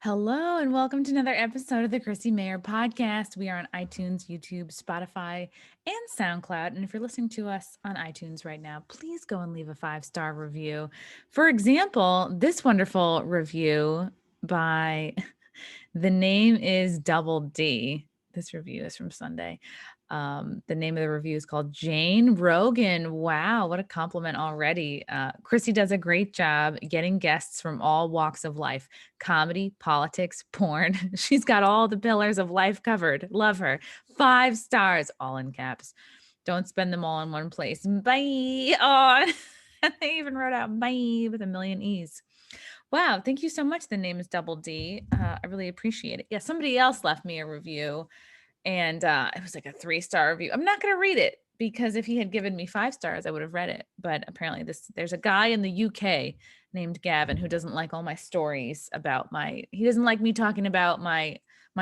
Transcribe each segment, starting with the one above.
Hello, and welcome to another episode of the Chrissie Mayr podcast. We are on iTunes, YouTube, Spotify, and SoundCloud. And if you're listening to us on iTunes right now, please go and leave a 5-star review. For example, this wonderful review by the name is Double D. This review is from Sunday. The name of the review is called Jane Rogan. Wow, what a compliment already. Chrissy does a great job getting guests from all walks of life: comedy, politics, porn. She's got all the pillars of life covered. Love her. 5 stars, all in caps. Don't spend them all in one place. Bye. Oh, they even wrote out bye with a million E's. Wow, thank you so much. The name is Double D. I really appreciate it. Yeah, somebody else left me a review, and it was like a 3-star review. I'm not going to read it because if he had given me 5 stars, I would have read it. But apparently, there's a guy in the UK named Gavin who doesn't like all my stories about he doesn't like me talking about my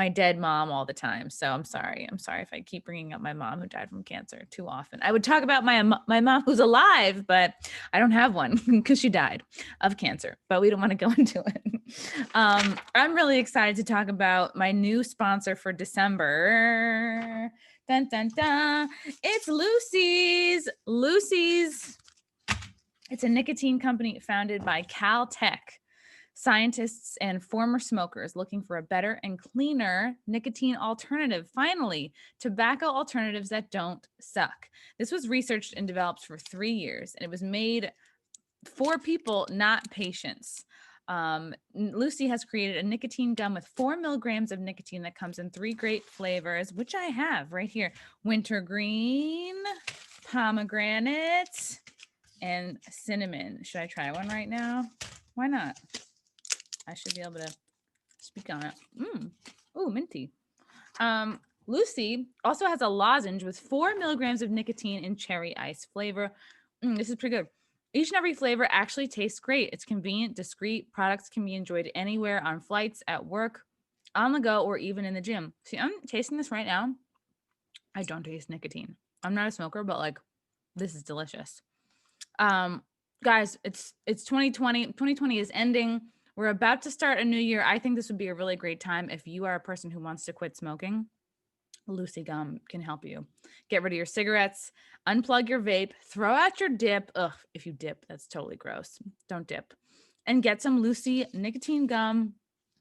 dead mom all the time. So I'm sorry. I'm sorry if I keep bringing up my mom who died from cancer too often. I would talk about my mom who's alive, but I don't have one because she died of cancer. But we don't want to go into it. I'm really excited to talk about my new sponsor for December. Dun, dun, dun. It's Lucy's. Lucy's. It's a nicotine company founded by Caltech scientists and former smokers looking for a better and cleaner nicotine alternative. Finally, tobacco alternatives that don't suck. This was researched and developed for 3 years, and it was made for people, not patients. Lucy has created a nicotine gum with 4 milligrams of nicotine that comes in 3 great flavors, which I have right here: wintergreen, pomegranate, and cinnamon. Should I try one right now? Why not? I should be able to speak on it. Ooh, minty. Lucy also has a lozenge with 4 milligrams of nicotine in cherry ice flavor. This is pretty good. Each and every flavor actually tastes great. It's convenient, discreet. Products can be enjoyed anywhere, on flights, at work, on the go, or even in the gym. See, I'm tasting this right now. I don't taste nicotine. I'm not a smoker, but like, this is delicious. Guys, it's 2020. 2020 is ending. We're about to start a new year. I think this would be a really great time if you are a person who wants to quit smoking. Lucy Gum can help you. Get rid of your cigarettes, unplug your vape, throw out your dip. Ugh, if you dip, that's totally gross. Don't dip. And get some Lucy nicotine gum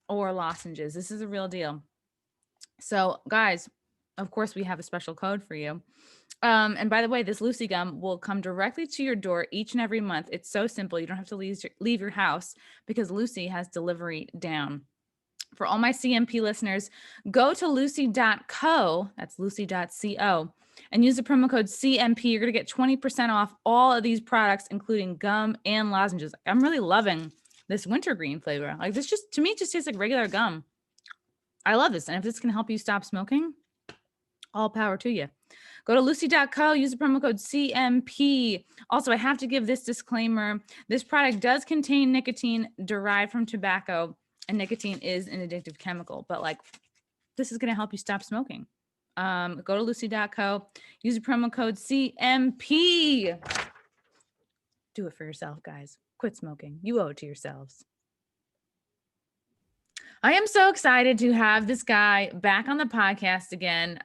or lozenges. This is a real deal. So, guys, of course, we have a special code for you. And by the way, this Lucy Gum will come directly to your door each and every month. It's so simple. You don't have to leave your house because Lucy has delivery down. For all my CMP listeners, go to lucy.co, that's lucy.co, and use the promo code CMP. You're going to get 20% off all of these products, including gum and lozenges. I'm really loving this wintergreen flavor. Like, this just, to me, just tastes like regular gum. I love this. And if this can help you stop smoking, all power to you. Go to lucy.co, use the promo code CMP. Also, I have to give this disclaimer. This product does contain nicotine derived from tobacco, and nicotine is an addictive chemical, but like, this is going to help you stop smoking. Go to lucy.co, use the promo code CMP. Do it for yourself, guys. Quit smoking. You owe it to yourselves. I am so excited to have this guy back on the podcast again.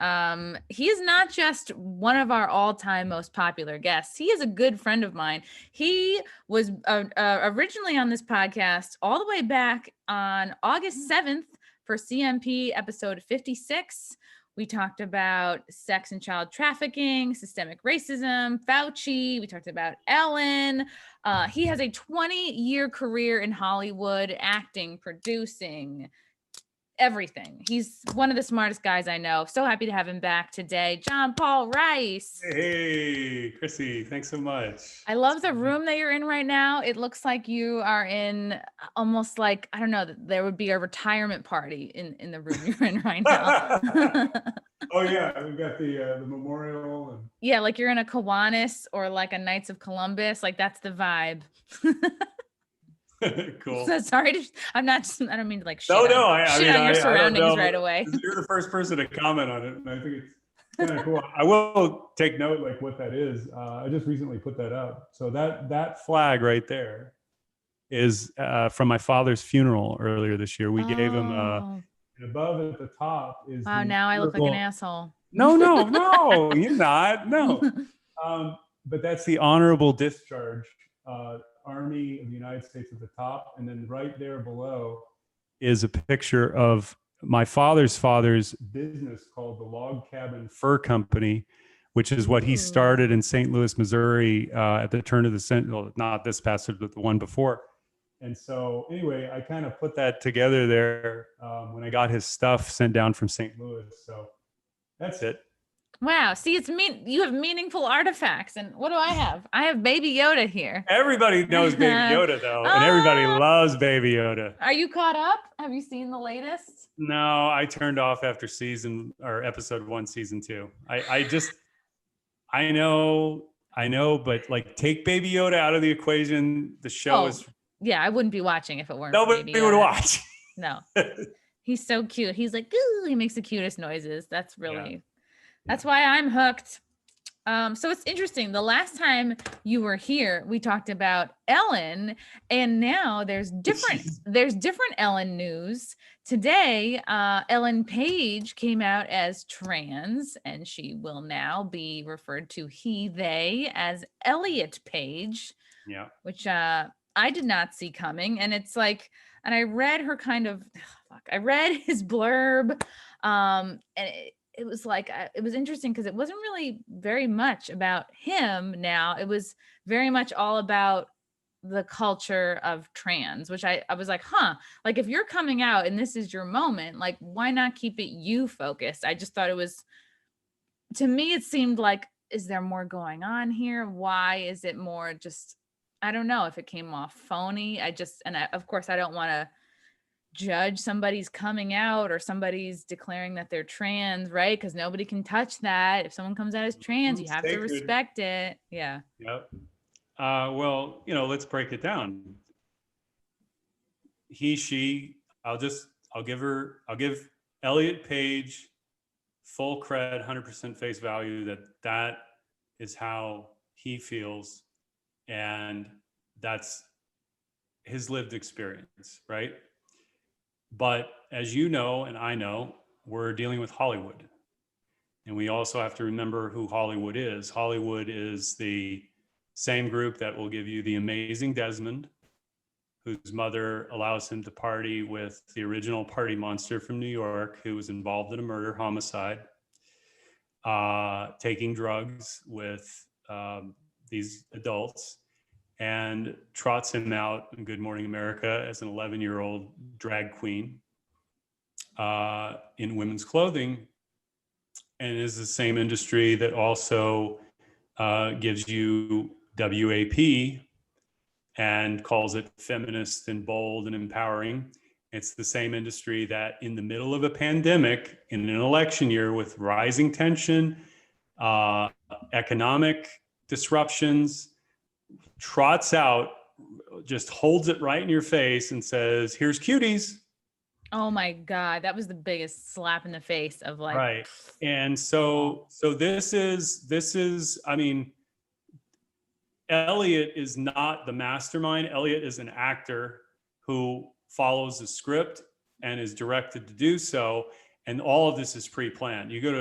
He is not just one of our all-time most popular guests. He is a good friend of mine. He was originally on this podcast all the way back on August 7th for CMP episode 56. We talked about sex and child trafficking, systemic racism, Fauci. We talked about Ellen. He has a 20-year career in Hollywood, acting, producing, everything. He's one of the smartest guys I know. So happy to have him back today. John Paul Rice. Hey, Chrissy, thanks so much. I love the room that you're in right now. It looks like you are in almost like, I don't know, there would be a retirement party in the room you're in right now. Oh yeah, we've got the memorial. And yeah, like you're in a Kiwanis or like a Knights of Columbus. Like, that's the vibe. Cool. So sorry I don't mean to like shit on your surroundings right away. You're the first person to comment on it, and I think it's kind of cool. I will take note like what that is. I just recently put that up. So that flag right there is from my father's funeral earlier this year. We gave him Oh, and above at the top is wow. the Now I look like an honorable. asshole. No, you're not. No. But that's the honorable discharge, Army of the United States at the top. And then right there below is a picture of my father's business called the Log Cabin Fur Company, which is what he started in St. Louis, Missouri at the turn of the century, well, not this passage, but the one before. And so anyway, I kind of put that together there when I got his stuff sent down from St. Louis. So that's it. Wow. See, you have meaningful artifacts. And what do I have? I have Baby Yoda here. Everybody knows Baby Yoda, though, and everybody loves Baby Yoda. Are you caught up? Have you seen the latest? No, I turned off after episode 1, season 2. I know, but like take Baby Yoda out of the equation. The show is. Yeah, I wouldn't be watching if it weren't. Nobody would watch. No, he's so cute. He's like, ooh, he makes the cutest noises. That's really, that's why I'm hooked. So it's interesting. The last time you were here, we talked about Ellen, and now there's different Ellen news. Today, Ellen Page came out as trans, and she will now be referred to he, they as Elliot Page. Yeah. Which I did not see coming. And it's like, and I read her I read his blurb. And it was like, it was interesting because it wasn't really very much about him now. It was very much all about the culture of trans, which I was like, like if you're coming out and this is your moment, like why not keep it you focused? I just thought it was, to me, it seemed like, is there more going on here? Why is it more just, I don't know if it came off phony. Of course, I don't want to judge somebody's coming out or somebody's declaring that they're trans, right? Because nobody can touch that. If someone comes out as trans, you have to respect it. Yeah. Yep. Well, let's break it down. He, she, I'll give Elliot Page full cred, 100% face value that is how he feels. And that's his lived experience, right? But as you know, and I know, we're dealing with Hollywood. And we also have to remember who Hollywood is. Hollywood is the same group that will give you the amazing Desmond, whose mother allows him to party with the original party monster from New York, who was involved in a murder homicide, taking drugs with these adults, and trots him out in Good Morning America as an 11-year-old drag queen in women's clothing, and is the same industry that also gives you WAP and calls it feminist and bold and empowering. It's the same industry that in the middle of a pandemic, in an election year with rising tension, economic disruptions, trots out, just holds it right in your face and says, here's cuties. Oh my God. That was the biggest slap in the face of like. Right. And so this is, I mean, Elliot is not the mastermind. Elliot is an actor who follows the script and is directed to do so. And all of this is pre-planned. You go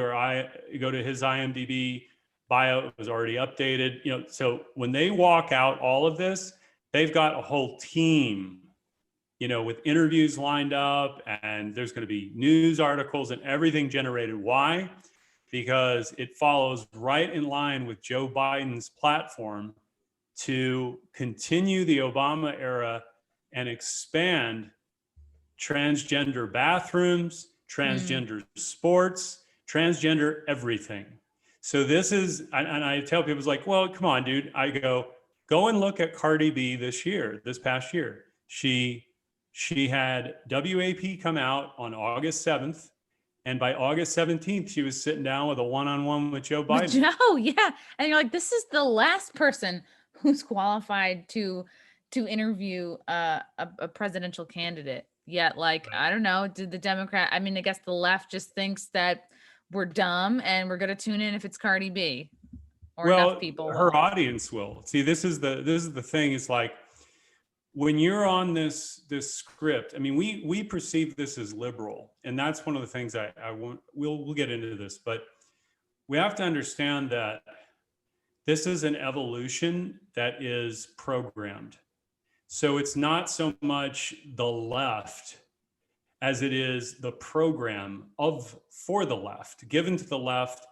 to his IMDb bio, it was already updated. So when they walk out all of this, they've got a whole team, with interviews lined up, and there's going to be news articles and everything generated. Why? Because it follows right in line with Joe Biden's platform to continue the Obama era and expand transgender bathrooms, transgender sports, transgender everything. So this is, and I tell people, it's like, well, come on, dude. I go and look at Cardi B this past year. She had WAP come out on August 7th. And by August 17th, she was sitting down with a one-on-one with Joe Biden. Joe, yeah. And you're like, this is the last person who's qualified to interview a presidential candidate. Yet, like, right. I don't know, did the Democrat, I mean, I guess the left just thinks that we're dumb and we're going to tune in if it's Cardi B, or enough people her audience will. See, this is the thing. It's like, when you're on this script, I mean, we perceive this as liberal, and that's one of the things I won't. We'll get into this, but we have to understand that this is an evolution that is programmed. So it's not so much the left as it is the program for the left, given to the left,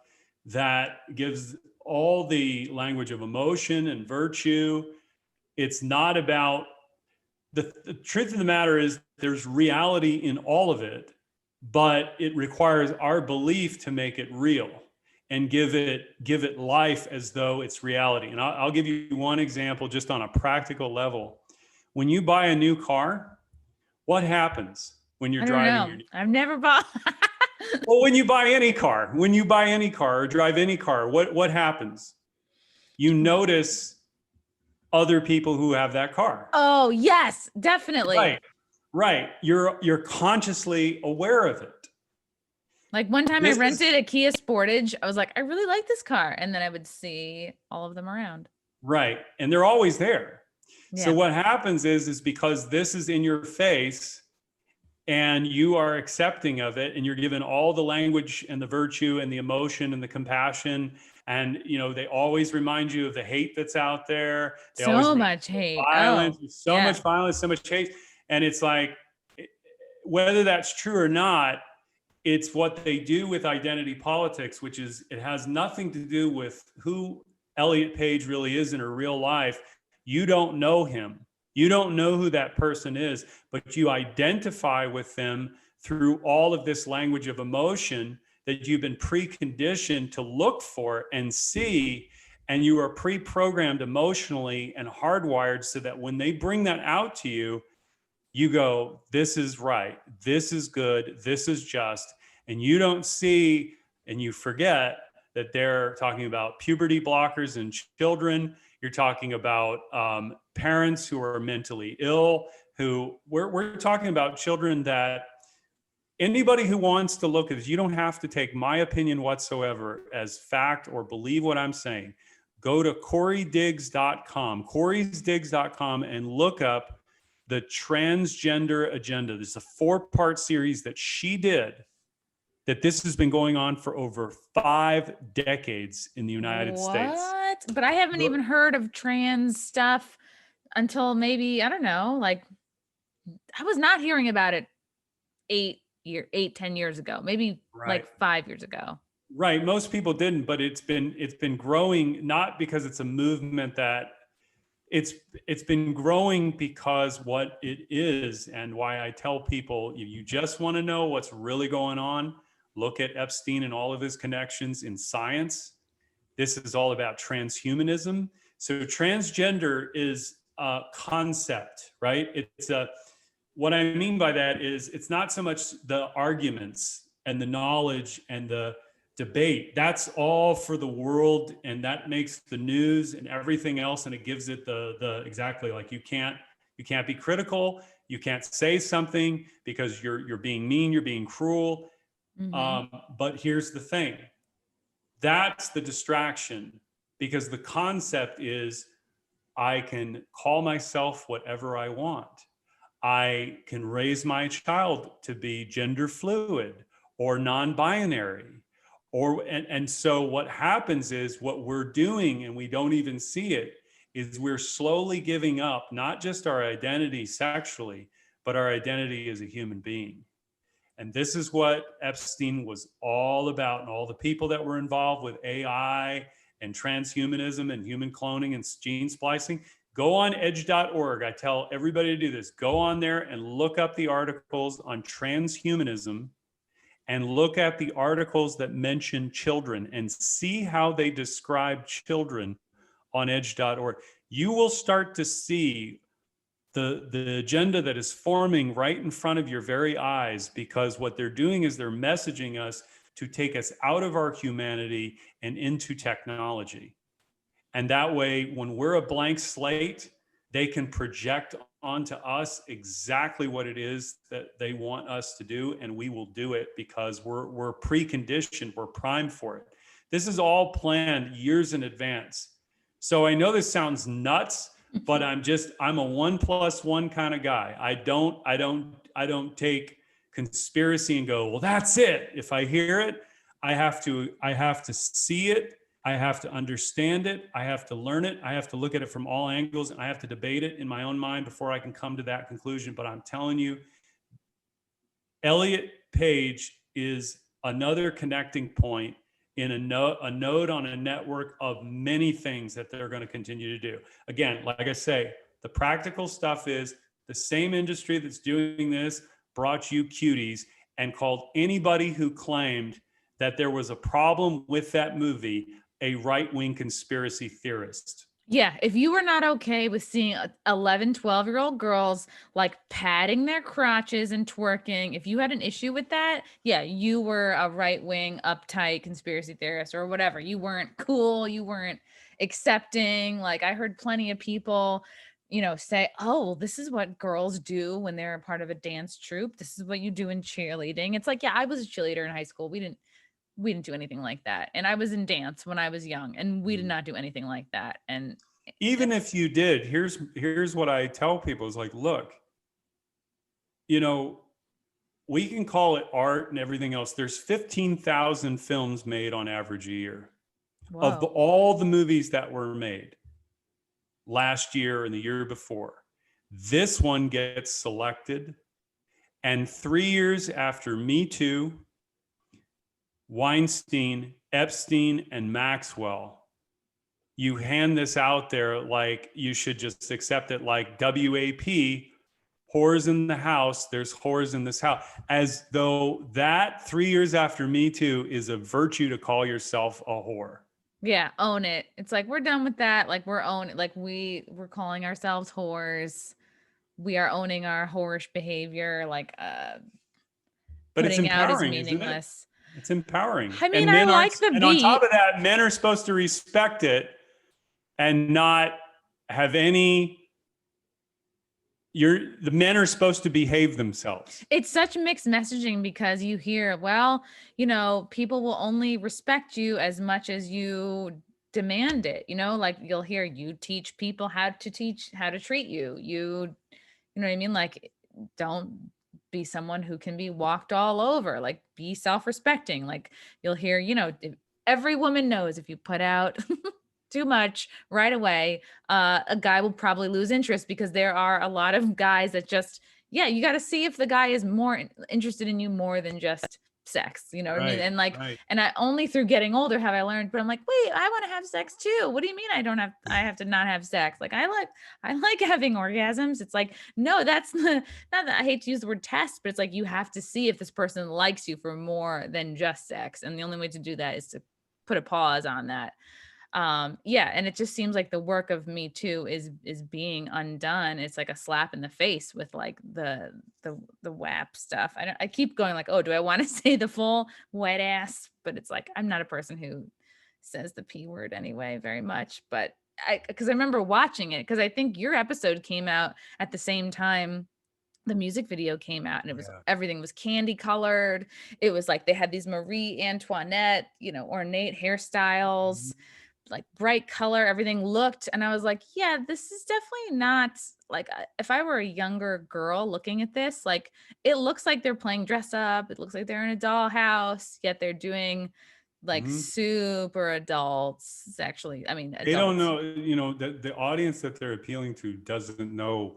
that gives all the language of emotion and virtue. It's not about the truth of the matter is there's reality in all of it, but it requires our belief to make it real and give it life as though it's reality. And I'll give you one example just on a practical level. When you buy a new car, what happens when you're driving your new I've never bought. Well, when you buy any car or drive any car, what happens? You notice other people who have that car. Oh, yes, definitely. Right. You're consciously aware of it. Like one time I rented a Kia Sportage. I was like, I really like this car. And then I would see all of them around. Right. And they're always there. Yeah. So what happens is because this is in your face and you are accepting of it, and you're given all the language and the virtue and the emotion and the compassion. And, they always remind you of the hate that's out there. They so much hate. Violence, Oh, much violence, so much hate. And it's like, whether that's true or not, it's what they do with identity politics, which is, it has nothing to do with who Elliot Page really is in her real life. You don't know him. You don't know who that person is, but you identify with them through all of this language of emotion that you've been preconditioned to look for and see. And you are pre-programmed emotionally and hardwired so that when they bring that out to you, you go, this is right, this is good, this is just. And you don't see, and you forget that they're talking about puberty blockers in children. You're talking about parents who are mentally ill, who we're talking about children that anybody who wants to look at this, you don't have to take my opinion whatsoever as fact or believe what I'm saying. Go to coreydiggs.com, and look up the transgender agenda. There's a 4-part series that she did, that this has been going on for over 5 decades in the United States. What? But I haven't even heard of trans stuff until maybe, I don't know, like I was not hearing about it 10 years ago, maybe like 5 years ago. Right. Most people didn't, but it's been growing, not because it's a movement that it's been growing because what it is, and why I tell people, you just want to know what's really going on. Look at Epstein and all of his connections in science. This is all about transhumanism. So transgender is a concept, right? What I mean by that is it's not so much the arguments and the knowledge and the debate. That's all for the world, and that makes the news and everything else, and it gives it the exactly, like you can't be critical, you can't say something because you're being mean, you're being cruel. Mm-hmm. But here's the thing. That's the distraction, because the concept is I can call myself whatever I want. I can raise my child to be gender fluid or non-binary. And so what happens is, what we're doing, and we don't even see it, is we're slowly giving up not just our identity sexually, but our identity as a human being. And this is what Epstein was all about, and all the people that were involved with AI and transhumanism and human cloning and gene splicing. Go on edge.org. I tell everybody to do this. Go on there and look up the articles on transhumanism, and look at the articles that mention children, and see how they describe children on edge.org. You will start to see the agenda that is forming right in front of your very eyes, because what they're doing is they're messaging us to take us out of our humanity and into technology. And that way, when we're a blank slate, they can project onto us exactly what it is that they want us to do, and we will do it because we're preconditioned, we're primed for it. This is all planned years in advance. So I know this sounds nuts, but I'm a 1+1 kind of guy. I don't take conspiracy and go, well, that's it. If I hear it, I have to see it. I have to understand it. I have to learn it. I have to look at it from all angles, and I have to debate it in my own mind before I can come to that conclusion. But I'm telling you, Elliot Page is another connecting point in a node on a network of many things that they're going to continue to do. Again, like I say, the practical stuff is the same industry that's doing this brought you cuties and called anybody who claimed that there was a problem with that movie a right-wing conspiracy theorist. Yeah, if you were not okay with seeing 11, 12-year-old girls like patting their crotches and twerking, if you had an issue with that, yeah, you were a right-wing, uptight conspiracy theorist or whatever. You weren't cool, you weren't accepting. Like I heard plenty of people, say, "Oh, this is what girls do when they're a part of a dance troupe. This is what you do in cheerleading." It's like, yeah, I was a cheerleader in high school. We didn't do anything like that. And I was in dance when I was young, and we did not do anything like that. And even if you did, here's what I tell people is like, look, we can call it art and everything else. There's 15,000 films made on average a year. whoa. Of all the movies that were made last year and the year before, this one gets selected. And 3 years after Me Too, Weinstein, Epstein, and Maxwell, you hand this out there like you should just accept it like WAP, whores in the house, there's whores in this house, as though that 3 years after Me Too is a virtue to call yourself a whore. Yeah, own it. It's like we're done with that. Like we're calling ourselves whores. We are owning our whorish behavior. Like But it's putting out is empowering, isn't it? meaningless. It's empowering. I mean, and I like the and on top beat. of that, men are supposed to respect it and not have any. The men are supposed to behave themselves. It's such mixed messaging because you hear, well, people will only respect you as much as you demand it. Like you'll hear you teach people how to treat you. You know what I mean? Like, don't be someone who can be walked all over. Like, be self-respecting. Like, you'll hear, every woman knows if you put out too much right away, a guy will probably lose interest because there are a lot of guys that just, yeah, you got to see if the guy is more interested in you more than just sex, you know what I mean? And like, and I only through getting older have I learned, but I'm like, wait, I want to have sex too. What do you mean I have to not have sex? Like I like having orgasms. It's like, no, that's not that I hate to use the word test, but it's like, you have to see if this person likes you for more than just sex. And the only way to do that is to put a pause on that. Yeah, and it just seems like the work of Me Too is being undone. It's like a slap in the face with like the WAP stuff. I keep going like, oh, do I want to say the full wet ass? But it's like I'm not a person who says the P word anyway very much. But because I remember watching it, because I think your episode came out at the same time the music video came out, and it was everything was candy colored. It was like they had these Marie Antoinette, ornate hairstyles, like bright color, everything looked, and I was like, yeah, this is definitely not like if I were a younger girl looking at this, like it looks like they're playing dress up, it looks like they're in a dollhouse, yet they're doing like super adults. It's actually, I mean, adults. They don't know, the audience that they're appealing to doesn't know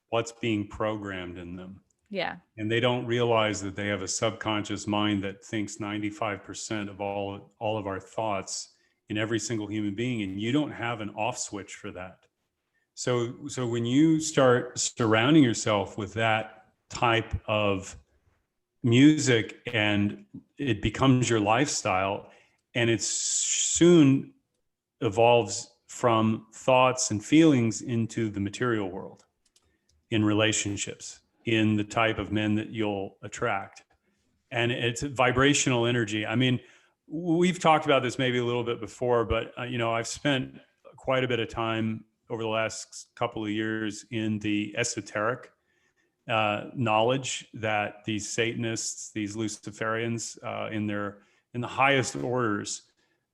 what's being programmed in them. Yeah. And they don't realize that they have a subconscious mind that thinks 95% of all of our thoughts in every single human being, and you don't have an off switch for that. So when you start surrounding yourself with that type of music and it becomes your lifestyle, and it soon evolves from thoughts and feelings into the material world, in relationships, in the type of men that you'll attract. And it's vibrational energy. I mean, we've talked about this maybe a little bit before, but I've spent quite a bit of time over the last couple of years in the esoteric knowledge that these Satanists, these Luciferians, in the highest orders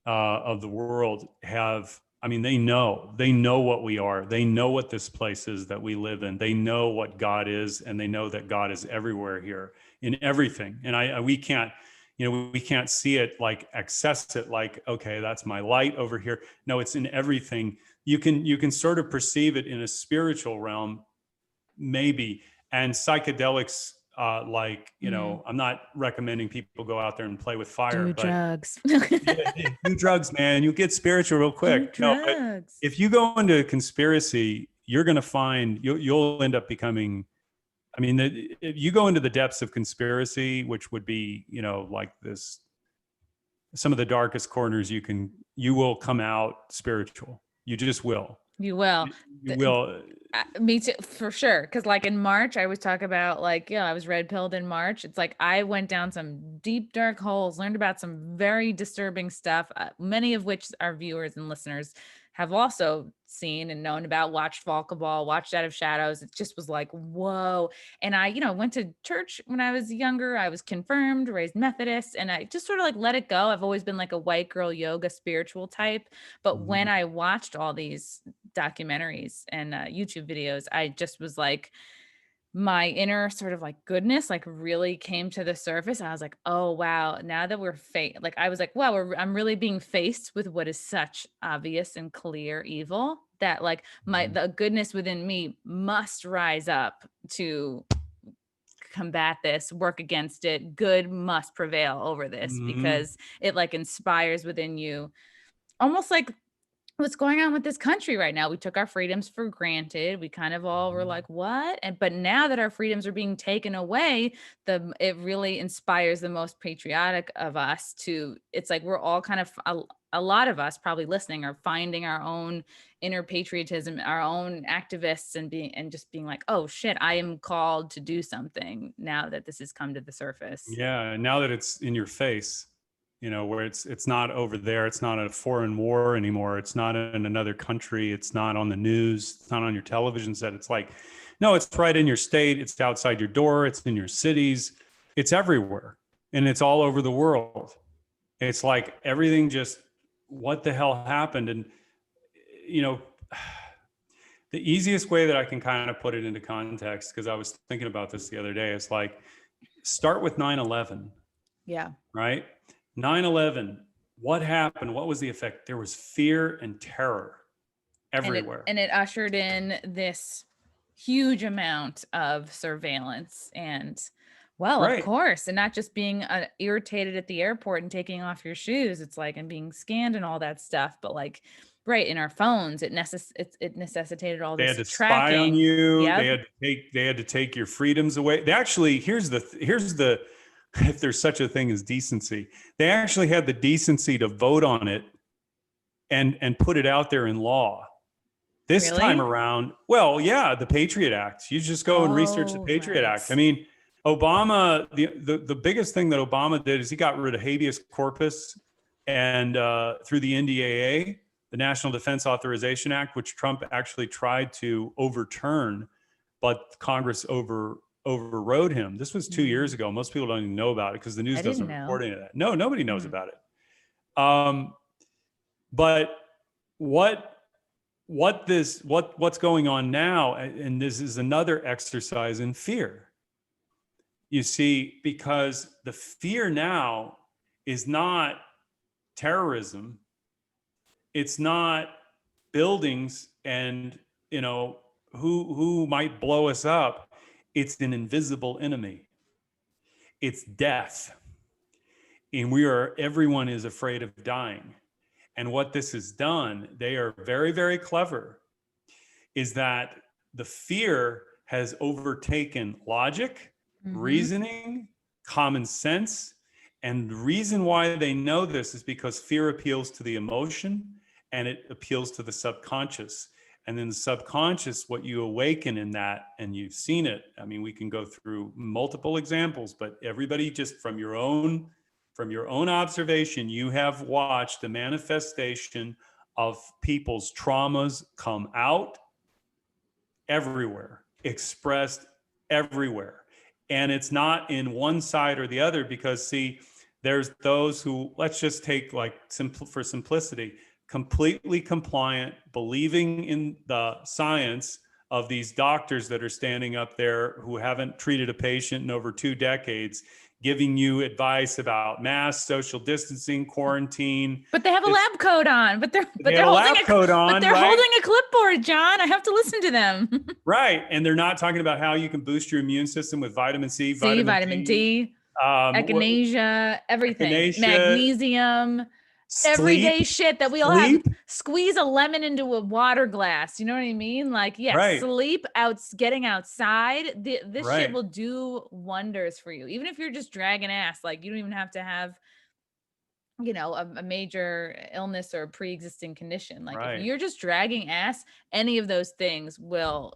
of the world have I mean, they know what we are. They know what this place is that we live in. They know what God is, and they know that God is everywhere here in everything. And we can't, we can't see it, like access it, like, okay, that's my light over here. No, it's in everything. You can sort of perceive it in a spiritual realm, maybe. And psychedelics, I'm not recommending people go out there and play with fire, Do but drugs. do drugs, man. You'll get spiritual real Do quick. No, but drugs. if you go into a conspiracy, you're going to find you'll end up becoming. I mean, if you go into the depths of conspiracy, which would be, like this, some of the darkest corners, you will come out spiritual. You just will. You will. You will. Me too, for sure. Because like in March, I always talk about like, I was red pilled in March. It's like I went down some deep, dark holes, learned about some very disturbing stuff, many of which our viewers and listeners have also seen and known about, watched Volkaball, watched Out of Shadows. It just was like, whoa. And I, went to church when I was younger. I was confirmed, raised Methodist, and I just sort of like let it go. I've always been like a white girl yoga spiritual type. But when I watched all these documentaries and YouTube videos, I just was like, my inner sort of like goodness like really came to the surface. I was like, oh wow, now that we're like I was like, wow, I'm really being faced with what is such obvious and clear evil, that like the goodness within me must rise up to combat this, work against it. Good must prevail over this, because it like inspires within you, almost like what's going on with this country right now. We took our freedoms for granted. We kind of all were like, what? But now that our freedoms are being taken away, it really inspires the most patriotic of us to, it's like we're all kind of, a lot of us probably listening are finding our own inner patriotism, our own activists, and just being like, oh shit, I am called to do something now that this has come to the surface. Yeah. Now that it's in your face, where it's not over there. It's not a foreign war anymore. It's not in another country. It's not on the news. It's not on your television set. It's like, no, it's right in your state. It's outside your door. It's in your cities. It's everywhere. And it's all over the world. It's like everything just, what the hell happened? And, the easiest way that I can kind of put it into context, because I was thinking about this the other day, is like, start with 9/11. Yeah. Right? 9/11, what happened? What was the effect? There was fear and terror everywhere. And it ushered in this huge amount of surveillance and, well, Right. of course, and not just being irritated at the airport and taking off your shoes. It's like, and being scanned and all that stuff, but like, right, in our phones, it necessitated all They this had to tracking. spy on you. Yep. They had to take your freedoms away. They actually, here's the if there's such a thing as decency, they actually had the decency to vote on it and put it out there in law. This Really? time around, well, yeah, the Patriot Act. You just go and research the Patriot Act. I mean, Obama, the biggest thing that Obama did is he got rid of habeas corpus, and through the NDAA, the National Defense Authorization Act, which Trump actually tried to overturn, but Congress overrode him. This was 2 years ago. Most people don't even know about it because the news doesn't report any of that. No, nobody knows about it. But what's going on now, and this is another exercise in fear. You see, because the fear now is not terrorism. It's not buildings and, who might blow us up. It's an invisible enemy. It's death. And everyone is afraid of dying. And what this has done, they are very, very clever, is that the fear has overtaken logic, reasoning, common sense. And the reason why they know this is because fear appeals to the emotion and it appeals to the subconscious. And then the subconscious, what you awaken in that, and you've seen it. I mean, we can go through multiple examples, but everybody just from your own observation, you have watched the manifestation of people's traumas come out everywhere, expressed everywhere. And it's not in one side or the other, because see, there's those who, let's just take like for simplicity, completely compliant, believing in the science of these doctors that are standing up there who haven't treated a patient in over 2 decades, giving you advice about masks, social distancing, quarantine. But they have a lab coat on, but they're They have a lab coat on, but they're right? holding a clipboard, John. I have to listen to them. Right. And they're not talking about how you can boost your immune system with vitamin C, Vitamin D, echinacea, everything, echinacea, magnesium, sleep, everyday shit that we all have. Squeeze a lemon into a water glass. You know what I mean? Like, yeah, right. Sleep, getting outside. This Right. shit will do wonders for you. Even if you're just dragging ass, like you don't even have to have, you know, a major illness or pre-existing condition. Like Right. if you're just dragging ass, any of those things will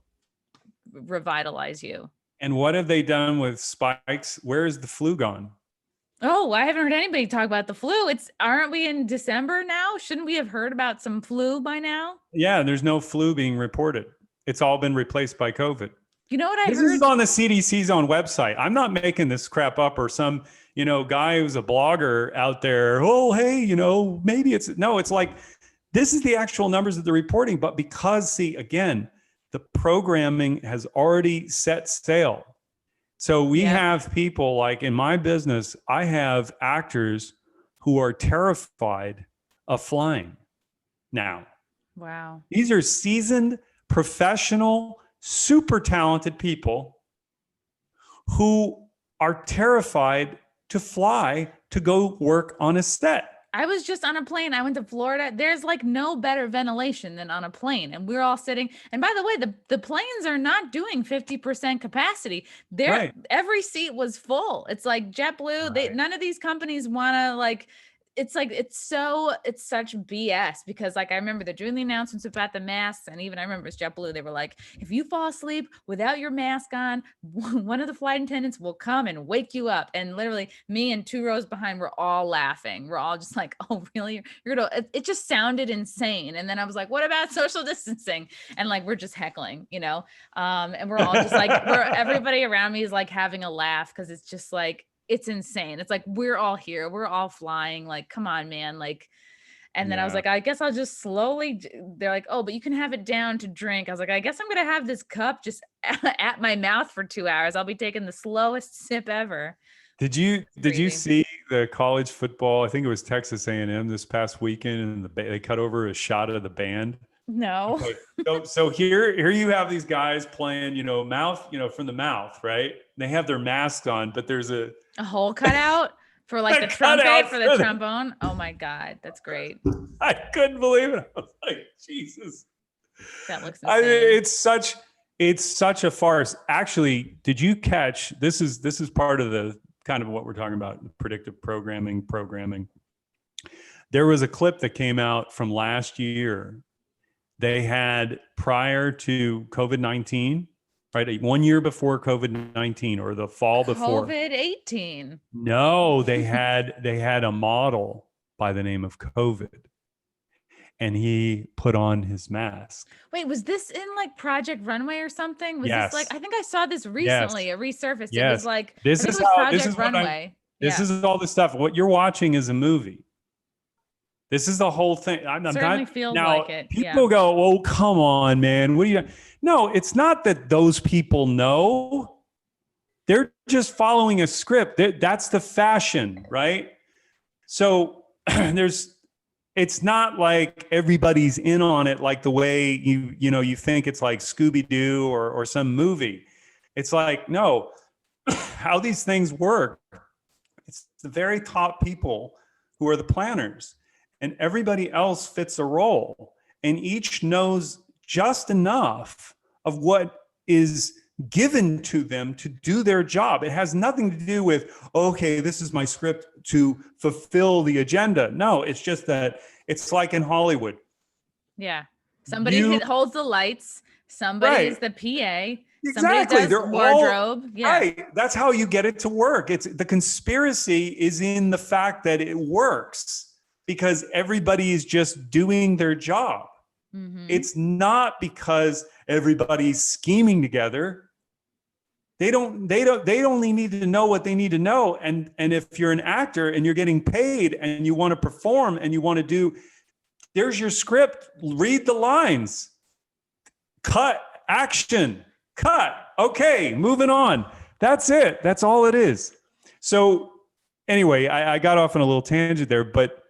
revitalize you. And what have they done with spikes? Where is the flu gone? Oh, I haven't heard anybody talk about the flu. Aren't we in December now? Shouldn't we have heard about some flu by now? Yeah, there's no flu being reported. It's all been replaced by COVID. You know what I heard? This is on the CDC's own website. I'm not making this crap up, or some, you know, guy who's a blogger out there. Oh, hey, you know, maybe it's like, this is the actual numbers that they're reporting. But because, see, again, the programming has already set sail. So we have people like in my business, I have actors who are terrified of flying now. Wow. These are seasoned, professional, super talented people who are terrified to fly to go work on a set. I was just on a plane. I went to Florida. There's like no better ventilation than on a plane. And we're all sitting. And by the way, the planes are not doing 50% capacity. Every seat was full. It's like JetBlue. None of these companies want to like, it's such BS, because like I remember they're doing the announcements about the masks, and even I remember it's JetBlue, they were like, if you fall asleep without your mask on, one of the flight attendants will come and wake you up. And literally me and 2 rows behind were all laughing. We're all just like, oh really? You're gonna, it just sounded insane. And then I was like, what about social distancing? And like we're just heckling, you know, and we're all just like, everybody around me is like having a laugh, because it's just like, it's insane. It's like, we're all here, we're all flying, like, come on, man. Like, and then I was like, I guess I'll just slowly, they're like, oh, but you can have it down to drink. I was like, I guess I'm going to have this cup just at my mouth for 2 hours. I'll be taking the slowest sip ever. Did you see the college football? I think it was Texas A&M this past weekend, and they cut over a shot of the band. No. So here you have these guys playing, you know, mouth, you know, from the mouth, right? They have their masks on, but there's a hole cut out for like the trumpet, for the trombone. Oh my God, that's great. I couldn't believe it. I was like, Jesus. That looks insane. I mean, it's such a farce. Actually, did you catch, this is part of the kind of what we're talking about, predictive programming. There was a clip that came out from last year. They had, prior to COVID-19, right? 1 year before COVID-19, or the fall before. COVID-18. No, they had a model by the name of COVID, and he put on his mask. Wait, was this in like Project Runway or something? Was Yes. this like, I think I saw this recently. It resurfaced. Yes. It was like, this is Runway. This is all the stuff. What you're watching is a movie. This is the whole thing. Certainly feels like it. People go, "Oh, come on, man. What are you?" No, it's not that those people know. They're just following a script. That's the fashion, right? So it's not like everybody's in on it, like the way you think it's like Scooby-Doo or some movie. It's like, no, how these things work. It's the very top people who are the planners. And everybody else fits a role, and each knows just enough of what is given to them to do their job. It has nothing to do with, okay, this is my script to fulfill the agenda. No, it's just that it's like in Hollywood. Yeah. Somebody holds the lights. Somebody is the PA. Exactly. They're wardrobe. Right. That's how you get it to work. The conspiracy is in the fact that it works, because everybody is just doing their job. Mm-hmm. It's not because everybody's scheming together. They only need to know what they need to know. And if you're an actor and you're getting paid and you want to perform and you want to do, There's your script. Read the lines. Cut. Action. Cut. Okay, moving on. That's it. That's all it is. So anyway, I got off on a little tangent there, but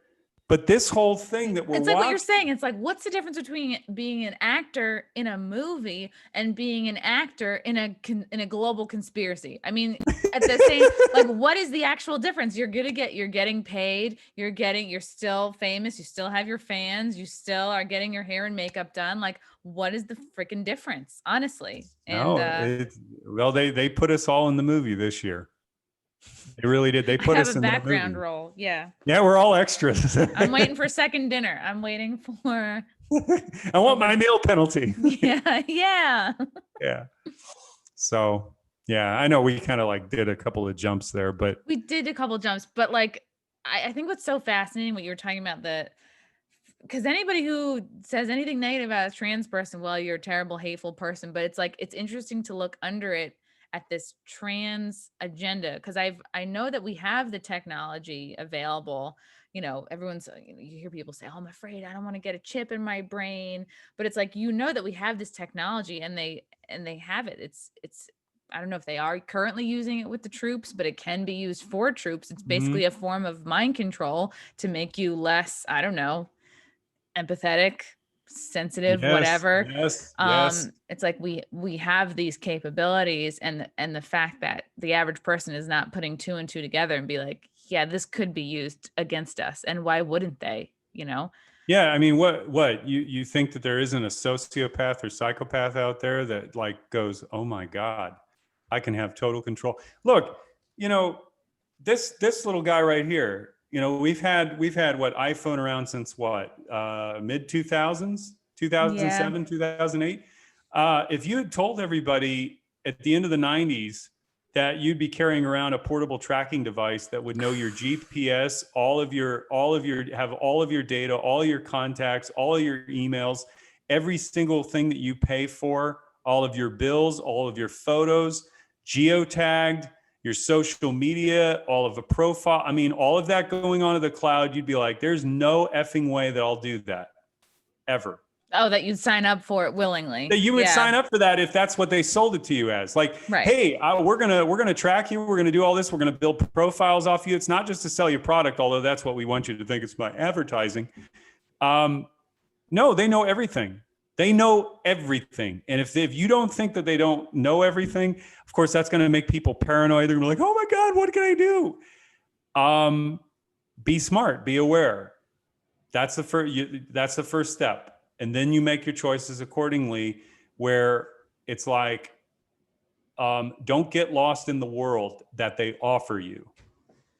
this whole thing that we're It's like watching, what you're saying. It's like, what's the difference between being an actor in a movie and being an actor in a global conspiracy? I mean, at the same, like, what is the actual difference? You're getting paid. You're still famous. You still have your fans. You still are getting your hair and makeup done. Like, what is the freaking difference, honestly? And well, they put us all in the movie this year. They really did. They I put have us a in the background movie. role. Yeah. Yeah, we're all extras. I'm waiting for second dinner. I'm waiting for. I want my meal penalty. Yeah. Yeah. Yeah. So, yeah, I know we kind of like did a couple of jumps there, but We did a couple jumps, but like, I think what's so fascinating, what you were talking about, because anybody who says anything negative about a trans person, well, you're a terrible, hateful person. But it's like, it's interesting to look under it at this trans agenda, because I know that we have the technology available. Everyone's, you hear people say, oh, I'm afraid, I don't want to get a chip in my brain. But it's like, that we have this technology, and they have it. It's I don't know if they are currently using it with the troops, but it can be used for troops. It's basically a form of mind control to make you less, I don't know, empathetic, sensitive, whatever. Yes. It's like we have these capabilities, and the fact that the average person is not putting two and two together and be like, yeah, this could be used against us, and why wouldn't they? Yeah, I mean, what you think that there isn't a sociopath or psychopath out there that like goes, oh my God, I can have total control. Look, this little guy right here. We've had what, iPhone around since what, mid 2000s, 2007, 2008. If you had told everybody at the end of the 90s that you'd be carrying around a portable tracking device that would know your GPS, all of your data, all your contacts, all of your emails, every single thing that you pay for, all of your bills, all of your photos, geotagged, your social media, all of the profile. I mean, all of that going on in the cloud, you'd be like, there's no effing way that I'll do that ever. Oh, that you'd sign up for it willingly. That you would sign up for that if that's what they sold it to you as. Like, right. Hey, we're gonna track you. We're gonna do all this. We're gonna build profiles off you. It's not just to sell you product, although that's what we want you to think it's by advertising. No, they know everything. They know everything. And if you don't think that they don't know everything, of course, that's going to make people paranoid. They're going to be like, oh my God, what can I do? Be smart, be aware. That's the first step. And then you make your choices accordingly, where it's like, don't get lost in the world that they offer you.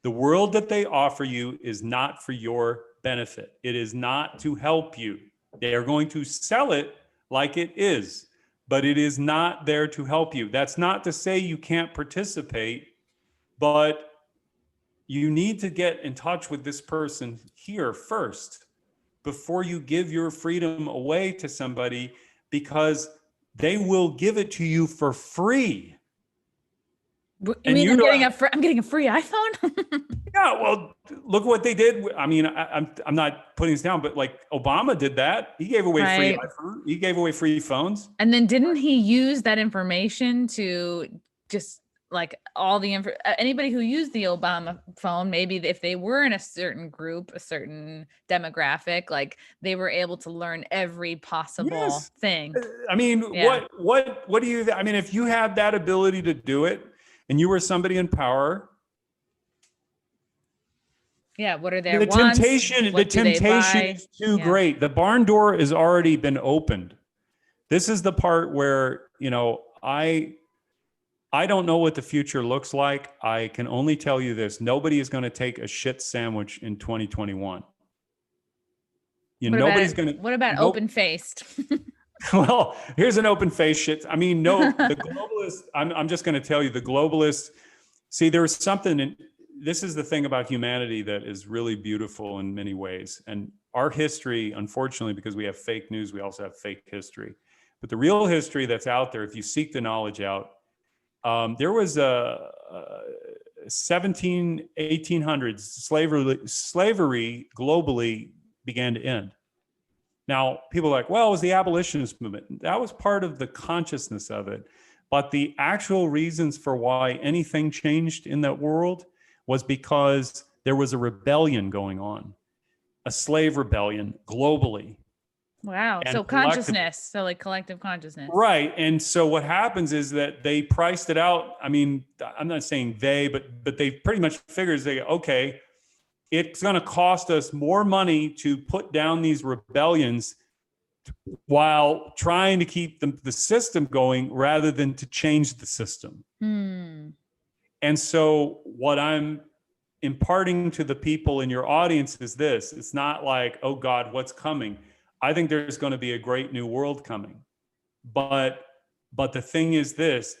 The world that they offer you is not for your benefit. It is not to help you. They are going to sell it like it is, but it is not there to help you. That's not to say you can't participate, but you need to get in touch with this person here first before you give your freedom away to somebody, because they will give it to you for free. I'm getting a free iPhone? Yeah, well, look what they did. I mean, I'm not putting this down, but like Obama did that. He gave away free iPhone. He gave away free phones. And then didn't he use that information to just like all the anybody who used the Obama phone, maybe if they were in a certain group, a certain demographic, like they were able to learn every possible thing. I mean, what do you, I mean, if you had that ability to do it and you were somebody in power, what are their the wants? temptation is too great. The barn door has already been opened. This is the part where, I don't know what the future looks like. I can only tell you this. Nobody is going to take a shit sandwich in 2021. What about open-faced? Well, here's an open-faced shit. I mean, no, the globalists, I'm just going to tell you, the globalists, see, there was something, this is the thing about humanity that is really beautiful in many ways. And our history, unfortunately, because we have fake news, we also have fake history. But the real history that's out there, if you seek the knowledge out, there was a 1800s slavery globally began to end. Now, people are like, well, it was the abolitionist movement. That was part of the consciousness of it. But the actual reasons for why anything changed in that world was because there was a rebellion going on, a slave rebellion globally. Wow. And So consciousness. So like collective consciousness. right. And so what happens is that they priced it out. I mean, I'm not saying they, but they pretty much figures they, okay, it's going to cost us more money to put down these rebellions while trying to keep the system going rather than to change the system. And so what I'm imparting to the people in your audience is this. It's not like, oh God, what's coming? I think there's going to be a great new world coming. But the thing is this,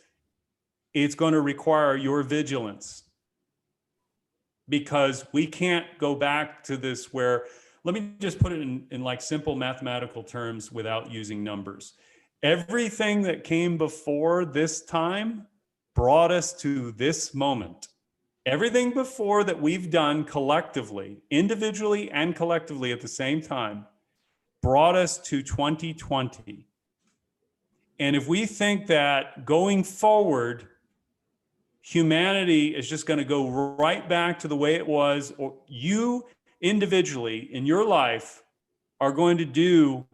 it's going to require your vigilance, because we can't go back to this where, let me just put it in like simple mathematical terms without using numbers. Everything that came before this time brought us to this moment. Everything before that we've done collectively, individually and collectively at the same time, brought us to 2020. And if we think that going forward, humanity is just going to go right back to the way it was, or you individually in your life are going to do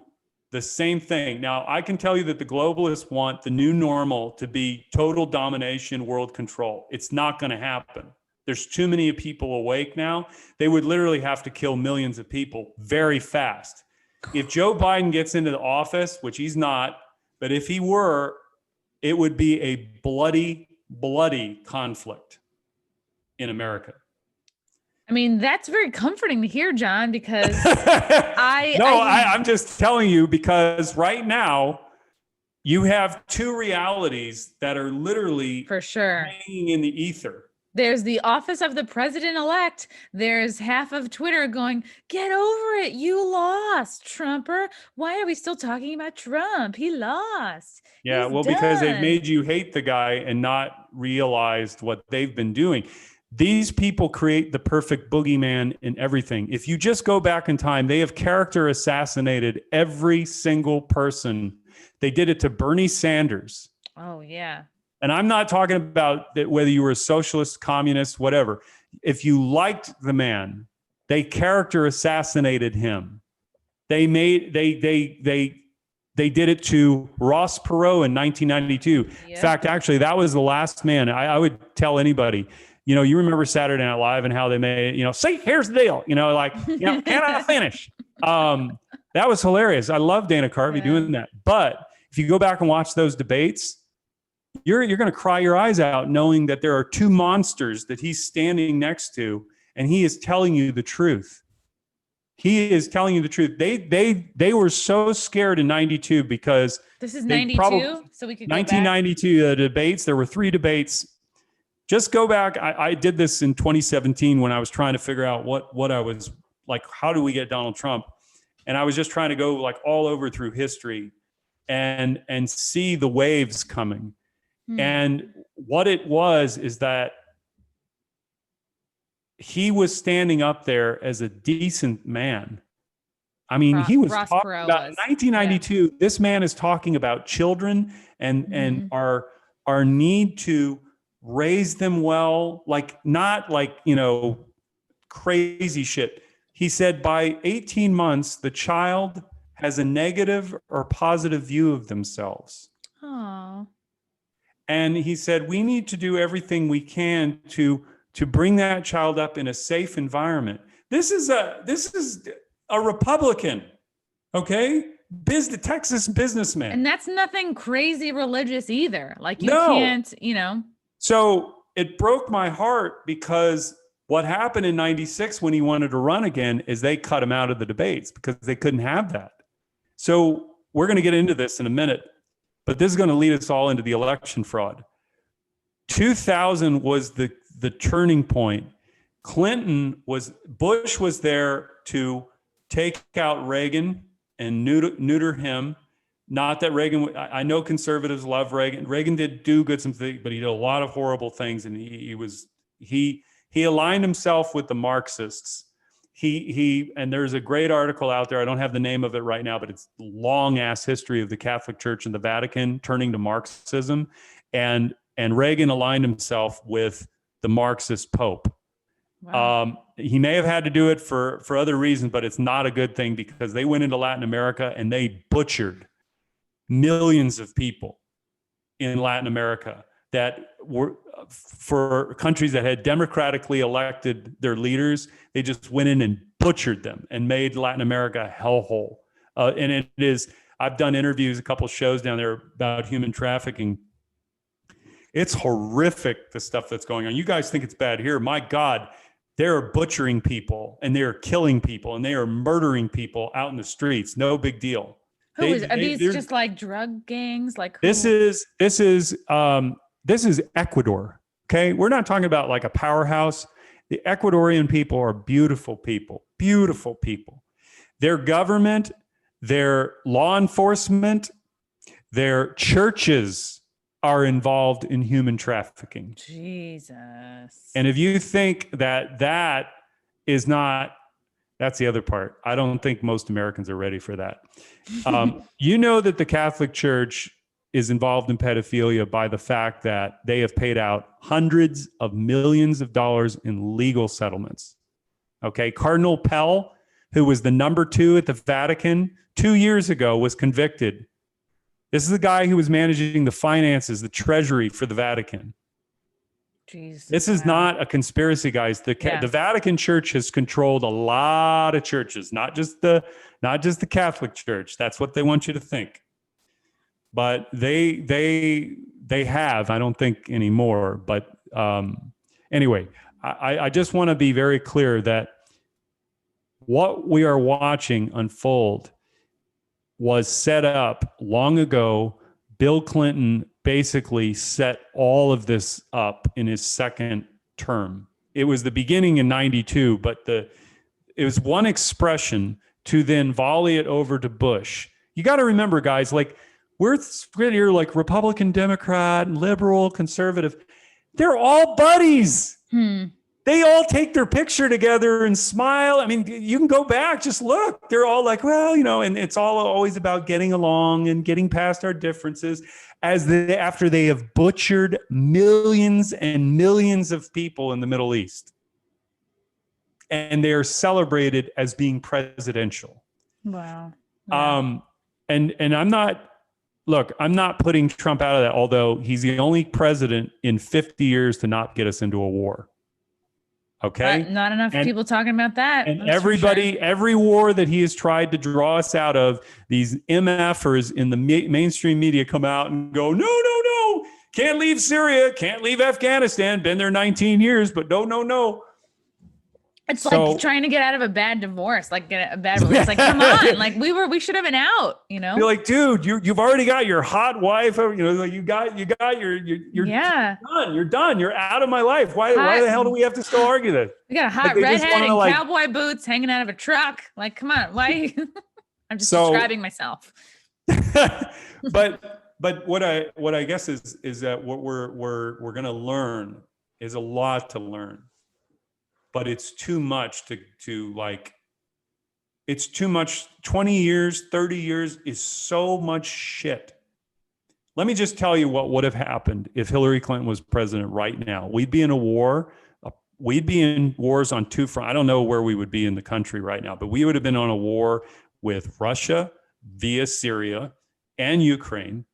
the same thing. Now, I can tell you that the globalists want the new normal to be total domination, world control. It's not going to happen. There's too many people awake now. They would literally have to kill millions of people very fast. If Joe Biden gets into the office, which he's not, but if he were, it would be a bloody conflict in America. I mean, that's very comforting to hear, John, because I'm just telling you, because right now you have two realities that are literally for sure hanging in the ether. There's the office of the president-elect. There's half of Twitter going, get over it. You lost, Trumper. Why are we still talking about Trump? He lost. Yeah, He's because they've done. made you hate the guy and not realized what they've been doing. These people create the perfect boogeyman in everything. If you just go back in time, they have character assassinated every single person. They did it to Bernie Sanders. Oh, yeah. And I'm not talking about that whether you were a socialist, communist, whatever. If you liked the man, they character assassinated him. They did it to Ross Perot in 1992. Yep. In fact, actually, that was the last man. I would tell anybody, you remember Saturday Night Live and how they made, see, here's the deal, can I finish? That was hilarious. I love Dana Carvey doing that. But if you go back and watch those debates, you're going to cry your eyes out knowing that there are two monsters that he's standing next to, and he is telling you the truth. He is telling you the truth. They were so scared in 92 because this is 92, so we could go 1992 back. Debates. There were 3 debates. Just go back. I did this in 2017 when I was trying to figure out what I was like. How do we get Donald Trump? And I was just trying to go like all over through history and see the waves coming. And what it was is that he was standing up there as a decent man. I mean, he was Ross talking Perot about 1992. Yeah. This man is talking about children and our need to raise them well, like not like, crazy shit. He said by 18 months, the child has a negative or positive view of themselves. Oh. And he said, we need to do everything we can to bring that child up in a safe environment. This is a Republican, okay? Texas businessman. And that's nothing crazy religious either. Like you can't, So it broke my heart because what happened in 96 when he wanted to run again is they cut him out of the debates because they couldn't have that. So we're going to get into this in a minute. But this is going to lead us all into the election fraud. 2000 was the turning point. Bush was there to take out Reagan and neuter him. Not that Reagan, I know conservatives love Reagan. Reagan did do good some things, but he did a lot of horrible things. And he aligned himself with the Marxists. and there's a great article out there. I don't have the name of it right now, but it's long ass history of the Catholic Church and the Vatican turning to Marxism, and Reagan aligned himself with the Marxist Pope. Wow. He may have had to do it for other reasons, but it's not a good thing because they went into Latin America and they butchered millions of people in Latin America that were for countries that had democratically elected their leaders. They just went in and butchered them and made Latin America a hellhole. And it is, I've done interviews, a couple shows down there about human trafficking. It's horrific, the stuff that's going on. You guys think it's bad here. My God, they're butchering people and they're killing people and they are murdering people out in the streets. No big deal. Are these just like drug gangs? Like who? This is Ecuador. Okay. We're not talking about like a powerhouse. The Ecuadorian people are beautiful people, beautiful people. Their government, their law enforcement, their churches are involved in human trafficking. Jesus. And if you think that is not, that's the other part. I don't think most Americans are ready for that. You know that the Catholic Church is involved in pedophilia by the fact that they have paid out hundreds of millions of dollars in legal settlements. Okay. Cardinal Pell, who was the number 2 at the Vatican 2 years ago, was convicted. This is the guy who was managing the finances, the treasury for the Vatican. Jeez, this is not a conspiracy, guys. The Vatican Church has controlled a lot of churches, not just the Catholic Church. That's what they want you to think. But they have, I don't think anymore. But anyway, I just want to be very clear that what we are watching unfold was set up long ago. Bill Clinton basically set all of this up in his second term. It was the beginning in 92, but it was one expression to then volley it over to Bush. You got to remember, guys, like we're here like Republican, Democrat, liberal, conservative. They're all buddies. They all take their picture together and smile. I mean, you can go back, just look. They're all like, well, and it's all always about getting along and getting past our differences after they have butchered millions and millions of people in the Middle East. And they are celebrated as being presidential. Wow. Yeah. And I'm not putting Trump out of that, although he's the only president in 50 years to not get us into a war. Okay. But not enough people talking about that. And every war that he has tried to draw us out of, these MFers in the mainstream media come out and go, no, can't leave Syria, can't leave Afghanistan, been there 19 years, but no. It's like trying to get out of a bad divorce, like get a bad release. Like, come on, like we should have been out, You're like, dude, you've already got your hot wife, like you got you're done. You're done. You're out of my life. Why the hell do we have to still argue this? We got a hot redhead in cowboy boots hanging out of a truck. Like, come on, why? I'm just describing myself. But what I guess is that what we're gonna learn is a lot to learn. But it's too much it's too much. 20 years, 30 years is so much shit. Let me just tell you what would have happened if Hillary Clinton was president right now. We'd be in a war. We'd be in wars on two fronts. I don't know where we would be in the country right now, but we would have been on a war with Russia via Syria and Ukraine.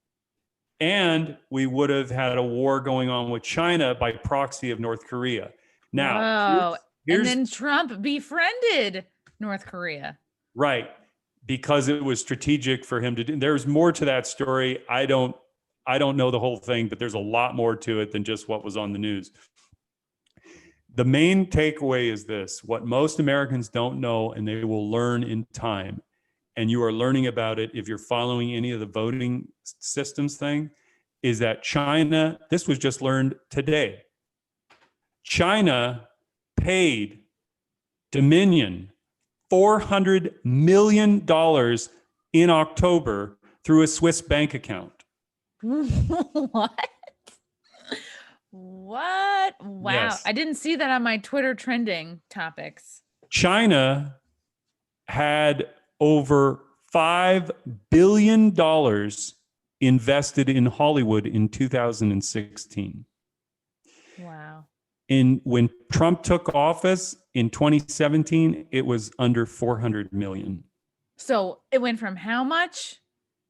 And we would have had a war going on with China by proxy of North Korea. Now, and then Trump befriended North Korea. Right. Because it was strategic for him to do. There's more to that story. I don't know the whole thing, but there's a lot more to it than just what was on the news. The main takeaway is this: what most Americans don't know, and they will learn in time, and you are learning about it if you're following any of the voting systems thing, is that China, this was just learned today, China paid Dominion $400 million in October through a Swiss bank account. What? Wow. Yes. I didn't see that on my Twitter trending topics. China had over $5 billion invested in Hollywood in 2016. Wow. When Trump took office in 2017, it was under 400 million. So it went from how much?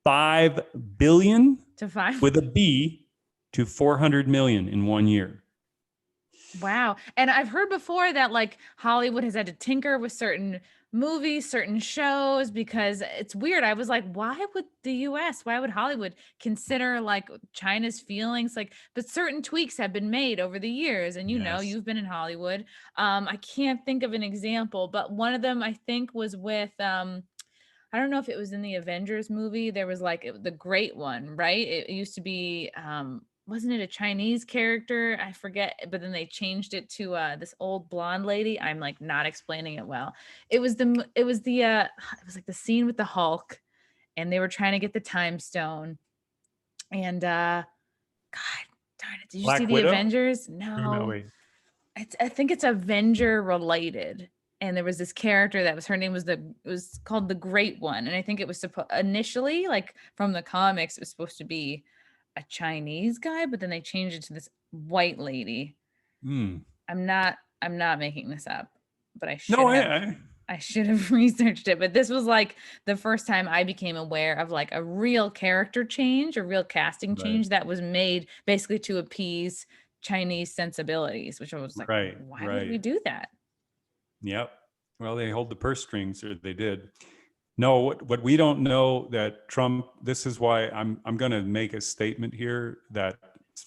5 billion To 5? with a B to 400 million in 1 year. Wow. And I've heard before that like Hollywood has had to tinker with certain movies, certain shows, because it's weird. I was like, why would the US, why would Hollywood consider like China's feelings? Like, but certain tweaks have been made over the years. And Yes. you've been in Hollywood. I can't think of an example, but one of them I think was with I don't know if it was in the Avengers movie. There was like the Great One, right? It used to be wasn't it a Chinese character? I forget, but then they changed it to this old blonde lady. I'm like not explaining it well. It was it was like the scene with the Hulk, and they were trying to get the time stone. And God darn it, did you Black see the Widow? Avengers? No, No. wait. I think it's Avenger related. And there was this character that was, her name was it was called the Great One. And I think it was initially, like from the comics, it was supposed to be a Chinese guy, but then they changed it to this white lady. I'm not making this up, but I should have researched it. But this was like the first time I became aware of like a real character change, a real casting change that was made basically to appease Chinese sensibilities, which I was like, why would we do that? Yep. Well, they hold the purse strings, or they did. No, what we don't know that Trump, this is why I'm going to make a statement here that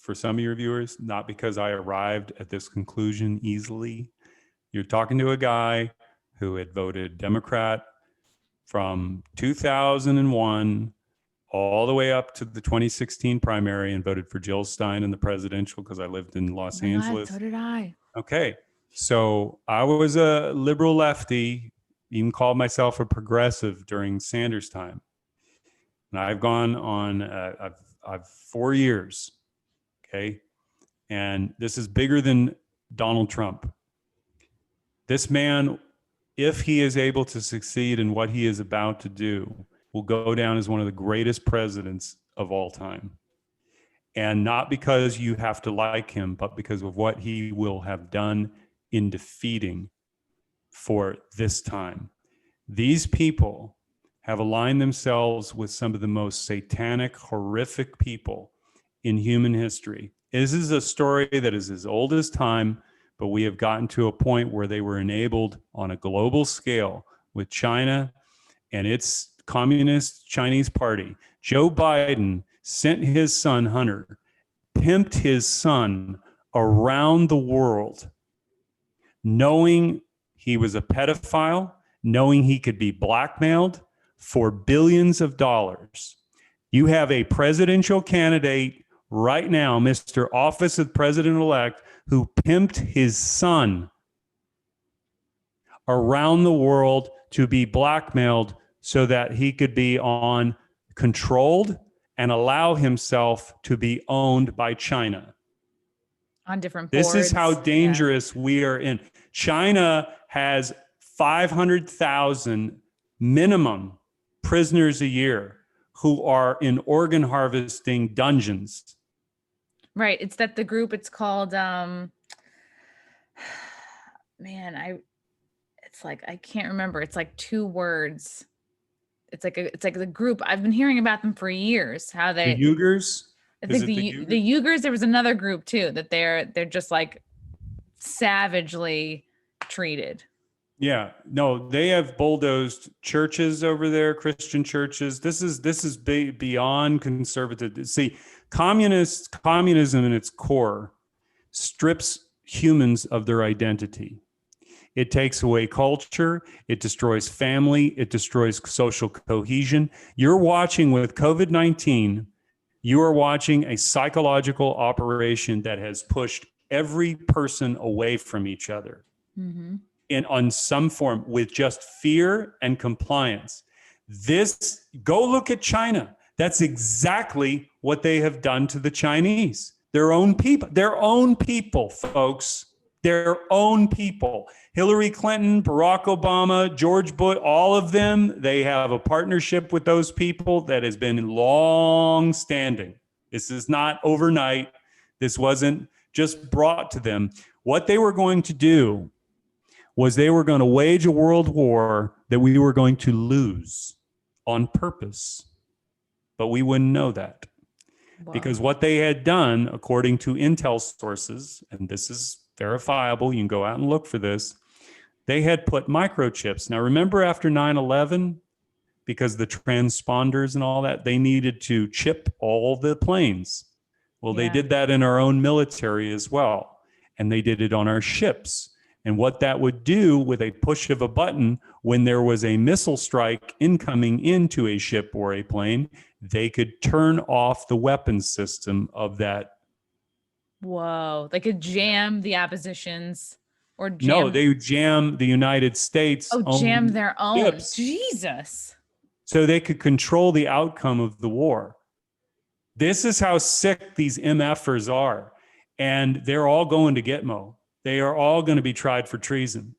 for some of your viewers, not because I arrived at this conclusion easily. You're talking to a guy who had voted Democrat from 2001 all the way up to the 2016 primary and voted for Jill Stein in the presidential because I lived in Los Angeles. So did I. Okay. So I was a liberal lefty, even called myself a progressive during Sanders' time. And I've gone on, I've 4 years. Okay. And this is bigger than Donald Trump. This man, if he is able to succeed in what he is about to do, will go down as one of the greatest presidents of all time. And not because you have to like him, but because of what he will have done in defeating for this time. These people have aligned themselves with some of the most satanic, horrific people in human history. This is a story that is as old as time, but we have gotten to a point where they were enabled on a global scale with China and its communist Chinese party. Joe Biden sent his son, Hunter, pimped his son around the world, knowing he was a pedophile, knowing he could be blackmailed for billions of dollars. You have a presidential candidate right now, Mr. Office of President-elect, who pimped his son around the world to be blackmailed so that he could be controlled and allow himself to be owned by China. On different boards. This is how dangerous we are in. China has 500,000 minimum prisoners a year who are in organ harvesting dungeons. Right. It's that the group, it's called, it's like, I can't remember. It's like 2 words. It's like the group. I've been hearing about them for years. How they the Uyghurs. I think the Uyghurs. There was another group too that they're just like savagely treated. Yeah, no, they have bulldozed churches over there, Christian churches. This is beyond conservative. See, communism in its core strips humans of their identity. It takes away culture. It destroys family. It destroys social cohesion. You're watching with COVID-19, you are watching a psychological operation that has pushed every person away from each other. Mm-hmm. And on some form with just fear and compliance. Go look at China. That's exactly what they have done to the Chinese. Their own people, folks. Their own people. Hillary Clinton, Barack Obama, George Bush, all of them, they have a partnership with those people that has been long standing. This is not overnight. This wasn't just brought to them. What they were going to do was they were going to wage a world war that we were going to lose on purpose. But we wouldn't know that. Wow. Because what they had done, according to intel sources, and this is verifiable, you can go out and look for this, they had put microchips. Now, remember after 9/11, because the transponders and all that, they needed to chip all the planes. Well, they did that in our own military as well. And they did it on our ships. And what that would do with a push of a button, when there was a missile strike incoming into a ship or a plane, they could turn off the weapons system of that. Whoa. They could jam the oppositions or jam. No, they would jam the United States. Oh, jam their own. Ships. Jesus. So they could control the outcome of the war. This is how sick these MFers are. And they're all going to Gitmo. They are all going to be tried for treason,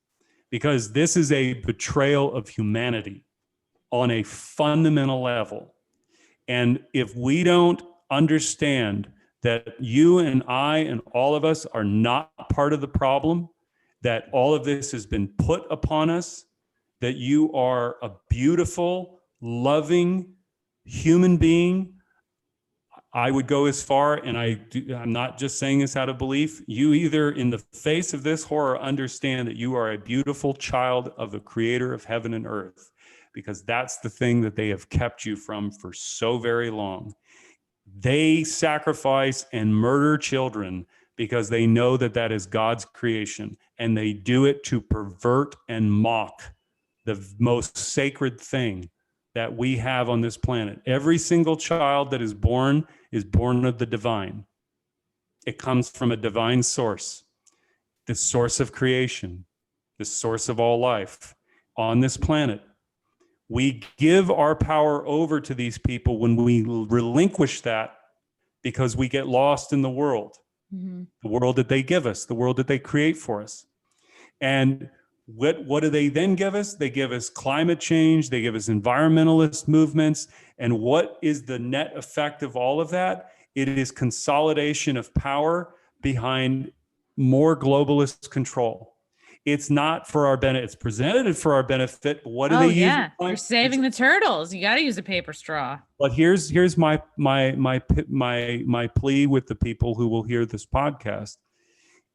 because this is a betrayal of humanity on a fundamental level. And if we don't understand that you and I and all of us are not part of the problem, that all of this has been put upon us, that you are a beautiful, loving human being, I would go as far, and I'm not just saying this out of belief, you either in the face of this horror understand that you are a beautiful child of the creator of heaven and earth, because that's the thing that they have kept you from for so very long. They sacrifice and murder children because they know that that is God's creation, and they do it to pervert and mock the most sacred thing that we have on this planet. Every single child that is born of the divine. It comes from a divine source, the source of creation, the source of all life on this planet. We give our power over to these people when we relinquish that, because we get lost in the world, the world that they give us, the world that they create for us. And what do they then give us? They give us climate change. They give us environmentalist movements. And what is the net effect of all of that? It is consolidation of power behind more globalist control. It's not for our benefit. It's presented for our benefit. But what do they use? Yeah, you're saving the turtles. You got to use a paper straw. But here's my plea with the people who will hear this podcast.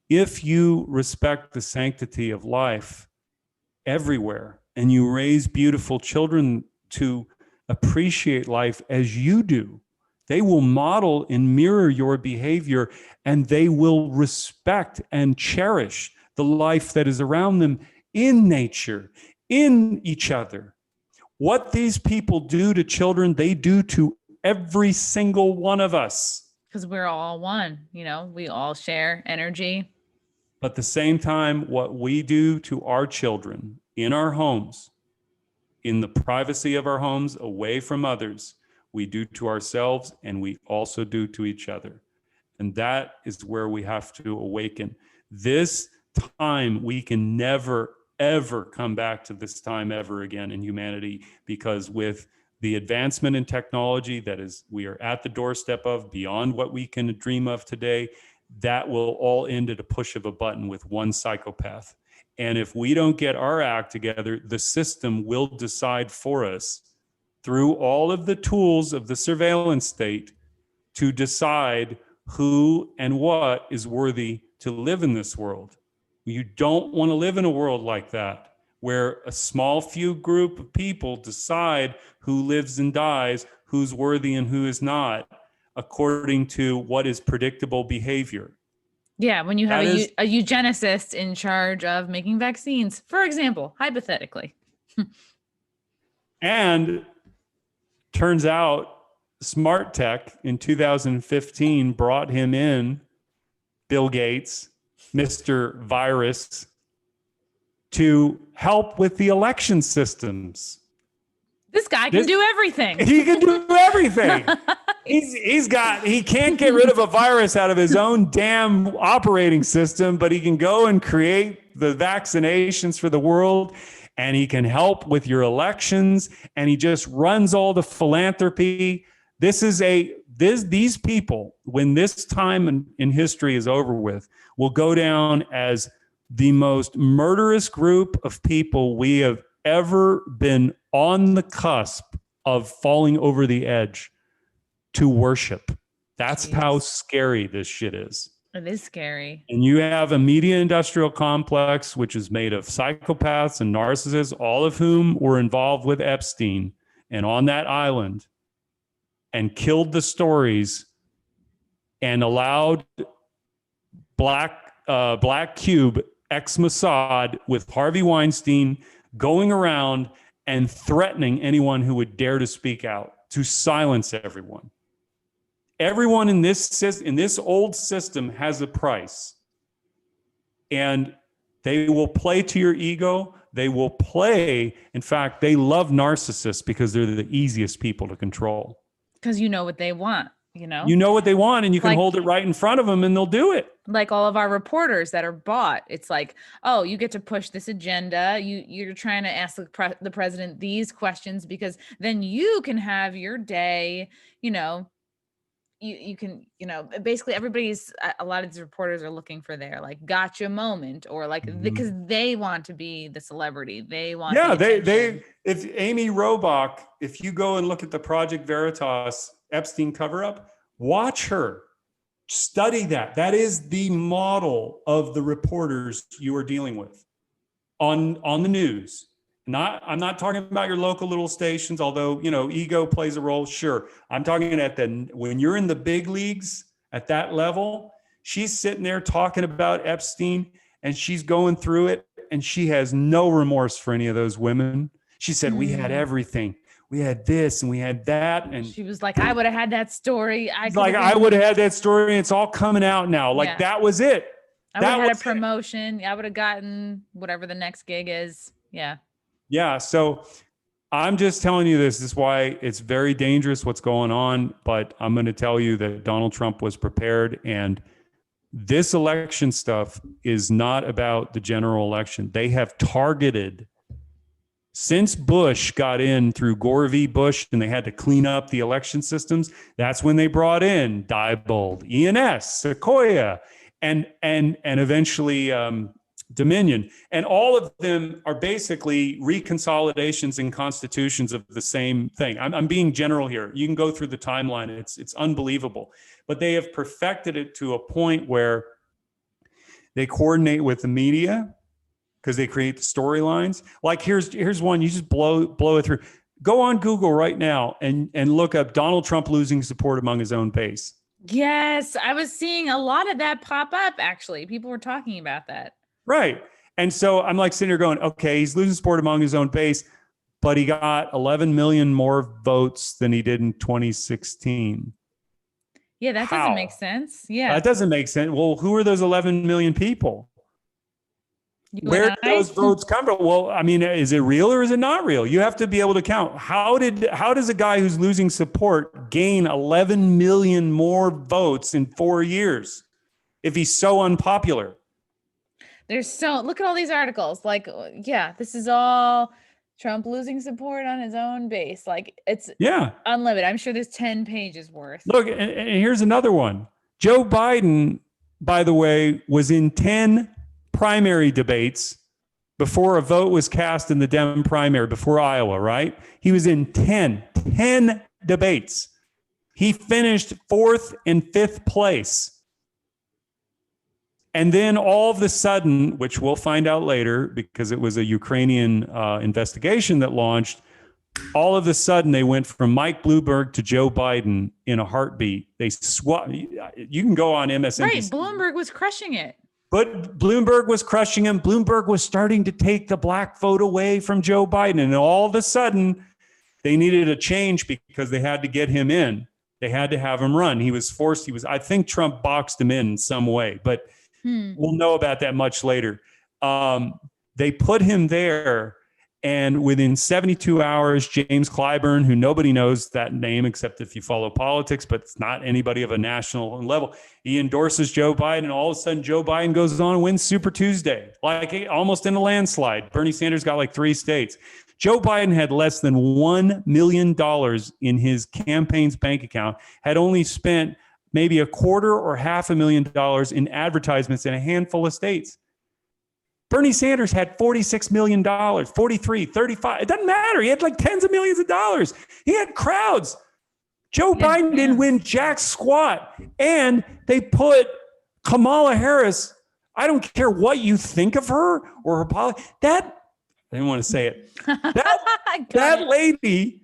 If you respect the sanctity of life everywhere, and you raise beautiful children to appreciate life as you do, they will model and mirror your behavior, and they will respect and cherish the life that is around them in nature, in each other. What these people do to children, they do to every single one of us. Because we're all one, we all share energy. But at the same time, what we do to our children in our homes, in the privacy of our homes, away from others, we do to ourselves, and we also do to each other. And that is where we have to awaken. This time, we can never, ever come back to this time ever again in humanity, because with the advancement in technology that is we are at the doorstep of, beyond what we can dream of today, that will all end at a push of a button with one psychopath. And if we don't get our act together, the system will decide for us through all of the tools of the surveillance state to decide who and what is worthy to live in this world. You don't want to live in a world like that, where a small few group of people decide who lives and dies, who's worthy and who is not, according to what is predictable behavior. Yeah, when you have a eugenicist in charge of making vaccines, for example, hypothetically. And turns out smart tech in 2015 brought him in, Bill Gates, Mr. Virus, to help with the election systems. This guy can do everything. He can do everything. He can't get rid of a virus out of his own damn operating system, but he can go and create the vaccinations for the world, and he can help with your elections, and he just runs all the philanthropy. These people, when this time in history is over with, will go down as the most murderous group of people we have ever been on the cusp of falling over the edge to worship. That's how scary this shit is. It is scary. And you have a media industrial complex, which is made of psychopaths and narcissists, all of whom were involved with Epstein and on that island, and killed the stories and allowed Black Cube, ex-Mossad, with Harvey Weinstein going around and threatening anyone who would dare to speak out, to silence everyone. Everyone in this old system has a price. And they will play to your ego. They will play. In fact, they love narcissists because they're the easiest people to control. Because you know what they want, You know what they want, and you can hold it right in front of them, and they'll do it. Like all of our reporters that are bought. It's like, oh, you get to push this agenda. You're trying to ask the president these questions because then you can have your day, you can, basically a lot of these reporters are looking for their like gotcha moment, or like because they want to be the celebrity. They want. Yeah, if Amy Robach, if you go and look at the Project Veritas Epstein cover-up, watch her. Study that. That is the model of the reporters you are dealing with on the news. I'm not talking about your local little stations, although, ego plays a role. Sure. I'm talking when you're in the big leagues at that level, she's sitting there talking about Epstein, and she's going through it, and she has no remorse for any of those women. She said, we had everything. We had this and we had that. And she was like, I would have had that story. I would have had that story, and it's all coming out now. Like, that was it. I would have had a promotion. I would have gotten whatever the next gig is. Yeah. Yeah. So I'm just telling you this is why it's very dangerous what's going on. But I'm going to tell you that Donald Trump was prepared, and this election stuff is not about the general election. They have targeted, since Bush got in through Gore v. Bush and they had to clean up the election systems, that's when they brought in Diebold, ENS, Sequoia, and eventually Dominion. And all of them are basically reconsolidations and constitutions of the same thing. I'm being general here. You can go through the timeline. It's unbelievable. But they have perfected it to a point where they coordinate with the media, because they create the storylines. Like here's one, you just blow it through. Go on Google right now and look up Donald Trump losing support among his own base. Yes, I was seeing a lot of that pop up, actually. People were talking about that. Right. And so I'm like sitting here going, okay, he's losing support among his own base, but he got 11 million more votes than he did in 2016. Yeah, that doesn't make sense. Yeah. That doesn't make sense. Well, who are those 11 million people? Where did those votes come from? Well, I mean, is it real or is it not real? You have to be able to count. How does a guy who's losing support gain 11 million more votes in 4 years if he's so unpopular? Look at all these articles. Like, yeah, this is all Trump losing support on his own base. Like, it's unlimited. I'm sure there's 10 pages worth. Look, and here's another one. Joe Biden, by the way, was in 10 primary debates before a vote was cast in the Dem primary, before Iowa, right? He was in 10 debates. He finished 4th and 5th place. And then all of a sudden, which we'll find out later because it was a Ukrainian investigation that launched, all of a sudden they went from Mike Bloomberg to Joe Biden in a heartbeat. They swapped. You can go on MSNBC. Right, Bloomberg was crushing it. But Bloomberg was crushing him. Bloomberg was starting to take the black vote away from Joe Biden. And all of a sudden, they needed a change because they had to get him in. They had to have him run. He was forced. I think Trump boxed him in some way, but we'll know about that much later. They put him there, And within 72 hours, James Clyburn, who nobody knows that name except if you follow politics, but it's not anybody of a national level, he endorses Joe Biden. And all of a sudden, Joe Biden goes on and wins Super Tuesday, like almost in a landslide. Bernie Sanders got like 3 states. Joe Biden had less than $1 million in his campaign's bank account, had only spent maybe $250,000 or $500,000 in advertisements in a handful of states. Bernie Sanders had $46 million, 43, 35. It doesn't matter. He had like tens of millions of dollars. He had crowds. Joe Biden didn't win jack squat. And they put Kamala Harris, I don't care what you think of her or her policy. I didn't want to say it. That lady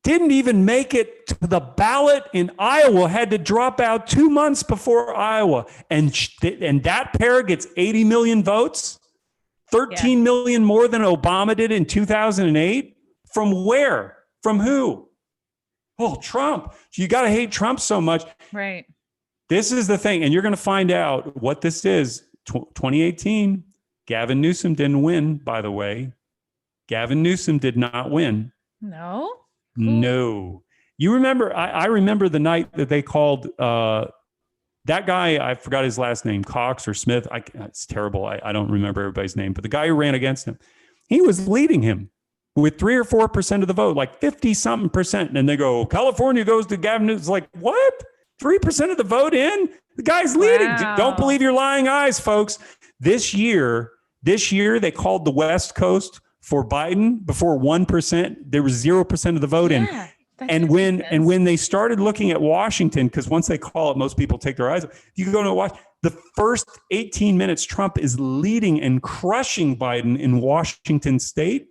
didn't even make it to the ballot in Iowa, had to drop out 2 months before Iowa. And that pair gets 80 million votes, 13 million more than Obama did in 2008. From where? From who? Oh, Trump. You got to hate Trump so much. Right. This is the thing. And you're going to find out what this is. 2018, Gavin Newsom didn't win, by the way. Gavin Newsom did not win. No. No. You remember, I remember the night that they called that guy, I forgot his last name, Cox or Smith. It's terrible. I don't remember everybody's name, but the guy who ran against him, he was leading him with 3 or 4% of the vote, like 50-something percent. And they go, California goes to Gavin Newsom. It's like, what? 3% of the vote in? The guy's leading. Wow. Don't believe your lying eyes, folks. This year, they called the West Coast for Biden before 1%. There was 0% of the vote in. And when they started looking at Washington, because once they call it, most people take their eyes off. You go to watch the first 18 minutes, Trump is leading and crushing Biden in Washington state.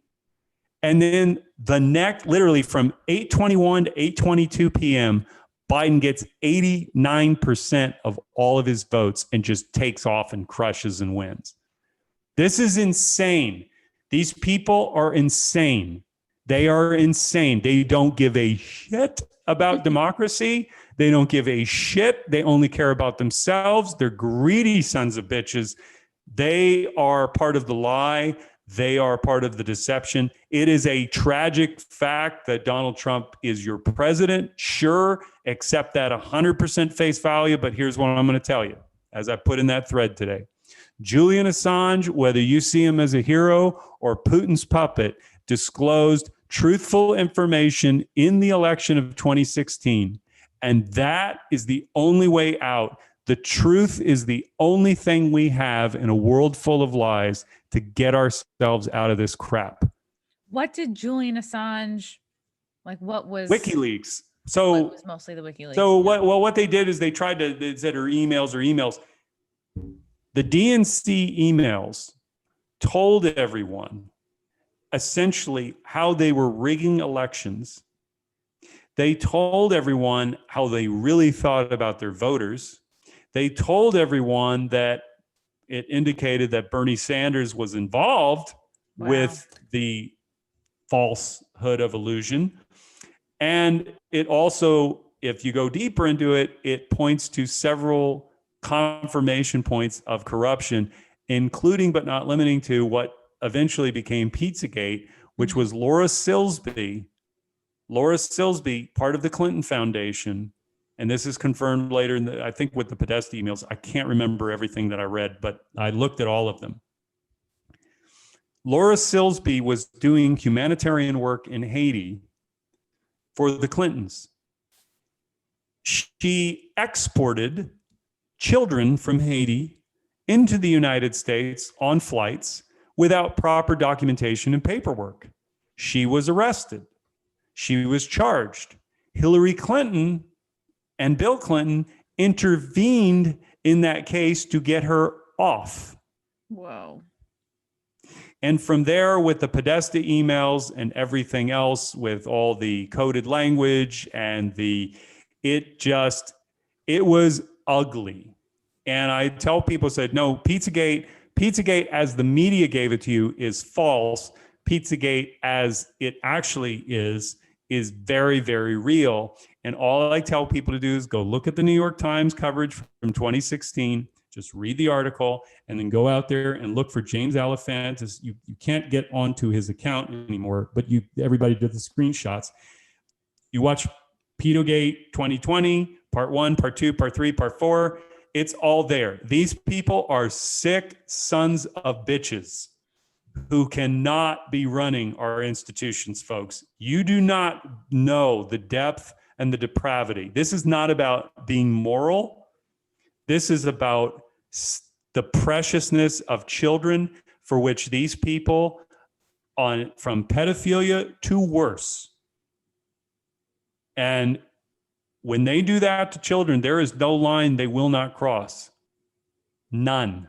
And then literally from 8:21 to 8:22 p.m., Biden gets 89% of all of his votes and just takes off and crushes and wins. This is insane. These people are insane. They are insane. They don't give a shit about democracy. They don't give a shit. They only care about themselves. They're greedy sons of bitches. They are part of the lie. They are part of the deception. It is a tragic fact that Donald Trump is your president. Sure, accept that 100% face value. But here's what I'm going to tell you, as I put in that thread today. Julian Assange, whether you see him as a hero or Putin's puppet, disclosed truthful information in the election of 2016. And that is the only way out. The truth is the only thing we have in a world full of lies to get ourselves out of this crap. What did Julian Assange, what was WikiLeaks? So it was mostly the WikiLeaks. So what they did is they said her emails. The DNC emails told everyone essentially how they were rigging elections. They told everyone how they really thought about their voters. They told everyone that it indicated that Bernie Sanders was involved with the falsehood of illusion. And it also, if you go deeper into it, it points to several confirmation points of corruption, including but not limiting to what eventually became Pizzagate, which was Laura Silsby, part of the Clinton Foundation. And this is confirmed later, I think with the Podesta emails. I can't remember everything that I read, but I looked at all of them. Laura Silsby was doing humanitarian work in Haiti for the Clintons. She exported children from Haiti into the United States on flights without proper documentation and paperwork. She was arrested. She was charged. Hillary Clinton and Bill Clinton intervened in that case to get her off. Whoa. And from there, with the Podesta emails and everything else, with all the coded language and it was ugly. And I tell people, said, no, Pizzagate, as the media gave it to you, is false. Pizzagate, as it actually is very, very real. And all I tell people to do is go look at the New York Times coverage from 2016. Just read the article and then go out there and look for James Alefantis. You can't get onto his account anymore, but everybody did the screenshots. You watch Pedogate 2020, part 1, part 2, part 3, part 4. It's all there. These people are sick sons of bitches who cannot be running our institutions, folks. You do not know the depth and the depravity. This is not about being moral. This is about the preciousness of children, for which these people, from pedophilia to worse. And when they do that to children, there is no line they will not cross. None.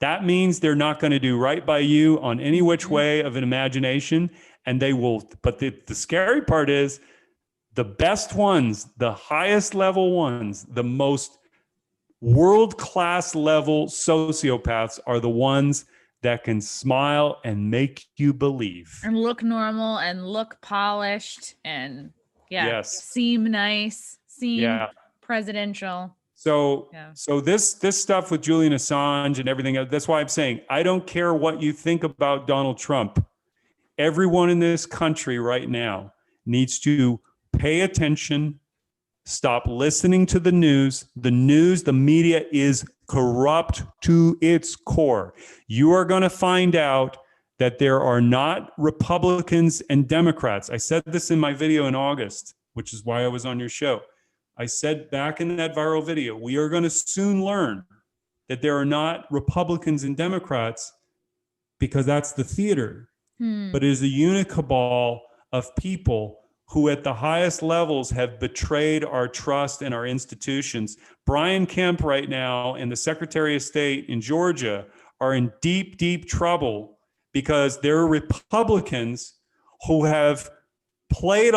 That means they're not going to do right by you on any which way of an imagination. And they will, but the scary part is the best ones, the highest level ones, the most world-class level sociopaths are the ones that can smile and make you believe. And look normal and look polished and seem nice, seem presidential. So this stuff with Julian Assange and everything, that's why I'm saying, I don't care what you think about Donald Trump. Everyone in this country right now needs to pay attention, stop listening to the news. The media is corrupt to its core. You are going to find out that there are not Republicans and Democrats. I said this in my video in August, which is why I was on your show. I said back in that viral video, we are going to soon learn that there are not Republicans and Democrats, because that's the theater. But it is a unicabal of people who at the highest levels have betrayed our trust in our institutions. Brian Kemp right now and the Secretary of State in Georgia are in deep, deep trouble because there are Republicans who have played,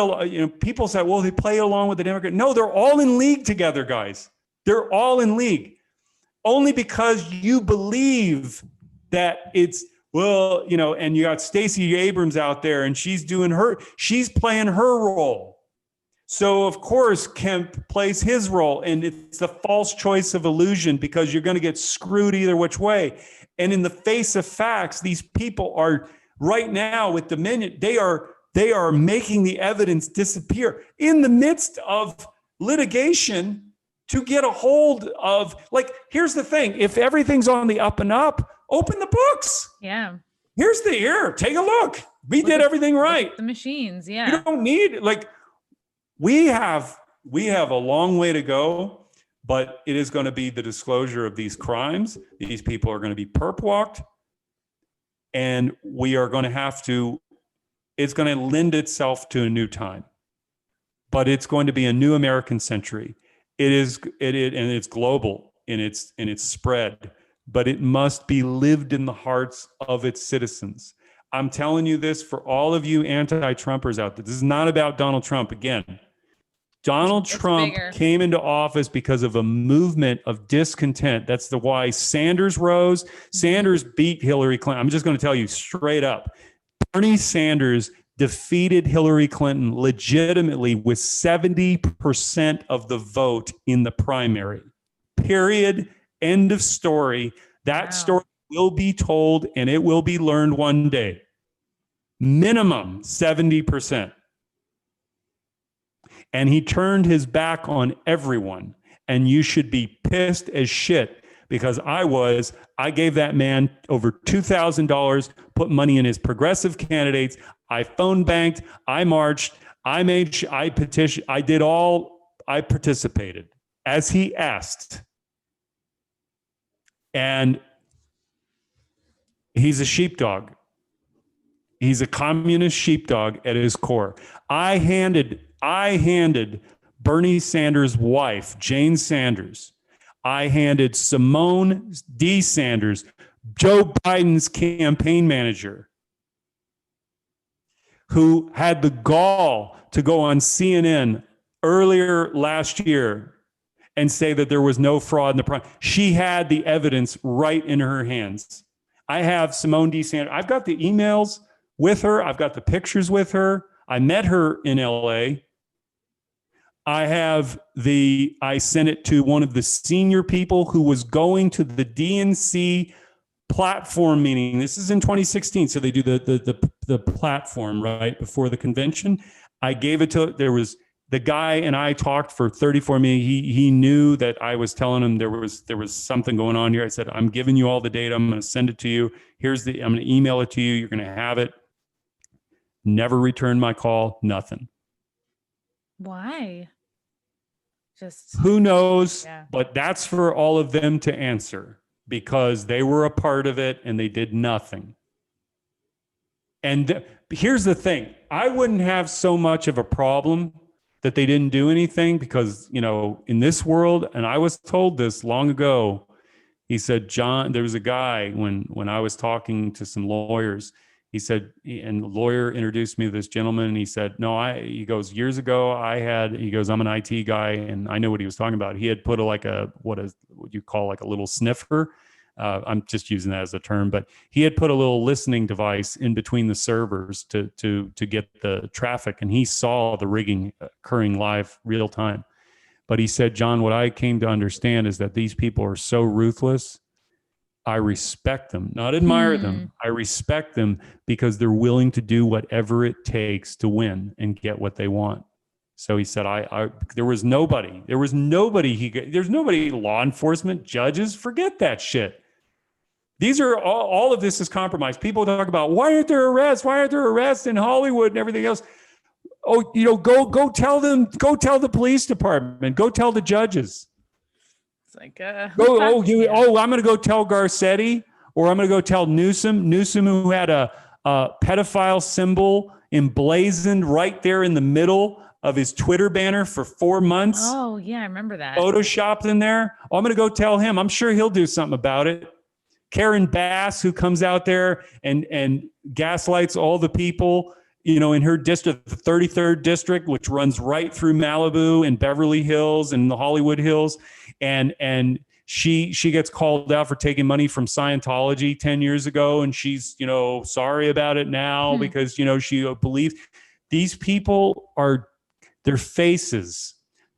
people say, well, they play along with the Democrat. No, they're all in league together, guys. They're all in league. Only because you believe that it's, well, and you got Stacey Abrams out there and she's playing her role. So of course, Kemp plays his role, and it's the false choice of illusion because you're going to get screwed either which way. And in the face of facts, these people are right now with Dominion, they are making the evidence disappear in the midst of litigation to get a hold of, here's the thing. If everything's on the up and up, open the books. Yeah. Take a look. We did everything right. The machines. Yeah. You don't need, we have a long way to go, but it is going to be the disclosure of these crimes. These people are going to be perp walked, and we are going to have to, it's going to lend itself to a new time, but it's going to be a new American century. And it's global in its spread, but it must be lived in the hearts of its citizens. I'm telling you this for all of you anti-Trumpers out there. This is not about Donald Trump. Again, Donald Trump came into office because of a movement of discontent. That's the why Sanders rose. Sanders beat Hillary Clinton. I'm just going to tell you straight up. Bernie Sanders defeated Hillary Clinton legitimately with 70% of the vote in the primary. Period. End of story. That story will be told and it will be learned one day. Minimum 70%. And he turned his back on everyone. And you should be pissed as shit, because I gave that man over $2,000, put money in his progressive candidates. I phone banked, I marched, I petitioned, I participated as he asked. And he's a sheepdog. He's a communist sheepdog at his core. I handed Bernie Sanders' wife, Jane Sanders, I handed Simone D. Sanders, Joe Biden's campaign manager, who had the gall to go on CNN earlier last year and say that there was no fraud in the primary. She had the evidence right in her hands. I have Simone D. Sanders. I've got the emails with her. I've got the pictures with her. I met her in LA. I sent it to one of the senior people who was going to the DNC platform meeting. This is in 2016. So they do the platform right before the convention. I gave it to, there was the guy and I talked for 34 minutes. He knew that I was telling him there was something going on here. I said, I'm giving you all the data. I'm going to send it to you. I'm going to email it to you. You're going to have it. Never returned my call. Nothing. Why? Just who knows? Yeah. But that's for all of them to answer, because they were a part of it and they did nothing. And here's the thing. I wouldn't have so much of a problem that they didn't do anything, because, you know, in this world, and I was told this long ago, he said, John, there was a guy when I was talking to some lawyers, he said, and the lawyer introduced me to this gentleman, and he said, he goes, years ago, he goes, I'm an IT guy, and I know what he was talking about. He had put what you call like a little sniffer. I'm just using that as a term, but he had put a little listening device in between the servers to get the traffic, and he saw the rigging occurring live, real time. But he said, John, what I came to understand is that these people are so ruthless. I respect them, not admire them. I respect them because they're willing to do whatever it takes to win and get what they want. So he said, there's nobody, law enforcement, judges, forget that shit. These are all of this is compromised. People talk about, why aren't there arrests in Hollywood and everything else? Oh, you know, go tell them, go tell the police department, go tell the judges. It's like, I'm going to go tell Garcetti, or I'm going to go tell Newsom, who had a pedophile symbol emblazoned right there in the middle of his Twitter banner for 4 months. Oh, yeah, I remember that. Photoshopped in there. Oh, I'm going to go tell him. I'm sure he'll do something about it. Karen Bass, who comes out there and gaslights all the people, you know, in her district, the 33rd district, which runs right through Malibu and Beverly Hills and the Hollywood Hills. And she gets called out for taking money from Scientology 10 years ago. And she's, you know, sorry about it now because, you know, she believes these people are their faces.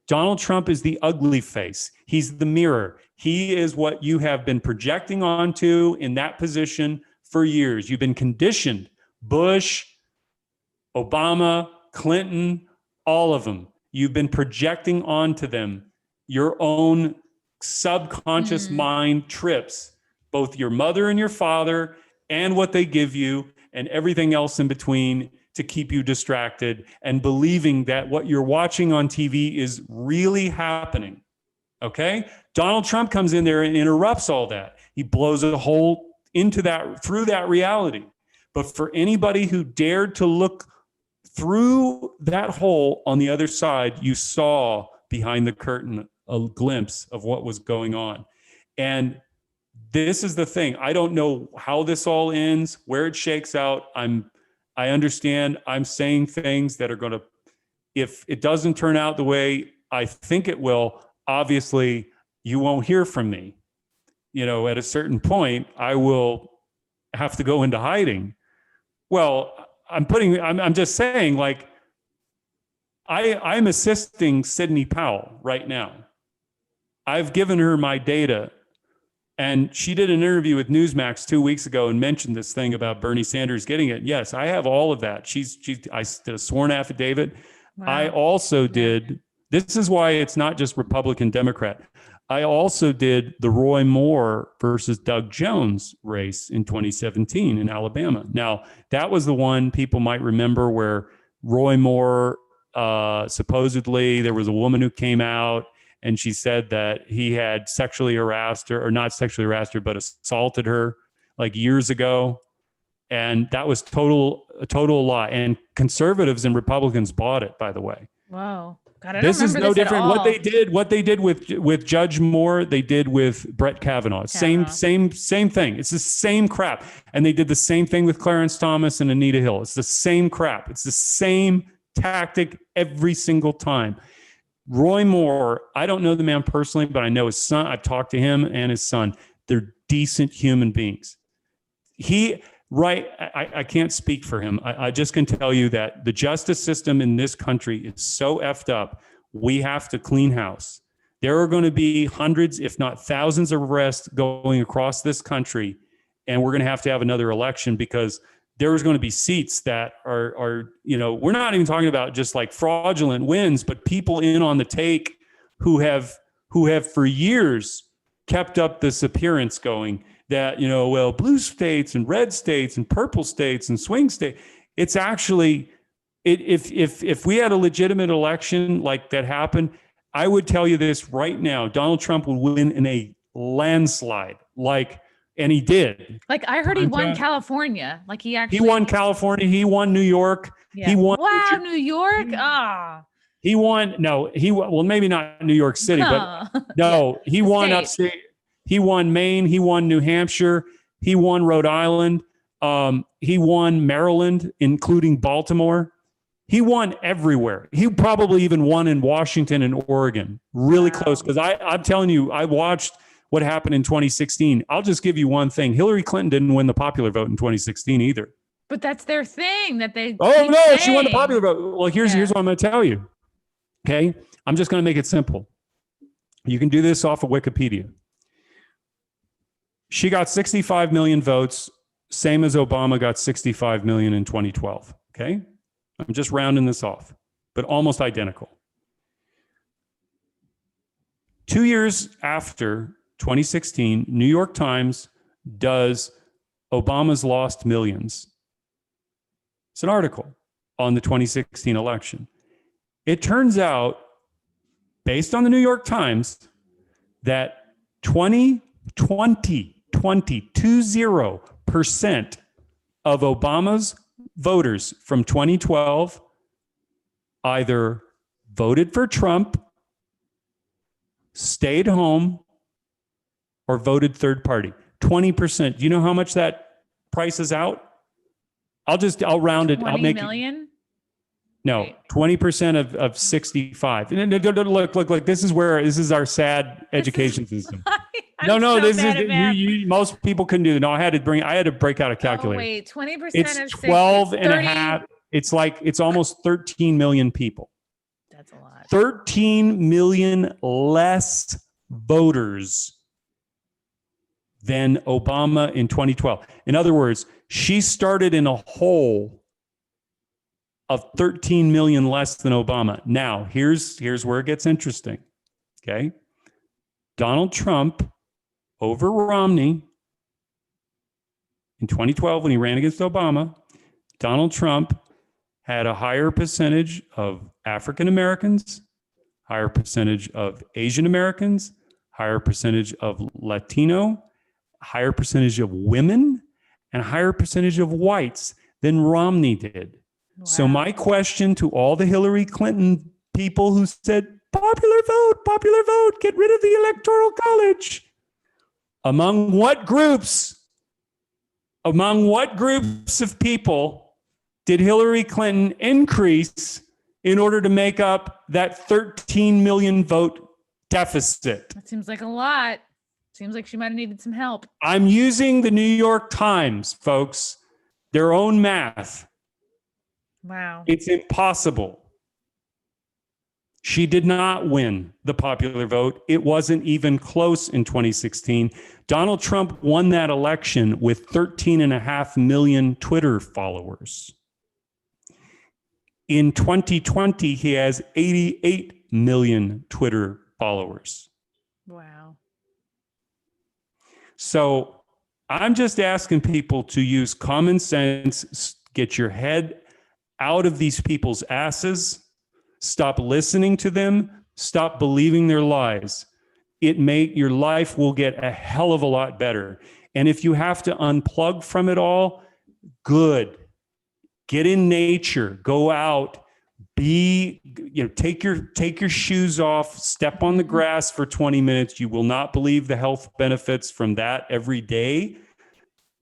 Donald Trump is the ugly face. He's the mirror. He is what you have been projecting onto in that position for years. You've been conditioned. Bush, Obama, Clinton, all of them. You've been projecting onto them your own subconscious mind trips, both your mother and your father, and what they give you, and everything else in between, to keep you distracted and believing that what you're watching on TV is really happening. Okay? Donald Trump comes in there and interrupts all that. He blows a hole into that, through that reality. But for anybody who dared to look through that hole on the other side, you saw behind the curtain a glimpse of what was going on. And this is the thing. I don't know how this all ends, where it shakes out. I understand I'm saying things that are going to, if it doesn't turn out the way I think it will, obviously you won't hear from me. You know, at a certain point, I will have to go into hiding. Well, I'm just saying, like, I'm assisting Sidney Powell right now. I've given her my data, and she did an interview with Newsmax 2 weeks ago and mentioned this thing about Bernie Sanders getting it. Yes, I have all of that. I did a sworn affidavit. Wow. I also did, this is why it's not just Republican, Democrat. I also did the Roy Moore versus Doug Jones race in 2017 in Alabama. Now, that was the one people might remember where Roy Moore, supposedly there was a woman who came out and she said that he had sexually harassed her, or not sexually harassed her, but assaulted her like years ago. And that was a total lie. And conservatives and Republicans bought it, by the way. Wow. God, this is no different. What they did with Judge Moore, they did with Brett Kavanaugh. Same thing. It's the same crap. And they did the same thing with Clarence Thomas and Anita Hill. It's the same crap. It's the same tactic every single time. Roy Moore, I don't know the man personally, but I know his son. I've talked to him and his son. They're decent human beings. I can't speak for him. I just can tell you that the justice system in this country is so effed up. we have to clean house. There are going to be hundreds, if not thousands of arrests going across this country. And we're going to have another election because there's going to be seats that are, we're not even talking about just like fraudulent wins, but people in on the take who have for years kept up this appearance going that, well, blue states and red states and purple states and swing states. It's actually, if we had a legitimate election like that happened, I would tell you this right now, Donald Trump would win in a landslide. And he did. I heard he won California. He won California. He won New York. Yeah. He won. Wow, New York. He won. No, well, maybe not New York City, but no, he won upstate. He won Maine. He won New Hampshire. He won Rhode Island. He won Maryland, including Baltimore. He won everywhere. He probably even won in Washington and Oregon. Really close. Because I'm telling you, I watched what happened in 2016. I'll just give you one thing. Hillary Clinton didn't win the popular vote in 2016 either. But that's their thing that they. Oh, no, saying. She won the popular vote. Well, here's what I'm going to tell you. Okay. I'm just going to make it simple. You can do this off of Wikipedia. She got 65 million votes, same as Obama got 65 million in 2012. Okay. I'm just rounding this off, but almost identical. 2 years after 2016, New York Times does Obama's Lost Millions. It's an article on the 2016 election. It turns out, based on the New York Times, that 20% of Obama's voters from 2012 either voted for Trump, stayed home, or voted third party. 20%. Do you know how much that prices out? I'll round it. I'll make million? No, 20% of 65. Look, this is our sad education system. Most people couldn't do it. No, I had to break out a calculator. Oh, wait, 20% it's of 12 60, and 30. a half. It's almost 13 million people. That's a lot. 13 million less voters than Obama in 2012. In other words, she started in a hole of 13 million less than Obama. Now, here's where it gets interesting. Okay. Donald Trump over Romney in 2012 when he ran against Obama. Donald Trump had a higher percentage of African Americans, higher percentage of Asian Americans, higher percentage of Latino, higher percentage of women, and higher percentage of whites than Romney did. Wow. So my question to all the Hillary Clinton people who said, popular vote, get rid of the Electoral College. Among what groups of people did Hillary Clinton increase in order to make up that 13 million vote deficit? That seems like a lot. Seems like she might have needed some help. I'm using the New York Times, folks, their own math. Wow. It's impossible. She did not win the popular vote. It wasn't even close in 2016. Donald Trump won that election with 13.5 million Twitter followers. In 2020, he has 88 million Twitter followers. Wow. So I'm just asking people to use common sense, get your head out of these people's asses, stop listening to them, stop believing their lies. Your life will get a hell of a lot better. And if you have to unplug from it all, good. Get in nature, go out, take your shoes off, step on the grass for 20 minutes. You will not believe the health benefits from that every day.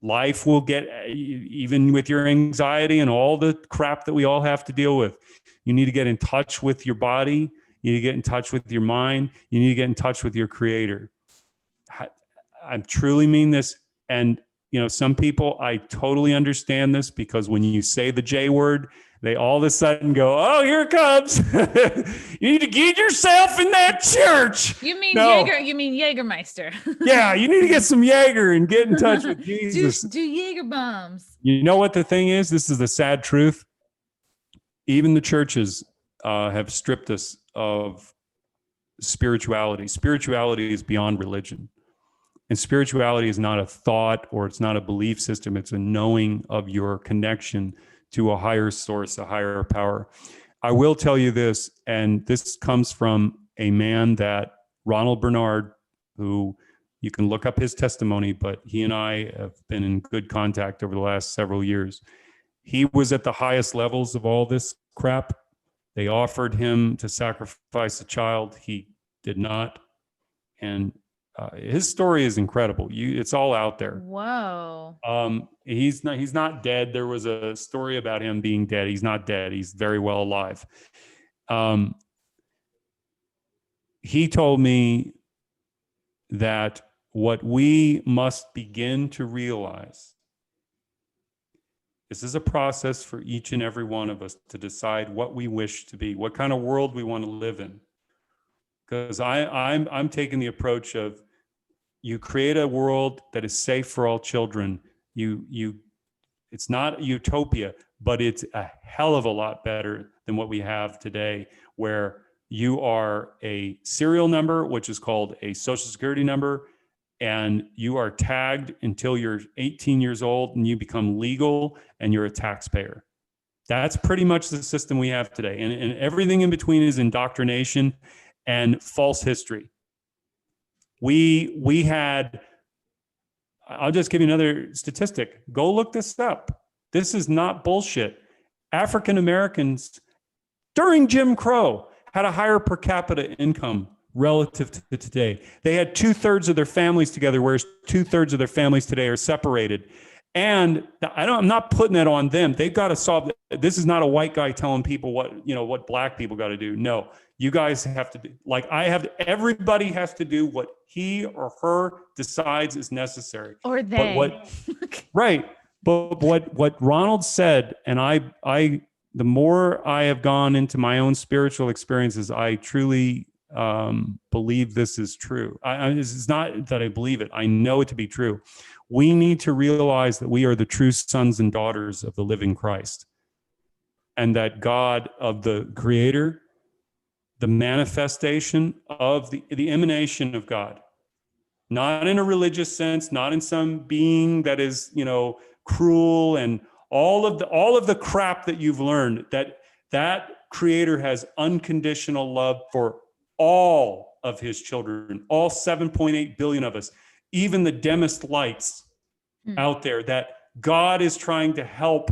Life will get, even with your anxiety and all the crap that we all have to deal with, you need to get in touch with your body. You need to get in touch with your mind. You need to get in touch with your creator. I truly mean this. And, some people, I totally understand this because when you say the J word, they all of a sudden go, oh, here it comes. You need to get yourself in that church. You mean Jaeger? You mean Jägermeister? Yeah, you need to get some Jaeger and get in touch with Jesus. Do Jaeger bombs. You know what the thing is? This is the sad truth. Even the churches have stripped us of spirituality. Spirituality is beyond religion. And spirituality is not a thought or it's not a belief system. It's a knowing of your connection to a higher source, a higher power. I will tell you this, and this comes from a man that Ronald Bernard, who you can look up his testimony, but he and I have been in good contact over the last several years. He was at the highest levels of all this crap. They offered him to sacrifice a child. He did not. And his story is incredible. It's all out there. Whoa. He's not dead. There was a story about him being dead. He's not dead. He's very well alive. He told me that what we must begin to realize, this is a process for each and every one of us to decide what we wish to be, what kind of world we want to live in. Because I'm taking the approach of, you create a world that is safe for all children. It's not utopia, but it's a hell of a lot better than what we have today, where you are a serial number, which is called a social security number, and you are tagged until you're 18 years old and you become legal and you're a taxpayer. That's pretty much the system we have today. And everything in between is indoctrination and false history. We had, I'll just give you another statistic. Go look this up. This is not bullshit. African Americans during Jim Crow had a higher per capita income relative to today. They had 2/3 of their families together, whereas 2/3 of their families today are separated. And I'm not putting that on them. They've got to solve it. This is not a white guy telling people what black people got to do. No, you guys have to do, everybody has to do what he or her decides is necessary. Or they. Right. But what Ronald said, and I the more I have gone into my own spiritual experiences, I truly believe this is true. This is not that I believe it. I know it to be true. We need to realize that we are the true sons and daughters of the living Christ, and that God, of the Creator, the manifestation of the emanation of God, not in a religious sense, not in some being that is, cruel and all of the crap that you've learned, that Creator has unconditional love for all of his children, all 7.8 billion of us, even the dimmest lights out there, that God is trying to help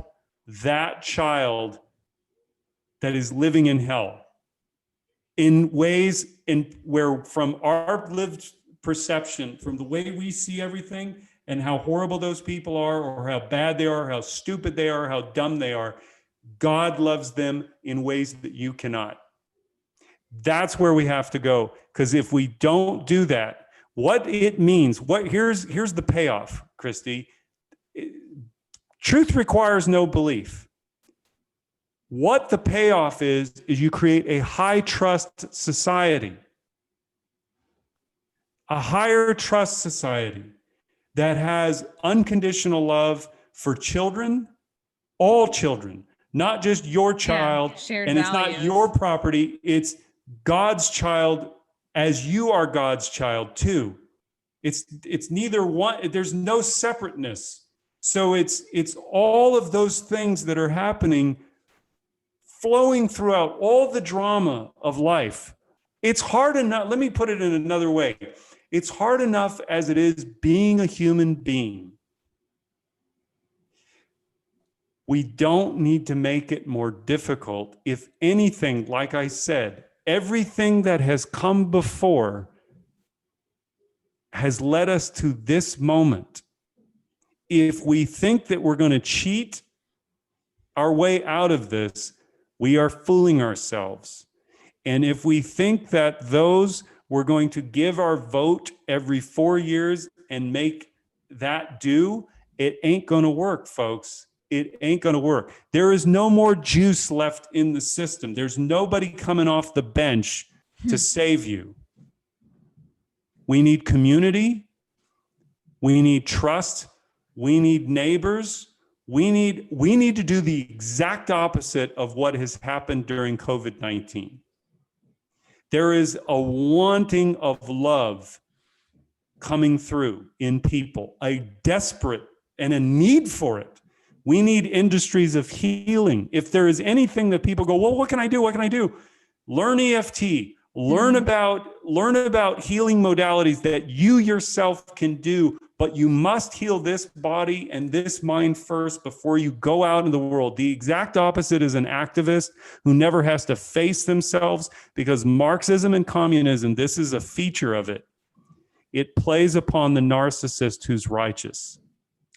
that child that is living in hell in ways where, from our lived perception, from the way we see everything and how horrible those people are, or how bad they are, how stupid they are, how dumb they are, God loves them in ways that you cannot. That's where we have to go. Because if we don't do that, what it means, here's the payoff, Christy. Truth requires no belief. What the payoff is you create a high trust society, a higher trust society that has unconditional love for children, all children, not just your child, and it's not your property, it's God's child, as you are God's child too. It's neither one, there's no separateness. So it's all of those things that are happening, flowing throughout all the drama of life. It's hard enough, let me put it in another way. It's hard enough as it is being a human being. We don't need to make it more difficult. If anything, like I said, everything that has come before has led us to this moment. If we think that we're going to cheat our way out of this, we are fooling ourselves. And if we think that we're going to give our vote every 4 years and make that do, it ain't going to work, folks. it ain't going to work. There is no more juice left in the system. There's nobody coming off the bench to save you. We need community. We need trust. We need neighbors. We need to do the exact opposite of what has happened during COVID-19. There is a wanting of love coming through in people, a desperate and a need for it. We need industries of healing. If there is anything that people go, well, what can I do? What can I do? Learn EFT. Learn about healing modalities that you yourself can do, but you must heal this body and this mind first before you go out in the world. The exact opposite is an activist who never has to face themselves, because Marxism and communism, this is a feature of it. It plays upon the narcissist who's righteous.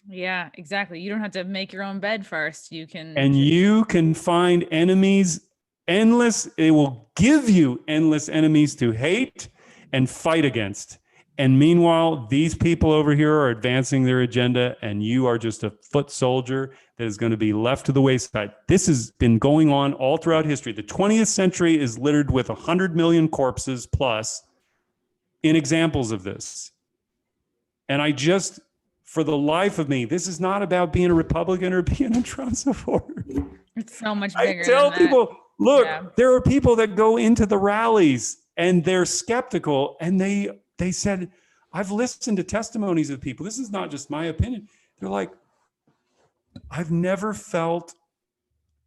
Yeah, exactly. You don't have to make your own bed first. You can. And you can find enemies endless. It will give you endless enemies to hate and fight against. And meanwhile, these people over here are advancing their agenda, and you are just a foot soldier that is going to be left to the wayside. This has been going on all throughout history. The 20th century is littered with 100 million corpses plus in examples of this. And I just, for the life of me, this is not about being a Republican or being a Trump supporter. It's so much bigger. I tell than people, look, Yeah. there are people that go into the rallies and they're skeptical, and they said, I've listened to testimonies of people. This is not just my opinion. They're like, I've never felt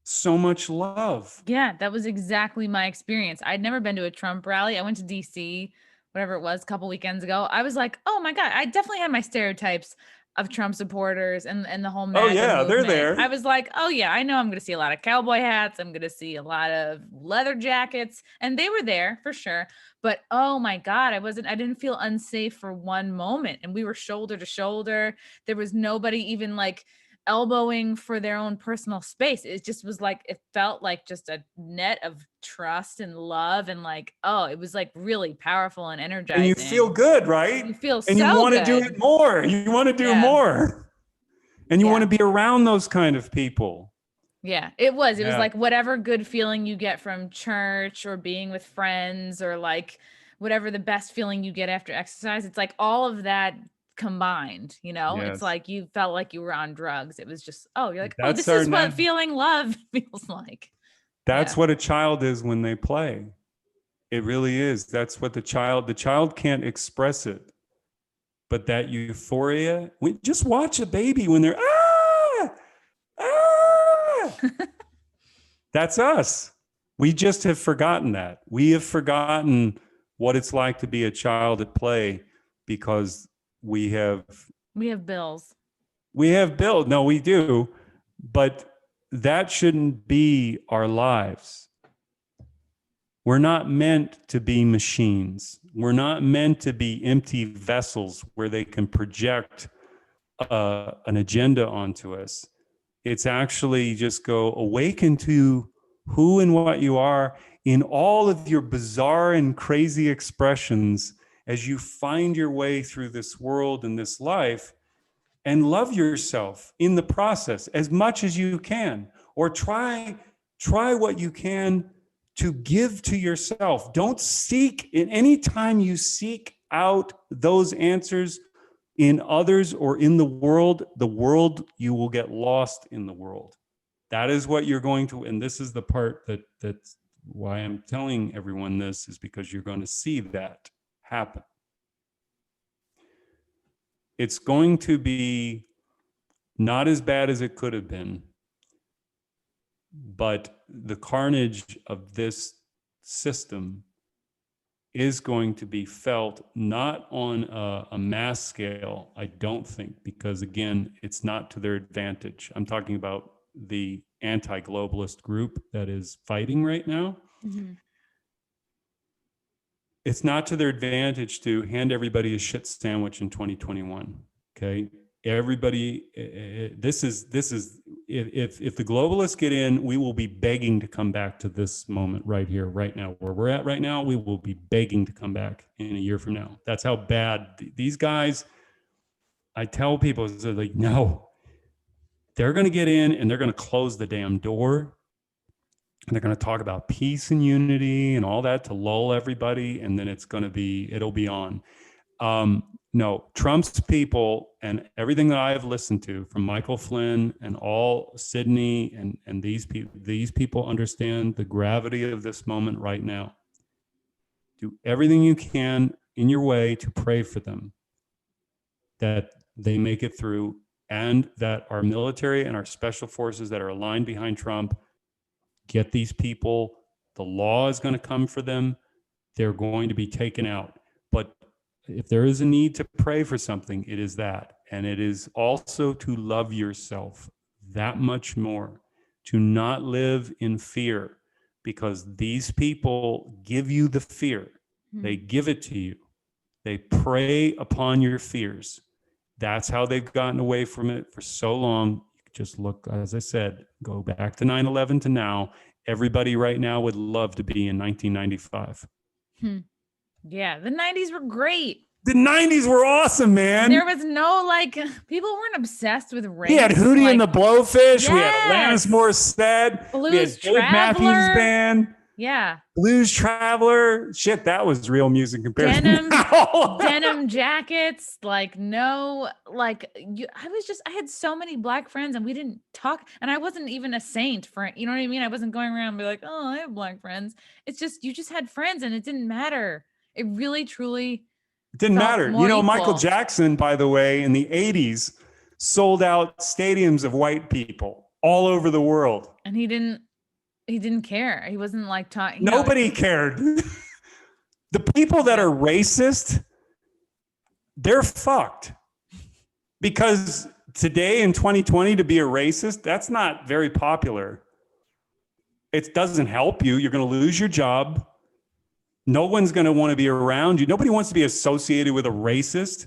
so much love. Yeah, that was exactly my experience. I'd never been to a Trump rally. I went to DC, whatever it was, a couple weekends ago. I was like, oh my God, I definitely had my stereotypes of Trump supporters and the whole MAGA yeah, they're movement. there. I was like, oh yeah, I know I'm going to see a lot of cowboy hats. I'm going to see a lot of leather jackets, and they were there for sure. But oh my God, I didn't feel unsafe for one moment. And we were shoulder to shoulder. There was nobody even like elbowing for their own personal space. It just was like, it felt like just a net of trust and love, and like, oh, it was like really powerful and energizing. And you feel good, right? You feel and so you want good. to do it more. You want to do more. And you want to be around those kind of people. Yeah, it was like whatever good feeling you get from church or being with friends, or like whatever the best feeling you get after exercise. It's like all of that combined, you know. Yes. It's like you felt like you were on drugs. It was just, oh, you're like, oh, That's this is what feeling love feels like. That's what a child is when they play. It really is. That's what the child can't express it. But that euphoria, just watch a baby when they're, that's us. We just have forgotten that. We have forgotten what it's like to be a child at play, because we have bills. No, we do. But that shouldn't be our lives. We're not meant to be machines. We're not meant to be empty vessels where they can project an agenda onto us. It's actually just go awaken to who and what you are in all of your bizarre and crazy expressions as you find your way through this world and this life, and love yourself in the process as much as you can, or try what you can to give to yourself. Don't seek, in any time you seek out those answers in others or in the world, you will get lost in the world. That is what you're going to, and this is the part that's why I'm telling everyone this, is because you're going to see that happen. It's going to be not as bad as it could have been, but the carnage of this system is going to be felt not on a mass scale, I don't think, because again, it's not to their advantage. I'm talking about the anti-globalist group that is fighting right now. Mm-hmm. It's not to their advantage to hand everybody a shit sandwich in 2021. Okay. Everybody, this is if the globalists get in, we will be begging to come back to this moment right here, right now, where we're at right now. We will be begging to come back in a year from now. That's how bad these guys. I tell people, they're like, no, they're going to get in and they're going to close the damn door. And they're going to talk about peace and unity and all that to lull everybody. And then it'll be on. No, Trump's people and everything that I have listened to from Michael Flynn and all Sidney and these people understand the gravity of this moment right now. Do everything you can in your way to pray for them, that they make it through, and that our military and our special forces that are aligned behind Trump get these people. The law is going to come for them. They're going to be taken out. But if there is a need to pray for something, it is that. And it is also to love yourself that much more, to not live in fear, because these people give you the fear. They give it to you. They prey upon your fears. That's how they've gotten away from it for so long. Just look, as I said, go back to 9/11 to now. Everybody right now would love to be in 1995. Yeah, the 90s were great. The 90s were awesome, man. There was no, like, people weren't obsessed with race. We had Hootie like, and the Blowfish. Yes. We had Alanis Morissette. Blues we had Dave Traveler. Matthews Band. Yeah. Blues Traveler. Shit, that was real music compared to now. Denim jackets. Like, no, like, I had so many Black friends and we didn't talk. And I wasn't even a saint for, you know what I mean? I wasn't going around and be like, oh, I have Black friends. It's just, you just had friends and it didn't matter. It really, truly It didn't matter. You know, equal. Michael Jackson, by the way, in the 80s, sold out stadiums of white people all over the world. And he didn't care. He wasn't like talking. Nobody cared. The people that are racist, they're fucked. Because today in 2020, to be a racist, that's not very popular. It doesn't help you. You're going to lose your job. No one's going to want to be around you. Nobody wants to be associated with a racist.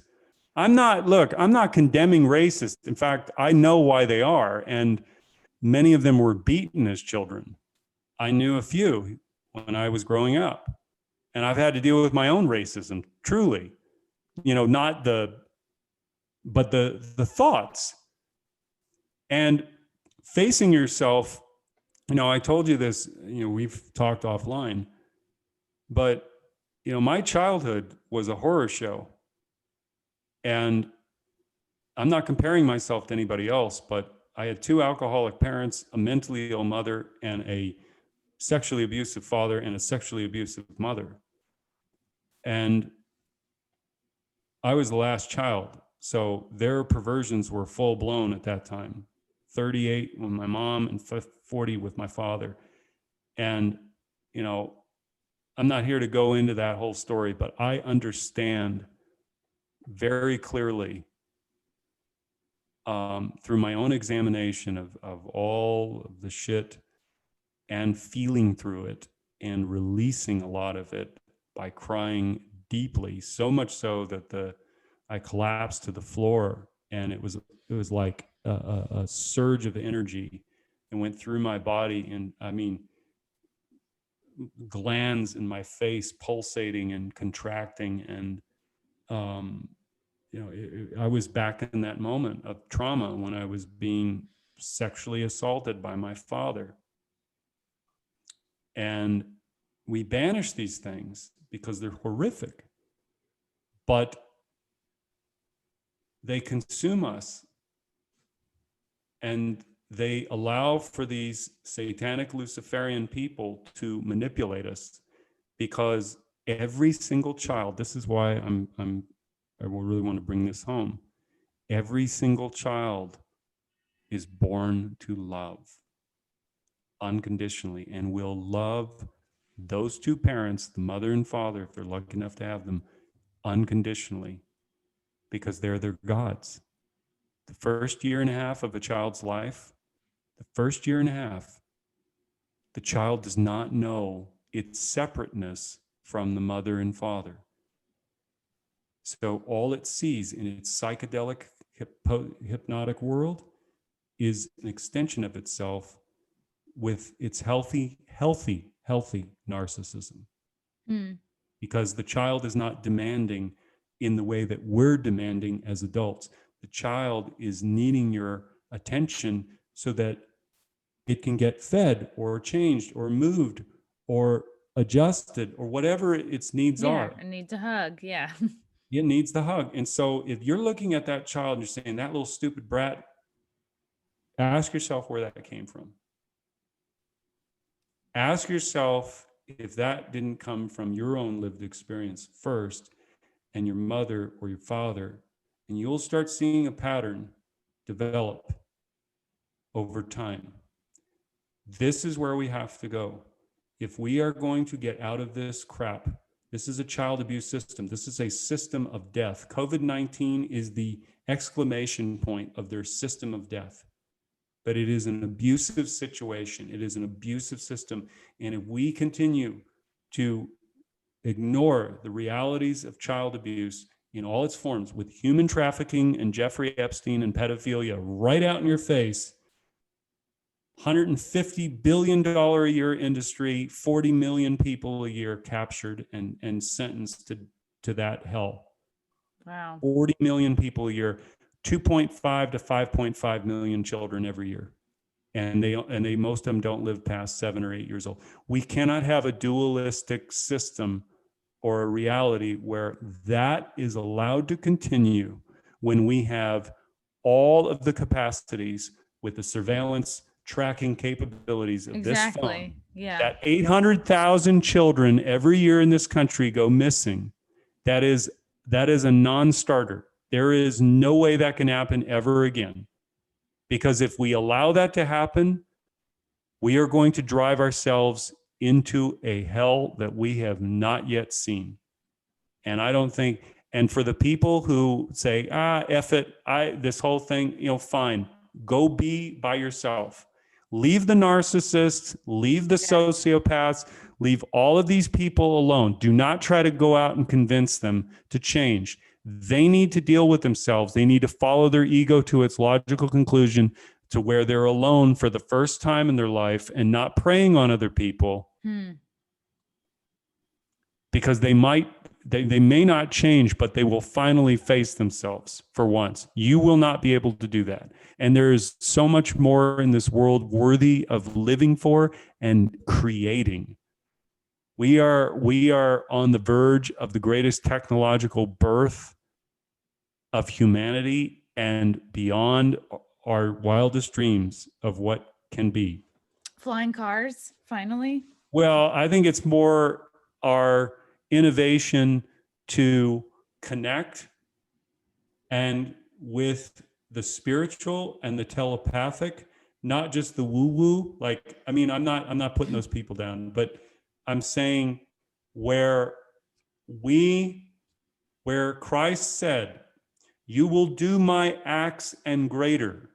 I'm not condemning racists. In fact, I know why they are. And many of them were beaten as children. I knew a few when I was growing up. And I've had to deal with my own racism, truly. You know, but the thoughts. And facing yourself, you know, I told you this, you know, we've talked offline. But, you know, my childhood was a horror show. And I'm not comparing myself to anybody else, but I had 2 alcoholic parents, a mentally ill mother, and a sexually abusive father and a sexually abusive mother. And I was the last child. So their perversions were full blown at that time. 38 with my mom and 40 with my father. And, you know, I'm not here to go into that whole story, but I understand very clearly through my own examination of all of the shit and feeling through it and releasing a lot of it by crying deeply, so much so that I collapsed to the floor, and it was like a surge of energy and went through my body, and I mean, glands in my face pulsating and contracting, and you know, I was back in that moment of trauma when I was being sexually assaulted by my father. And we banish these things because they're horrific, but they consume us, and they allow for these satanic Luciferian people to manipulate us, because every single child, this is why I really want to bring this home. Every single child is born to love unconditionally and will love those 2 parents, the mother and father, if they're lucky enough to have them, unconditionally, because they're their gods. The first year and a half of a child's life, the child does not know its separateness from the mother and father. So all it sees in its psychedelic hypnotic world is an extension of itself with its healthy narcissism. Because the child is not demanding in the way that we're demanding as adults. The child is needing your attention so that it can get fed or changed or moved or adjusted or whatever its needs Yeah, are. it needs a hug. Yeah. It needs the hug. And so if you're looking at that child and you're saying, that little stupid brat, ask yourself where that came from. Ask yourself if that didn't come from your own lived experience first, and your mother or your father, and you'll start seeing a pattern develop over time. This is where we have to go. If we are going to get out of this crap, this is a child abuse system. This is a system of death. COVID-19 is the exclamation point of their system of death. But it is an abusive situation. It is an abusive system. And if we continue to ignore the realities of child abuse in all its forms, with human trafficking and Jeffrey Epstein and pedophilia right out in your face, $150 billion a year industry, 40 million people a year captured and sentenced to that hell. Wow. 40 million people a year, 2.5 to 5.5 million children every year. And they most of them don't live past 7 or 8 years old. We cannot have a dualistic system or a reality where that is allowed to continue when we have all of the capacities with the surveillance tracking capabilities of this phone. Yeah. That 800,000 children every year in this country go missing. That is a non-starter. There is no way that can happen ever again. Because if we allow that to happen, we are going to drive ourselves into a hell that we have not yet seen. And I don't think, and for the people who say, F it, this whole thing, fine, go be by yourself. Leave the narcissists, leave the sociopaths, leave all of these people alone. Do not try to go out and convince them to change. They need to deal with themselves. They need to follow their ego to its logical conclusion, to where they're alone for the first time in their life and not preying on other people. Because they may not change, but they will finally face themselves for once. You will not be able to do that. And there is so much more in this world worthy of living for and creating. We are on the verge of the greatest technological birth of humanity and beyond our wildest dreams of what can be. Flying cars, finally? Well, I think it's more our innovation to connect and with the spiritual and the telepathic, not just the woo-woo. I'm not putting those people down, but I'm saying where Christ said, "You will do my acts and greater."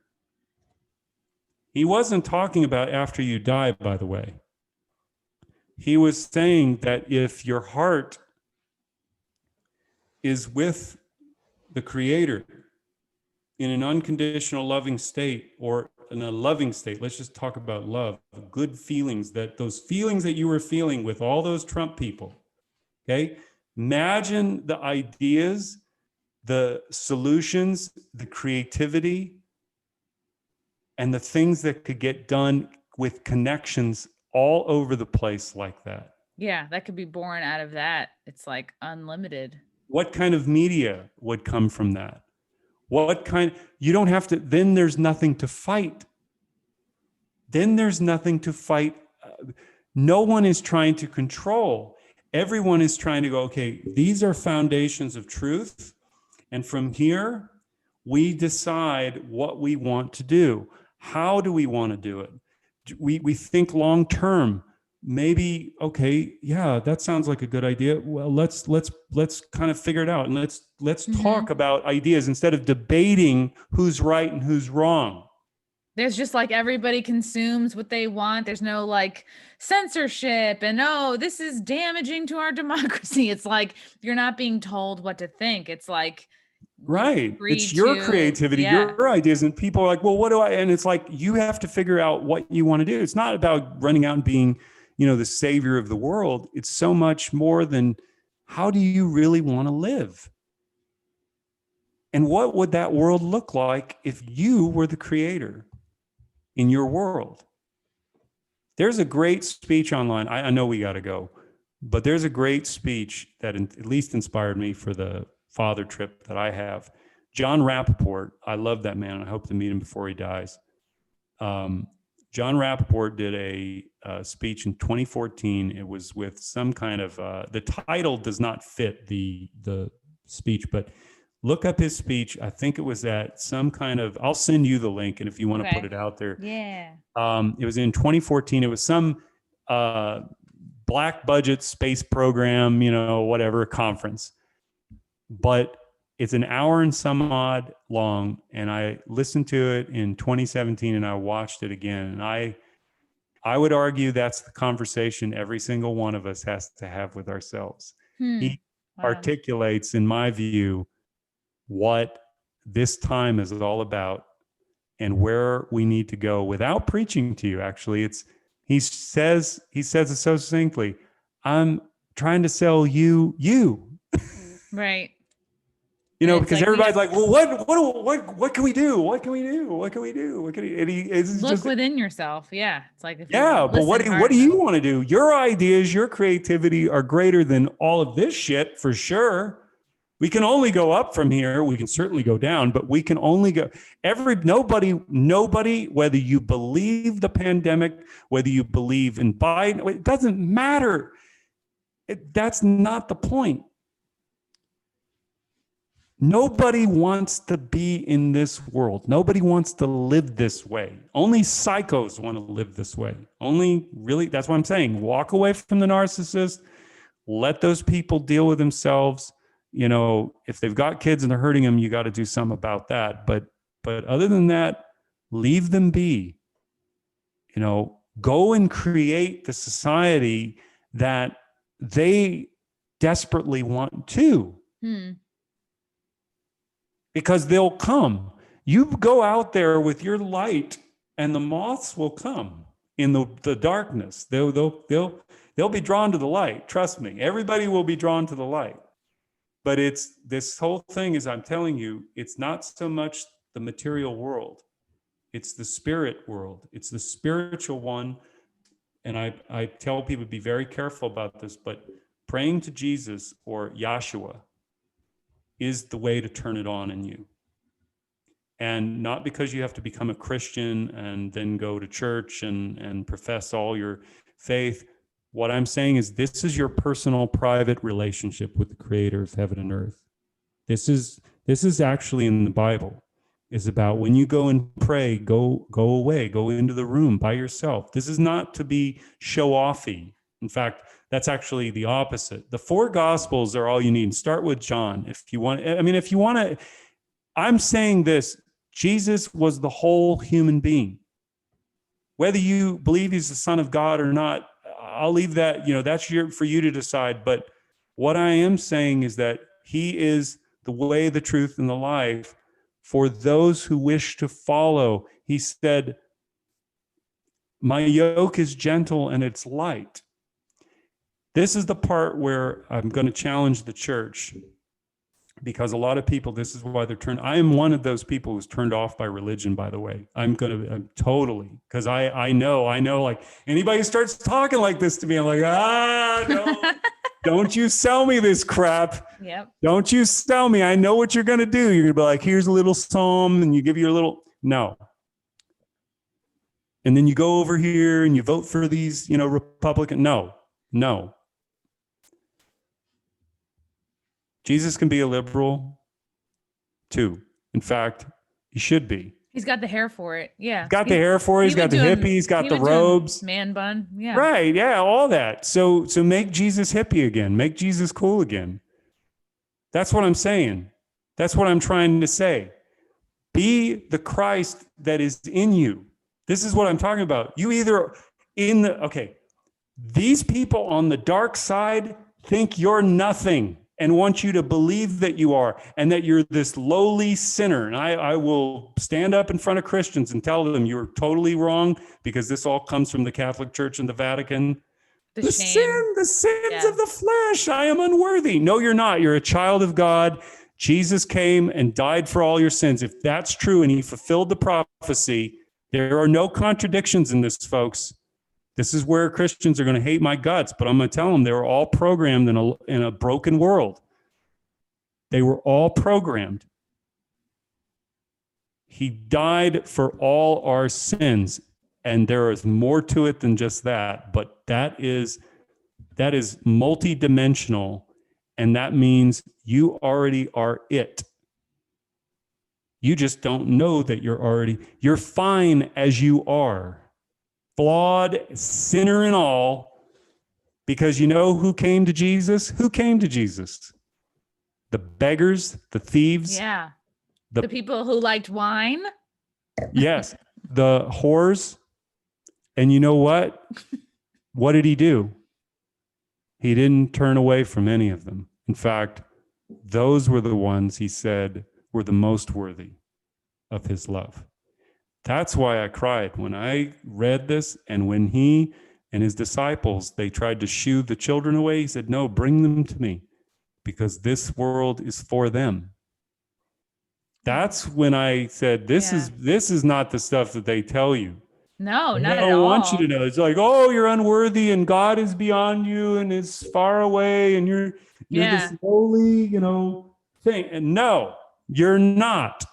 He wasn't talking about after you die, by the way. He was saying that if your heart is with the Creator in an unconditional loving state, or in a loving state, let's just talk about love, good feelings, those feelings that you were feeling with all those Trump people, okay? Imagine the ideas, the solutions, the creativity, and the things that could get done with connections all over the place like that. Yeah, that could be born out of that. It's like unlimited. What kind of media would come from that? You don't have to, then there's nothing to fight. No one is trying to control. Everyone is trying to go, okay, these are foundations of truth. And from here, we decide what we want to do. How do we want to do it? We think long term. Maybe, okay, yeah, that sounds like a good idea. Well, let's kind of figure it out, and let's talk about ideas instead of debating who's right and who's wrong. There's just like everybody consumes what they want. There's no like censorship and this is damaging to our democracy. It's like you're not being told what to think. It's like right. It's your creativity, your ideas, and people are like, well, what do I? And it's like you have to figure out what you want to do. It's not about running out and being, the savior of the world. It's so much more than how do you really want to live? And what would that world look like if you were the creator in your world? There's a great speech online. I know we got to go, but there's a great speech that at least inspired me for the father trip that I have. John Rappaport, I love that man. I hope to meet him before he dies. John Rappaport did a speech in 2014. It was with some kind of, the title does not fit the speech, but look up his speech. I think it was at some kind of, I'll send you the link. And if you want to put it out there. Yeah. It was in 2014. It was some black budget space program, whatever conference. But it's an hour and some odd long. And I listened to it in 2017 and I watched it again. And I would argue that's the conversation every single one of us has to have with ourselves. He articulates, in my view, what this time is all about and where we need to go without preaching to you. Actually, he says it so succinctly. I'm trying to sell you. Right. Because everybody's like, well, what can we do? What can we do? What can we do? What can we, and it's look just, within yourself. Yeah. It's like, but what do you want to do? Your ideas, your creativity are greater than all of this shit for sure. We can only go up from here. We can certainly go down, but we can only go nobody, whether you believe the pandemic, whether you believe in Biden, it doesn't matter. That's not the point. Nobody wants to be in this world. Nobody wants to live this way. Only psychos want to live this way. That's what I'm saying. Walk away from the narcissist. Let those people deal with themselves. If they've got kids and they're hurting them, you got to do something about that. But other than that, leave them be. Go and create the society that they desperately want to. Because they'll come. You go out there with your light and the moths will come in the darkness. They'll be drawn to the light. Trust me, everybody will be drawn to the light. But it's this whole thing is, I'm telling you, it's not so much the material world. It's the spirit world. It's the spiritual one. And I tell people to be very careful about this, but praying to Jesus or Yahshua is the way to turn it on in you. And not because you have to become a Christian and then go to church and profess all your faith. What I'm saying is this is your personal, private relationship with the creator of heaven and earth. This is actually in the Bible. It's about when you go and pray, go away, go into the room by yourself. This is not to be show-offy. In fact, that's actually the opposite. The 4 Gospels are all you need. Start with John. If you want to, I'm saying this, Jesus was the whole human being. Whether you believe he's the Son of God or not, I'll leave that, that's for you to decide. But what I am saying is that he is the way, the truth, and the life for those who wish to follow. He said, my yoke is gentle and it's light. This is the part where I'm going to challenge the church, because a lot of people, this is why they're turned. I am one of those people who's turned off by religion, by the way. I'm totally, because I know, like anybody who starts talking like this to me, I'm like, no, don't you sell me this crap. Yep. Don't you sell me. I know what you're going to do. You're going to be like, here's a little psalm, and you give your little, no. And then you go over here and you vote for these, Republican. No. Jesus can be a liberal too. In fact, he should be. He's got the hair for it. Yeah. He's got the hair for it. He's got the hippie. He's got the robes. Man bun. Yeah. Right. Yeah. All that. So make Jesus hippie again. Make Jesus cool again. That's what I'm saying. That's what I'm trying to say. Be the Christ that is in you. This is what I'm talking about. You either these people on the dark side think you're nothing and want you to believe that you are, and that you're this lowly sinner. And I will stand up in front of Christians and tell them you're totally wrong, because this all comes from the Catholic Church and the Vatican. The sins of the flesh. I am unworthy. No, you're not. You're a child of God. Jesus came and died for all your sins. If that's true and he fulfilled the prophecy, there are no contradictions in this, folks. This is where Christians are going to hate my guts, but I'm going to tell them they were all programmed in a broken world. They were all programmed. He died for all our sins, and there is more to it than just that, but that is multidimensional, and that means you already are it. You just don't know that you're fine as you are. Flawed, sinner and all, because you know who came to Jesus? Who came to Jesus? The beggars, the thieves. Yeah. The people who liked wine. Yes. The whores. And you know what? What did he do? He didn't turn away from any of them. In fact, those were the ones he said were the most worthy of his love. That's why I cried when I read this. And when he and his disciples, they tried to shoo the children away, he said, no, bring them to me, because this world is for them. That's when I said, this is not the stuff that they tell you. No, They not at don't all. want you to know. It's like, oh, you're unworthy and God is beyond you and is far away and you're this lowly, thing. And no, you're not.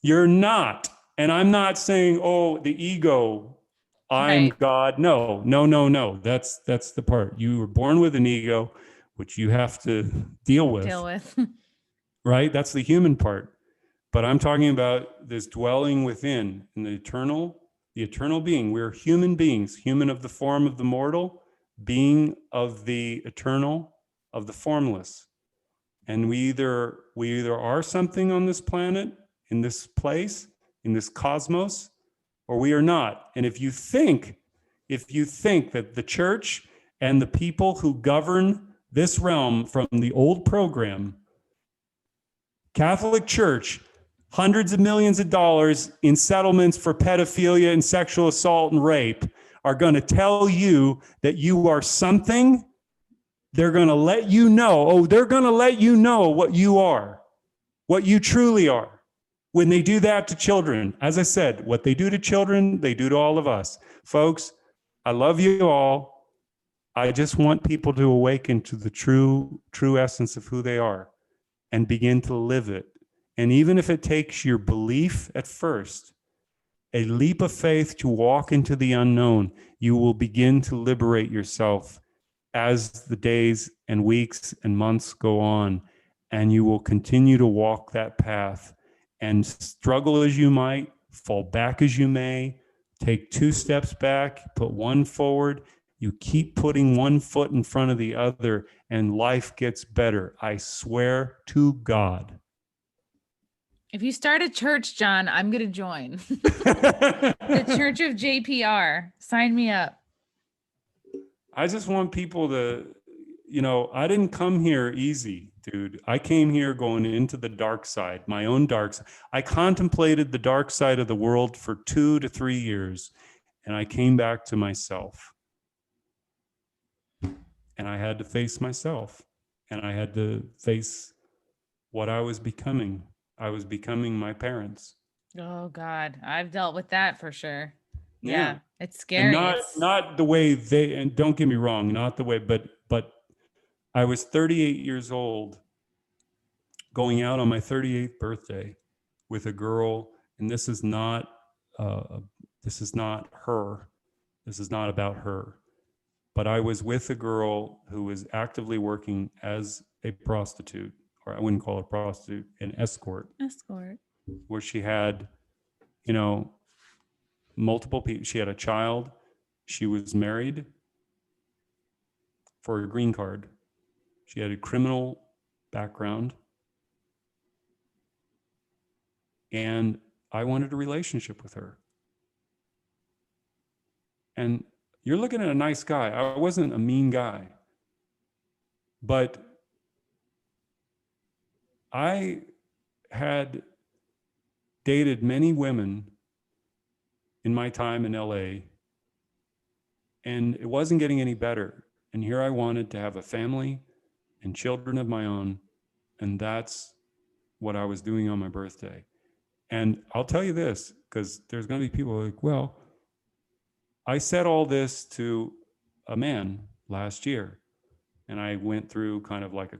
You're not. And I'm not saying, oh, the ego, I'm God. No. That's the part. You were born with an ego, which you have to deal with. Right? That's the human part. But I'm talking about this dwelling within in the eternal being. We're human beings, human of the form of the mortal, being of the eternal, of the formless. And we either are something on this planet, in this place, in this cosmos, or we are not. And if you think that the church and the people who govern this realm from the old program, Catholic Church, hundreds of millions of dollars in settlements for pedophilia and sexual assault and rape, are going to tell you that you are something, they're going to let you know, they're going to let you know what you are, what you truly are. When they do that to children, as I said, what they do to children, they do to all of us. Folks, I love you all. I just want people to awaken to the true essence of who they are and begin to live it. And even if it takes your belief at first, a leap of faith to walk into the unknown, you will begin to liberate yourself as the days and weeks and months go on, and you will continue to walk that path and struggle as you might, fall back as you may, take 2 steps back, put 1 forward. You keep putting 1 foot in front of the other, and life gets better. I swear to God. If you start a church, John, I'm going to join. The Church of JPR. Sign me up. I just want people to, I didn't come here easy, dude. I came here going into the dark side, my own dark side. I contemplated the dark side of the world for 2 to 3 years, and I came back to myself. And I had to face myself, and I had to face what I was becoming. I was becoming my parents. Oh God, I've dealt with that for sure. Yeah, it's scary. And not the way they, and don't get me wrong, not the way, but I was 38 years old, going out on my 38th birthday with a girl, and this is not her. This is not about her. But I was with a girl who was actively working as a prostitute, or I wouldn't call her prostitute, an escort. Where she had, multiple people. She had a child. She was married for a green card. She had a criminal background. And I wanted a relationship with her. And you're looking at a nice guy. I wasn't a mean guy. But I had dated many women in my time in LA, and it wasn't getting any better. And here I wanted to have a family and children of my own, And that's what I was doing on my birthday. And I'll tell you this, because there's going to be people like, well, I said all this to a man last year, and I went through kind of like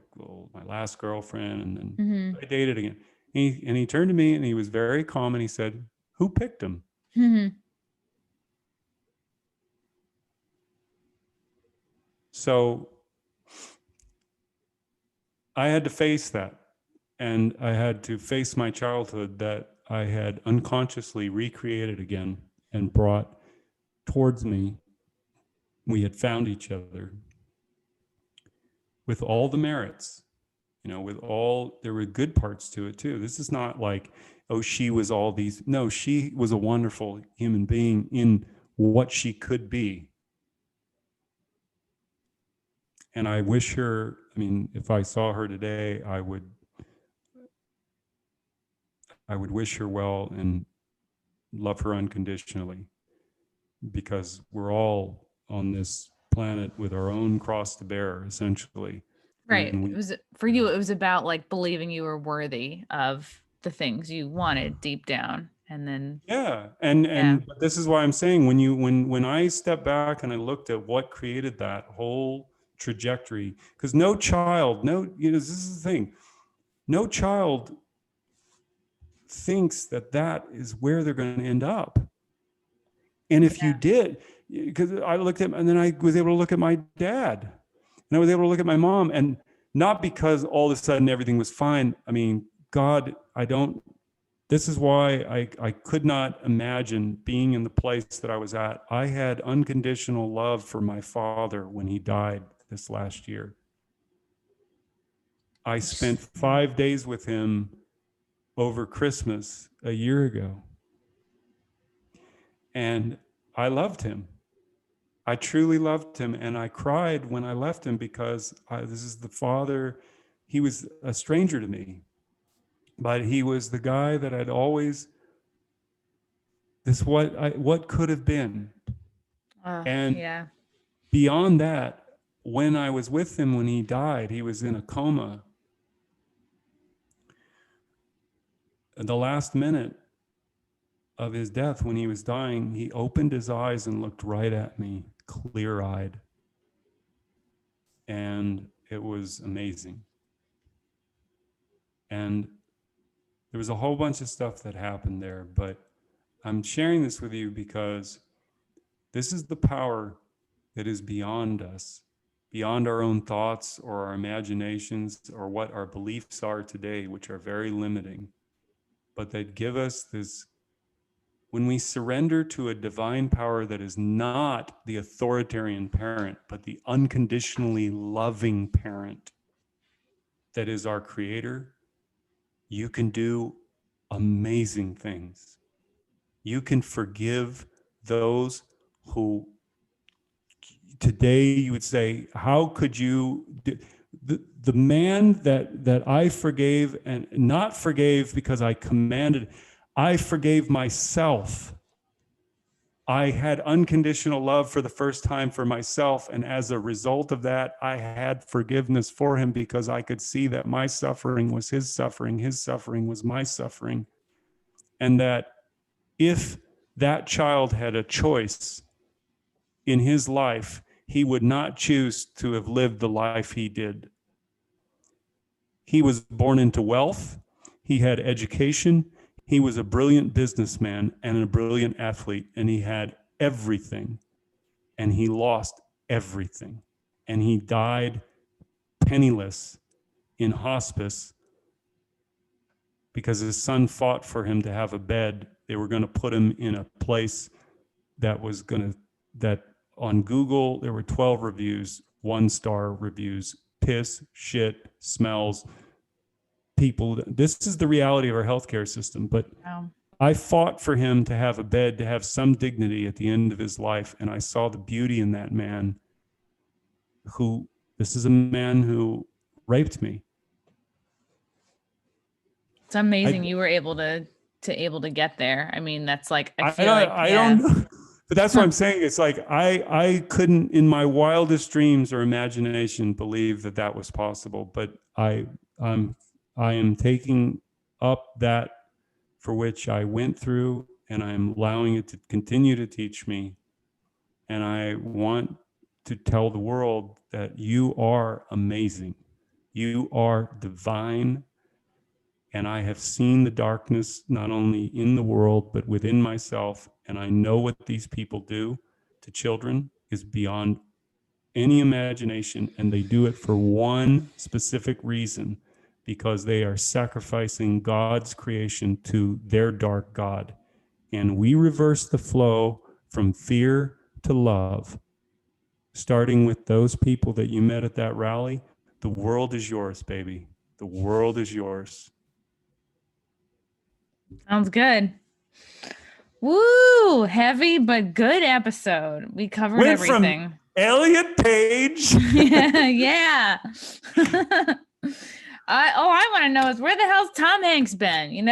my last girlfriend, and then Mm-hmm. I dated again. And he turned to me and he was very calm and he said, "Who picked him?" Mm-hmm. So I had to face that. And I had to face my childhood that I had unconsciously recreated again and brought towards me. We had found each other with all the merits, there were good parts to it too. This is not like, oh, she was all these. No, she was a wonderful human being in what she could be. And I wish her, if I saw her today, I would wish her well and love her unconditionally, because we're all on this planet with our own cross to bear, essentially. Right. And It was for you, it was about like believing you were worthy of the things you wanted deep down. And then yeah, Yeah. but this is why I'm saying, when I step back and I looked at what created that whole trajectory, because this is the thing, no child thinks that is where they're going to end up. And if you did, because I looked at, and then I was able to look at my dad, and I was able to look at my mom, and not because all of a sudden everything was fine. God, this is why I could not imagine being in the place that I was at. I had unconditional love for my father when he died this last year. I spent 5 days with him over Christmas a year ago. And I loved him. I truly loved him. And I cried when I left him, because this is the father. He was a stranger to me, but he was the guy that I'd always, what could have been. And yeah. beyond that, when I was with him, when he died, he was in a coma. The last minute of his death, when he was dying, he opened his eyes and looked right at me, clear-eyed. And it was amazing. And there was a whole bunch of stuff that happened there, but I'm sharing this with you because this is the power that is beyond us, beyond our own thoughts or our imaginations or what our beliefs are today, which are very limiting, but that give us this. When we surrender to a divine power that is not the authoritarian parent, but the unconditionally loving parent that is our creator, you can do amazing things. You can forgive those who today you would say, how could you? The man that I forgave, and not forgave because I commanded, I forgave myself. I had unconditional love for the first time for myself. And as a result of that, I had forgiveness for him, because I could see that my suffering was his suffering was my suffering. And that if that child had a choice in his life, he would not choose to have lived the life he did. He was born into wealth. He had education. He was a brilliant businessman and a brilliant athlete, and he had everything, and he lost everything. And he died penniless in hospice because his son fought for him to have a bed. They were going to put him in a place that on Google, there were 12 reviews, 1-star reviews, piss, shit, smells, people. This is the reality of our healthcare system. But Wow. I fought for him to have a bed, to have some dignity at the end of his life. And I saw the beauty in that man this is a man who raped me. It's amazing you were able to get there. That's like, I don't know. But that's what I'm saying. It's like, I couldn't in my wildest dreams or imagination believe that was possible, but I'm I am taking up that for which I went through, and I'm allowing it to continue to teach me. And I want to tell the world that you are amazing. You are divine. And I have seen the darkness not only in the world, but within myself. And I know what these people do to children is beyond any imagination. And they do it for one specific reason, because they are sacrificing God's creation to their dark God. And we reverse the flow from fear to love, starting with those people that you met at that rally. The world is yours, baby. The world is yours. Sounds good. Woo! Heavy but good episode. We covered Went everything. from Elliot Page. Yeah. I want to know is where the hell's Tom Hanks been?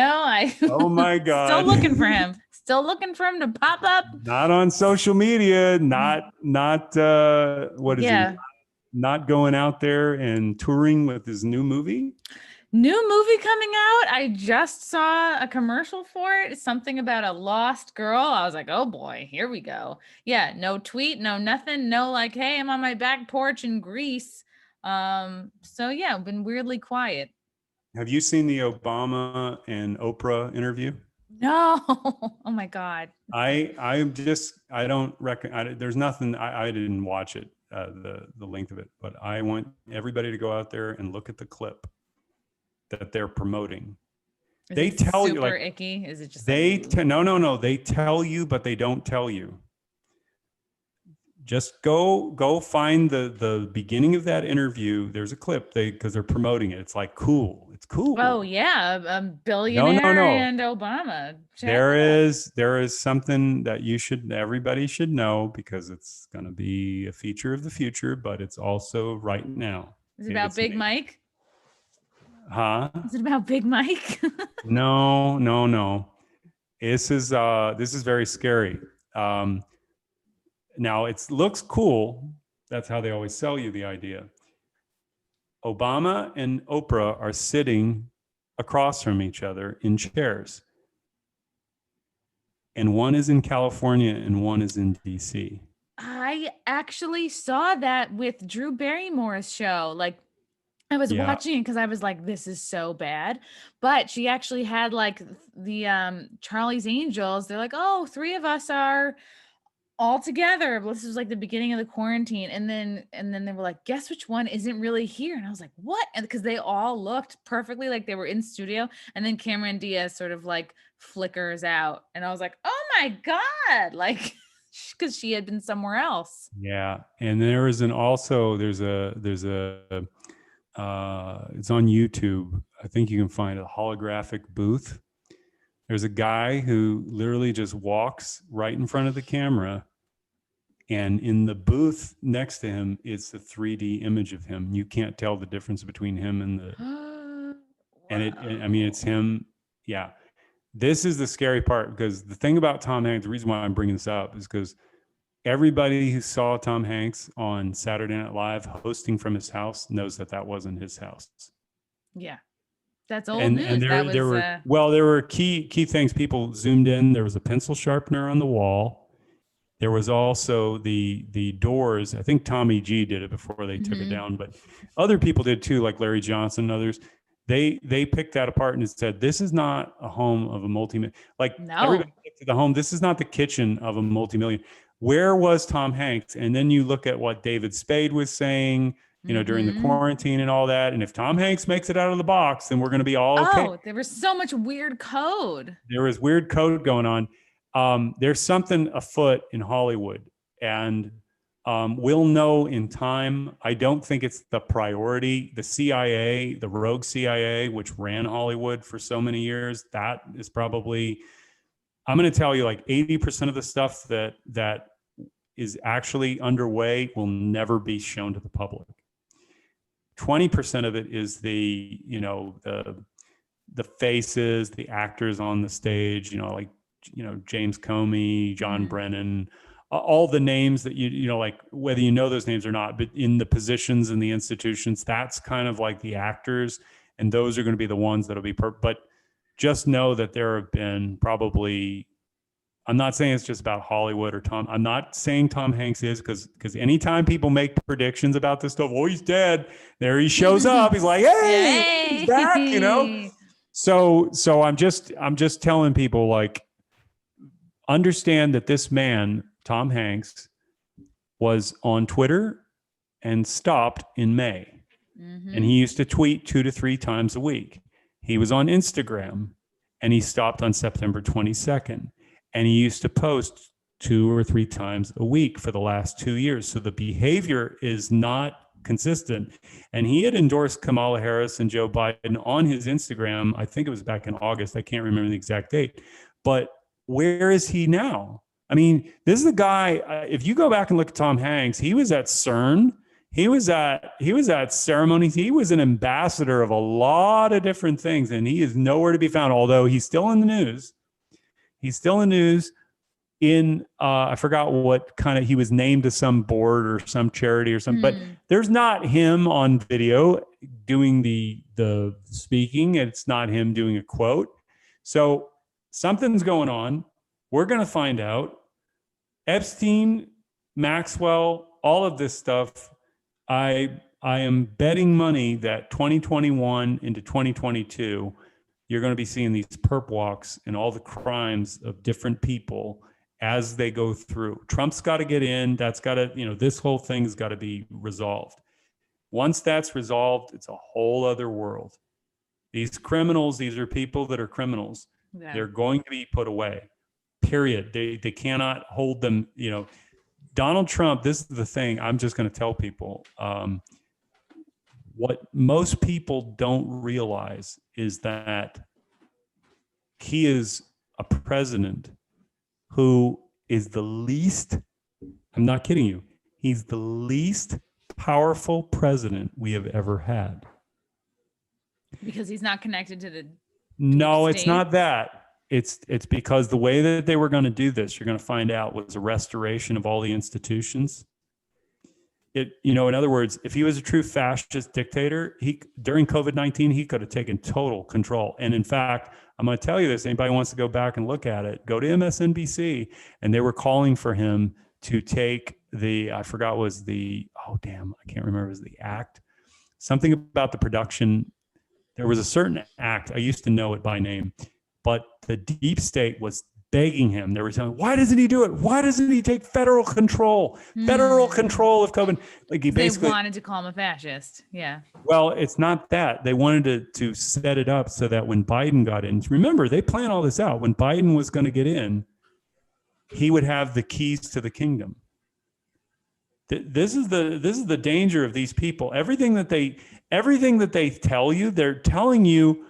Oh my God. Still looking for him. Still looking for him to pop up. Not on social media. Not what is he? Not going out there and touring with his new movie. New movie coming out. I just saw a commercial for it. Something about a lost girl. I was like, oh boy, here we go. Yeah, no tweet, no nothing, no like, hey, I'm on my back porch in Greece. So yeah, I've been weirdly quiet. Have you seen the Obama and Oprah interview? No. Oh my God. I don't reckon there's nothing. I didn't watch it, the length of it, but I want everybody to go out there and look at the clip that they're promoting. They tell you, like, icky. Is it just no, they tell you, but they don't tell you. Just go find the beginning of that interview. There's a clip because they're promoting it. It's like cool. It's cool. Oh yeah, a billionaire and Obama. There is something that everybody should know, because it's going to be a feature of the future, but it's also right now. Is it about Big Mike? Huh? Is it about Big Mike? No. This is very scary. Now it looks cool. That's how they always sell you the idea. Obama and Oprah are sitting across from each other in chairs. And one is in California and one is in DC. I actually saw that with Drew Barrymore's show. Like, I was watching it because I was like, this is so bad. But she actually had like the Charlie's Angels. They're like, oh, 3 of us are all together. This was like the beginning of the quarantine. And then they were like, guess which one isn't really here? And I was like, what? And because they all looked perfectly like they were in studio. And then Cameron Diaz sort of like flickers out. And I was like, oh my God. Like, because she had been somewhere else. Yeah. And there's a it's on YouTube. I think you can find a holographic booth. There's a guy who literally just walks right in front of the camera, and in the booth next to him, it's a 3D image of him. You can't tell the difference between him and Wow. it's him. Yeah. This is the scary part, because the thing about Tom Hanks, the reason why I'm bringing this up is because everybody who saw Tom Hanks on Saturday Night Live hosting from his house knows that wasn't his house. Yeah. That's old news. And there were key things. People zoomed in. There was a pencil sharpener on the wall. There was also the doors. I think Tommy G did it before they took it down, but other people did too, like Larry Johnson and others. They picked that apart and said, this is not a home of a multi-million. Like, everybody looked at the home. This is not the kitchen of a multi-million. Where was Tom Hanks? And then you look at what David Spade was saying, during the quarantine and all that. And if Tom Hanks makes it out of the box, then we're going to be all okay. Oh, there was so much weird code. There was weird code going on. There's something afoot in Hollywood, and we'll know in time. I don't think it's the priority. The CIA, the rogue CIA, which ran Hollywood for so many years, that is probably, I'm going to tell you, like 80% of the stuff that is actually underway will never be shown to the public. 20% of it is the faces, the actors on the stage, James Comey, John Brennan, all the names that like, whether you know those names or not, but in the positions in the institutions, that's kind of like the actors. And those are going to be the ones that'll be but just know that there have been probably, I'm not saying it's just about Hollywood or Tom. I'm not saying Tom Hanks is, because anytime people make predictions about this stuff, oh, he's dead. There he shows up. He's like, hey, he's back, you know? So I'm just telling people, like, understand that this man, Tom Hanks, was on Twitter and stopped in May. Mm-hmm. And he used to tweet 2 to 3 times a week. He was on Instagram and he stopped on September 22nd. And he used to post 2 or 3 times a week for the last 2 years. So the behavior is not consistent. And he had endorsed Kamala Harris and Joe Biden on his Instagram. I think it was back in August. I can't remember the exact date. But where is he now? I mean, this is the guy, if you go back and look at Tom Hanks, he was at CERN. He was at ceremonies. He was an ambassador of a lot of different things, and he is nowhere to be found, although he's still in the news. He's still in the news in, I forgot what kind of, he was named to some board or some charity or something, but there's not him on video doing the speaking. It's not him doing a quote. So something's going on. We're going to find out. Epstein, Maxwell, all of this stuff. I am betting money that 2021 into 2022, you're going to be seeing these perp walks and all the crimes of different people as they go through. Trump's got to get in. That's got to, this whole thing's got to be resolved. Once that's resolved, it's a whole other world. These criminals, these are people that are criminals. Yeah. They're going to be put away, period. They cannot hold them, Donald Trump, this is the thing I'm just going to tell people. What most people don't realize is that he is a president who is the least, I'm not kidding you, he's the least powerful president we have ever had. Because he's not connected to the No, it's not that. It's because the way that they were going to do this, you're going to find out, was a restoration of all the institutions. In other words, if he was a true fascist dictator, during COVID-19, he could have taken total control. And in fact, I'm going to tell you this, anybody wants to go back and look at it, go to MSNBC, and they were calling for him to take I forgot was the, I can't remember, it was the act, something about the production. There was a certain act, I used to know it by name, but the deep state was begging him. They were saying, why doesn't he do it? Why doesn't he take federal control? Federal control of COVID. Like they wanted to call him a fascist. Yeah. Well, it's not that. They wanted to set it up so that when Biden got in, remember, they planned all this out. When Biden was going to get in, he would have the keys to the kingdom. This is the danger of these people. Everything that they tell you, they're telling you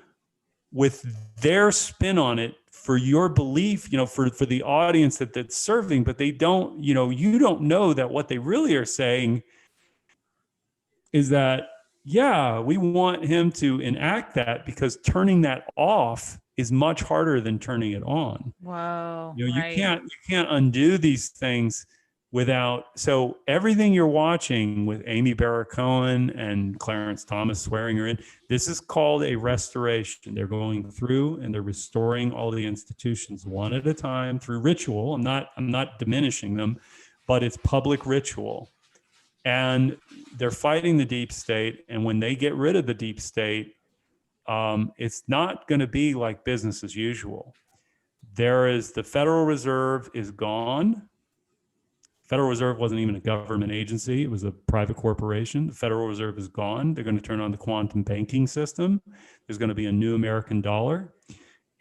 with their spin on it for your belief, for the audience that's serving, but they don't, you don't know that what they really are saying is that, yeah, we want him to enact that, because turning that off is much harder than turning it on. Wow. You can't undo these things without, so everything you're watching with Amy Barrett Cohen and Clarence Thomas swearing her in, this is called a restoration. They're going through and they're restoring all the institutions one at a time through ritual. I'm not diminishing them, but it's public ritual. And they're fighting the deep state. And when they get rid of the deep state, it's not going to be like business as usual. The Federal Reserve is gone. Federal Reserve wasn't even a government agency. It was a private corporation. The Federal Reserve is gone. They're going to turn on the quantum banking system. There's going to be a new American dollar.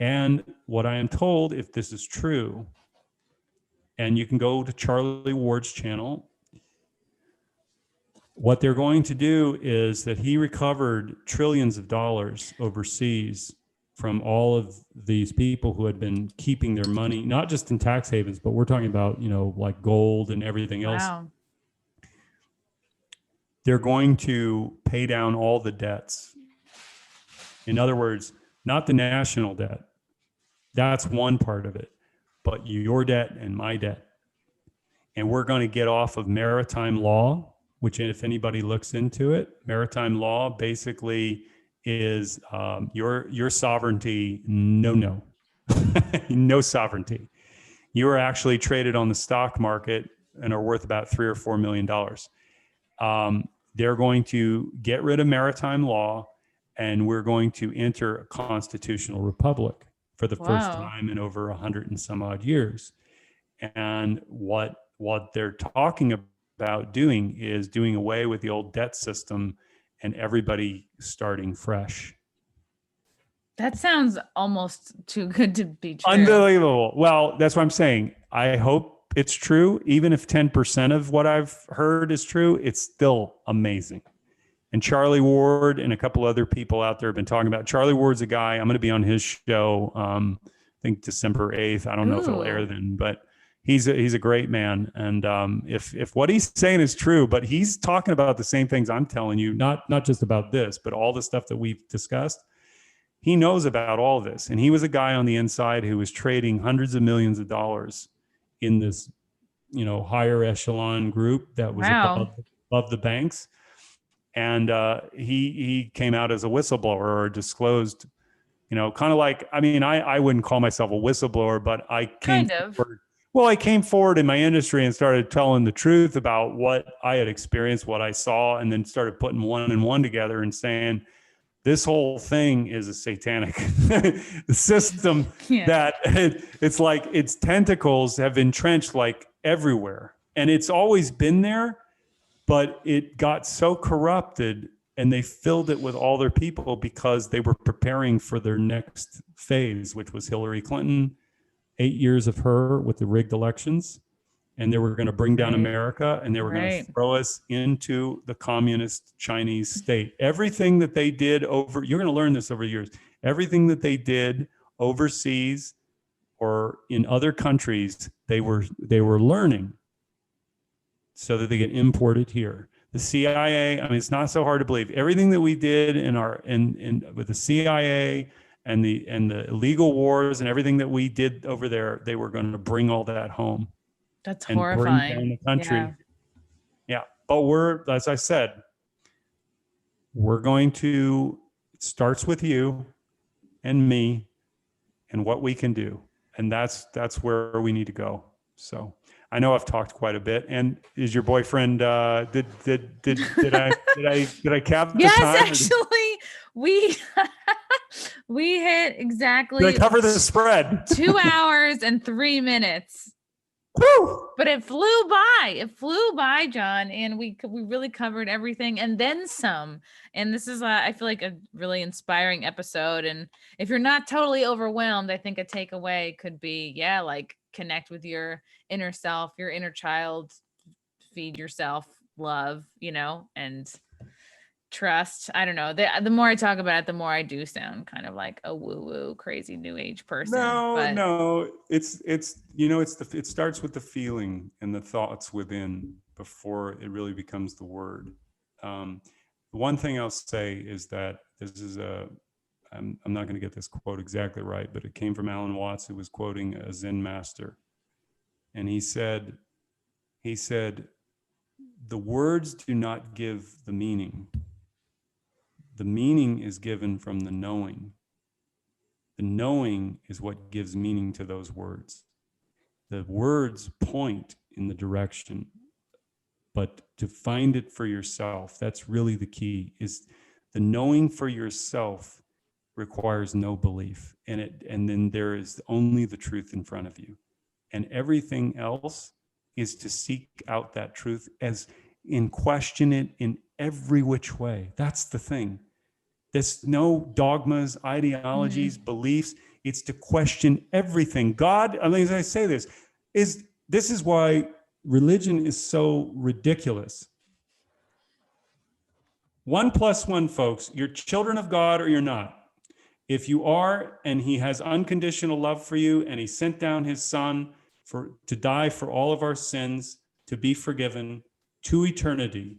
And what I am told, if this is true, and you can go to Charlie Ward's channel, what they're going to do is that he recovered trillions of dollars overseas from all of these people who had been keeping their money, not just in tax havens, but we're talking about, like gold and everything else. Wow. They're going to pay down all the debts. In other words, not the national debt. That's one part of it, but your debt and my debt. And we're going to get off of maritime law, which, if anybody looks into it, maritime law basically is your sovereignty. No, no sovereignty. You are actually traded on the stock market and are worth about $3 or $4 million. They're going to get rid of maritime law, and we're going to enter a constitutional republic for the first time in over 100 and some odd years. And what they're talking about doing is doing away with the old debt system and everybody starting fresh. That sounds almost too good to be true. Unbelievable. Well, that's what I'm saying. I hope it's true. Even if 10% of what I've heard is true, it's still amazing. And Charlie Ward and a couple other people out there have been talking about. Charlie Ward's a guy, I'm going to be on his show, I think December 8th. I don't know if it'll air then, but he's a great man. And if what he's saying is true, but he's talking about the same things I'm telling you, not just about this, but all the stuff that we've discussed. He knows about all this. And he was a guy on the inside who was trading hundreds of millions of dollars in this, higher echelon group that was above the banks. And he came out as a whistleblower or disclosed, kind of like, I wouldn't call myself a whistleblower, but I came I came forward in my industry and started telling the truth about what I had experienced, what I saw, and then started putting one and one together and saying, this whole thing is a satanic system that it's like its tentacles have entrenched like everywhere. And it's always been there, but it got so corrupted and they filled it with all their people because they were preparing for their next phase, which was Hillary Clinton, 8 years of her with the rigged elections. And they were going to bring down America, and they were going to throw us into the communist Chinese state. Everything that they did you're going to learn this over the years, everything that they did overseas or in other countries, they were learning so that they get imported here. The CIA, it's not so hard to believe. Everything that we did with the CIA and the illegal wars and everything that we did over there, they were going to bring all that home. That's and horrifying. Bring down the country. Yeah. But as I said, it starts with you and me and what we can do. And that's where we need to go. So I know I've talked quite a bit. And is your boyfriend, did I cap the time? Yes, actually, we hit exactly. Did I cover the spread? 2 hours and 3 minutes. Woo! But it flew by, John, and we really covered everything and then some. And this is I feel like a really inspiring episode. And if you're not totally overwhelmed, I think a takeaway could be like connect with your inner self, your inner child, feed yourself love, and trust. I don't know. The more I talk about it, the more I do sound kind of like a woo-woo crazy new age person. No. It starts with the feeling and the thoughts within before it really becomes the word. One thing I'll say is that this is I'm not going to get this quote exactly right, but it came from Alan Watts, who was quoting a Zen master. And he said, the words do not give the meaning. The meaning is given from the knowing. The knowing is what gives meaning to those words. The words point in the direction, but to find it for yourself, that's really the key. Is the knowing for yourself requires no belief in it, and then there is only the truth in front of you, and everything else is to seek out that truth question it in every which way. That's the thing. There's no dogmas, ideologies, beliefs. It's to question everything. God, as I say this is why religion is so ridiculous. 1 + 1, folks. You're children of God or you're not. If you are, and he has unconditional love for you, and he sent down his son to die for all of our sins, to be forgiven to eternity,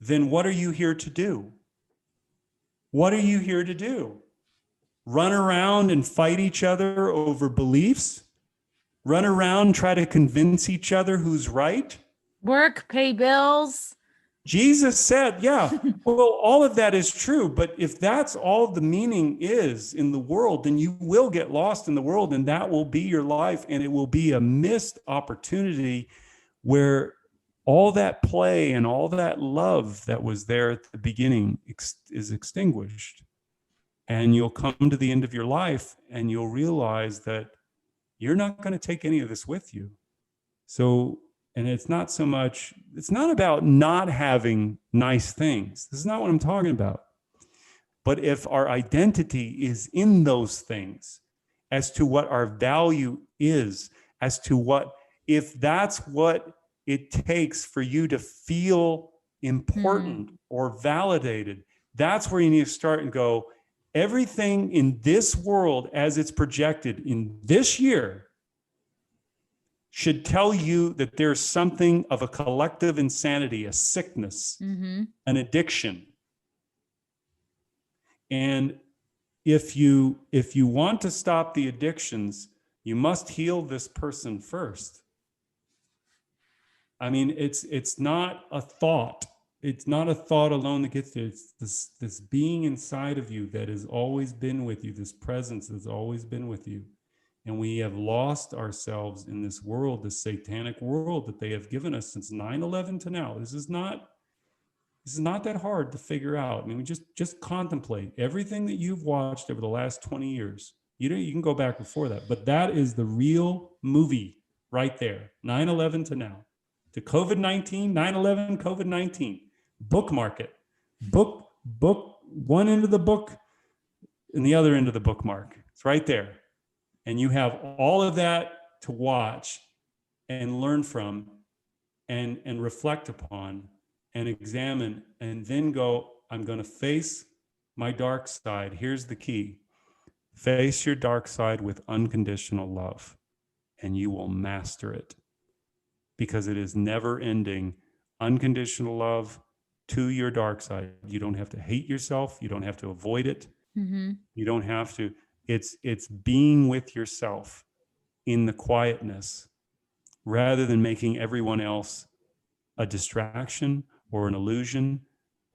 then what are you here to do? What are you here to do? Run around and fight each other over beliefs? Run around and try to convince each other who's right? Work, pay bills, Jesus said, yeah, well, all of that is true. But if that's all the meaning is in the world, then you will get lost in the world, and that will be your life. And it will be a missed opportunity where all that play and all that love that was there at the beginning is extinguished. And you'll come to the end of your life and you'll realize that you're not going to take any of this with you. So, and it's not about not having nice things. This is not what I'm talking about. But if our identity is in those things, as to what our value is, as to if that's what it takes for you to feel important or validated, that's where you need to start and go, everything in this world as it's projected in this year should tell you that there's something of a collective insanity, a sickness, an addiction. And if you want to stop the addictions, you must heal this person first. I mean, it's not a thought. It's not a thought alone that gets there. It's this being inside of you that has always been with you, this presence that's always been with you. And we have lost ourselves in this world, this satanic world that they have given us since 9/11 to now. This is not that hard to figure out. I mean, we just contemplate everything that you've watched over the last 20 years. You can go back before that, but that is the real movie right there. 9/11 to now. To COVID-19, 9/11, COVID-19. Bookmark it. Book one end of the book and the other end of the bookmark. It's right there. And you have all of that to watch and learn from and reflect upon and examine, and then go, I'm going to face my dark side. Here's the key. Face your dark side with unconditional love, and you will master it, because it is never ending. Unconditional love to your dark side. You don't have to hate yourself. You don't have to avoid it. You don't have to. It's being with yourself in the quietness, rather than making everyone else a distraction or an illusion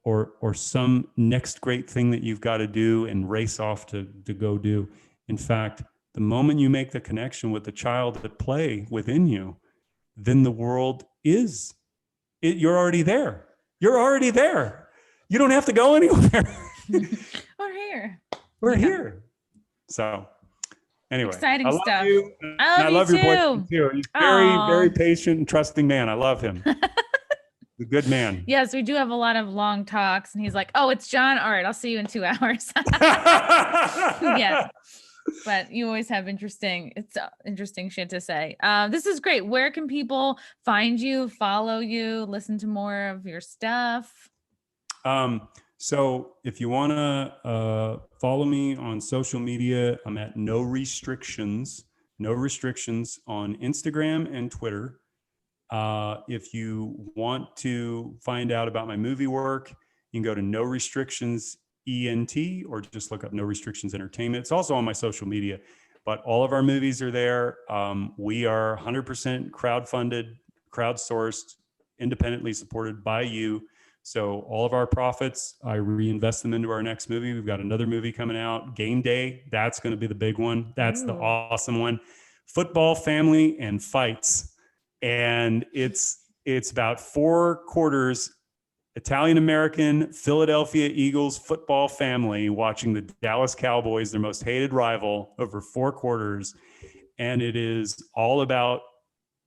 or some next great thing that you've got to do and race off to go do. In fact, the moment you make the connection with the child at play within you, then the world is it. You're already there. You're already there. You don't have to go anywhere. We're here. We're here. So anyway, Exciting I love stuff. you. I love your you boyfriend too. He's very patient and trusting man. I love him. A good man. Yes, we do have a lot of long talks, and he's like, "Oh, it's John. All right, I'll see you in 2 hours." Yes, but you always have interesting shit to say. This is great. Where can people find you, follow you, listen to more of your stuff? So if you want to follow me on social media, I'm at No Restrictions on Instagram and Twitter. If you want to find out about my movie work, you can go to No Restrictions ENT, or just look up No Restrictions Entertainment. It's also on my social media, but all of our movies are there. We are 100% crowdfunded, crowdsourced, independently supported by you. So all of our profits, I reinvest them into our next movie. We've got another movie coming out, Game Day. That's going to be the big one. That's the awesome one. Football, family, and fights. And it's about 4 quarters Italian-American Philadelphia Eagles football family watching the Dallas Cowboys, their most hated rival, over 4 quarters. And it is all about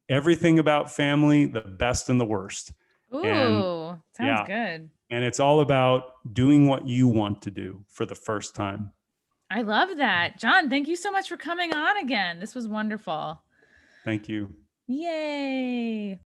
everything about family, the best and the worst. Ooh, sounds good. And it's all about doing what you want to do for the first time. I love that. John, thank you so much for coming on again. This was wonderful. Thank you. Yay.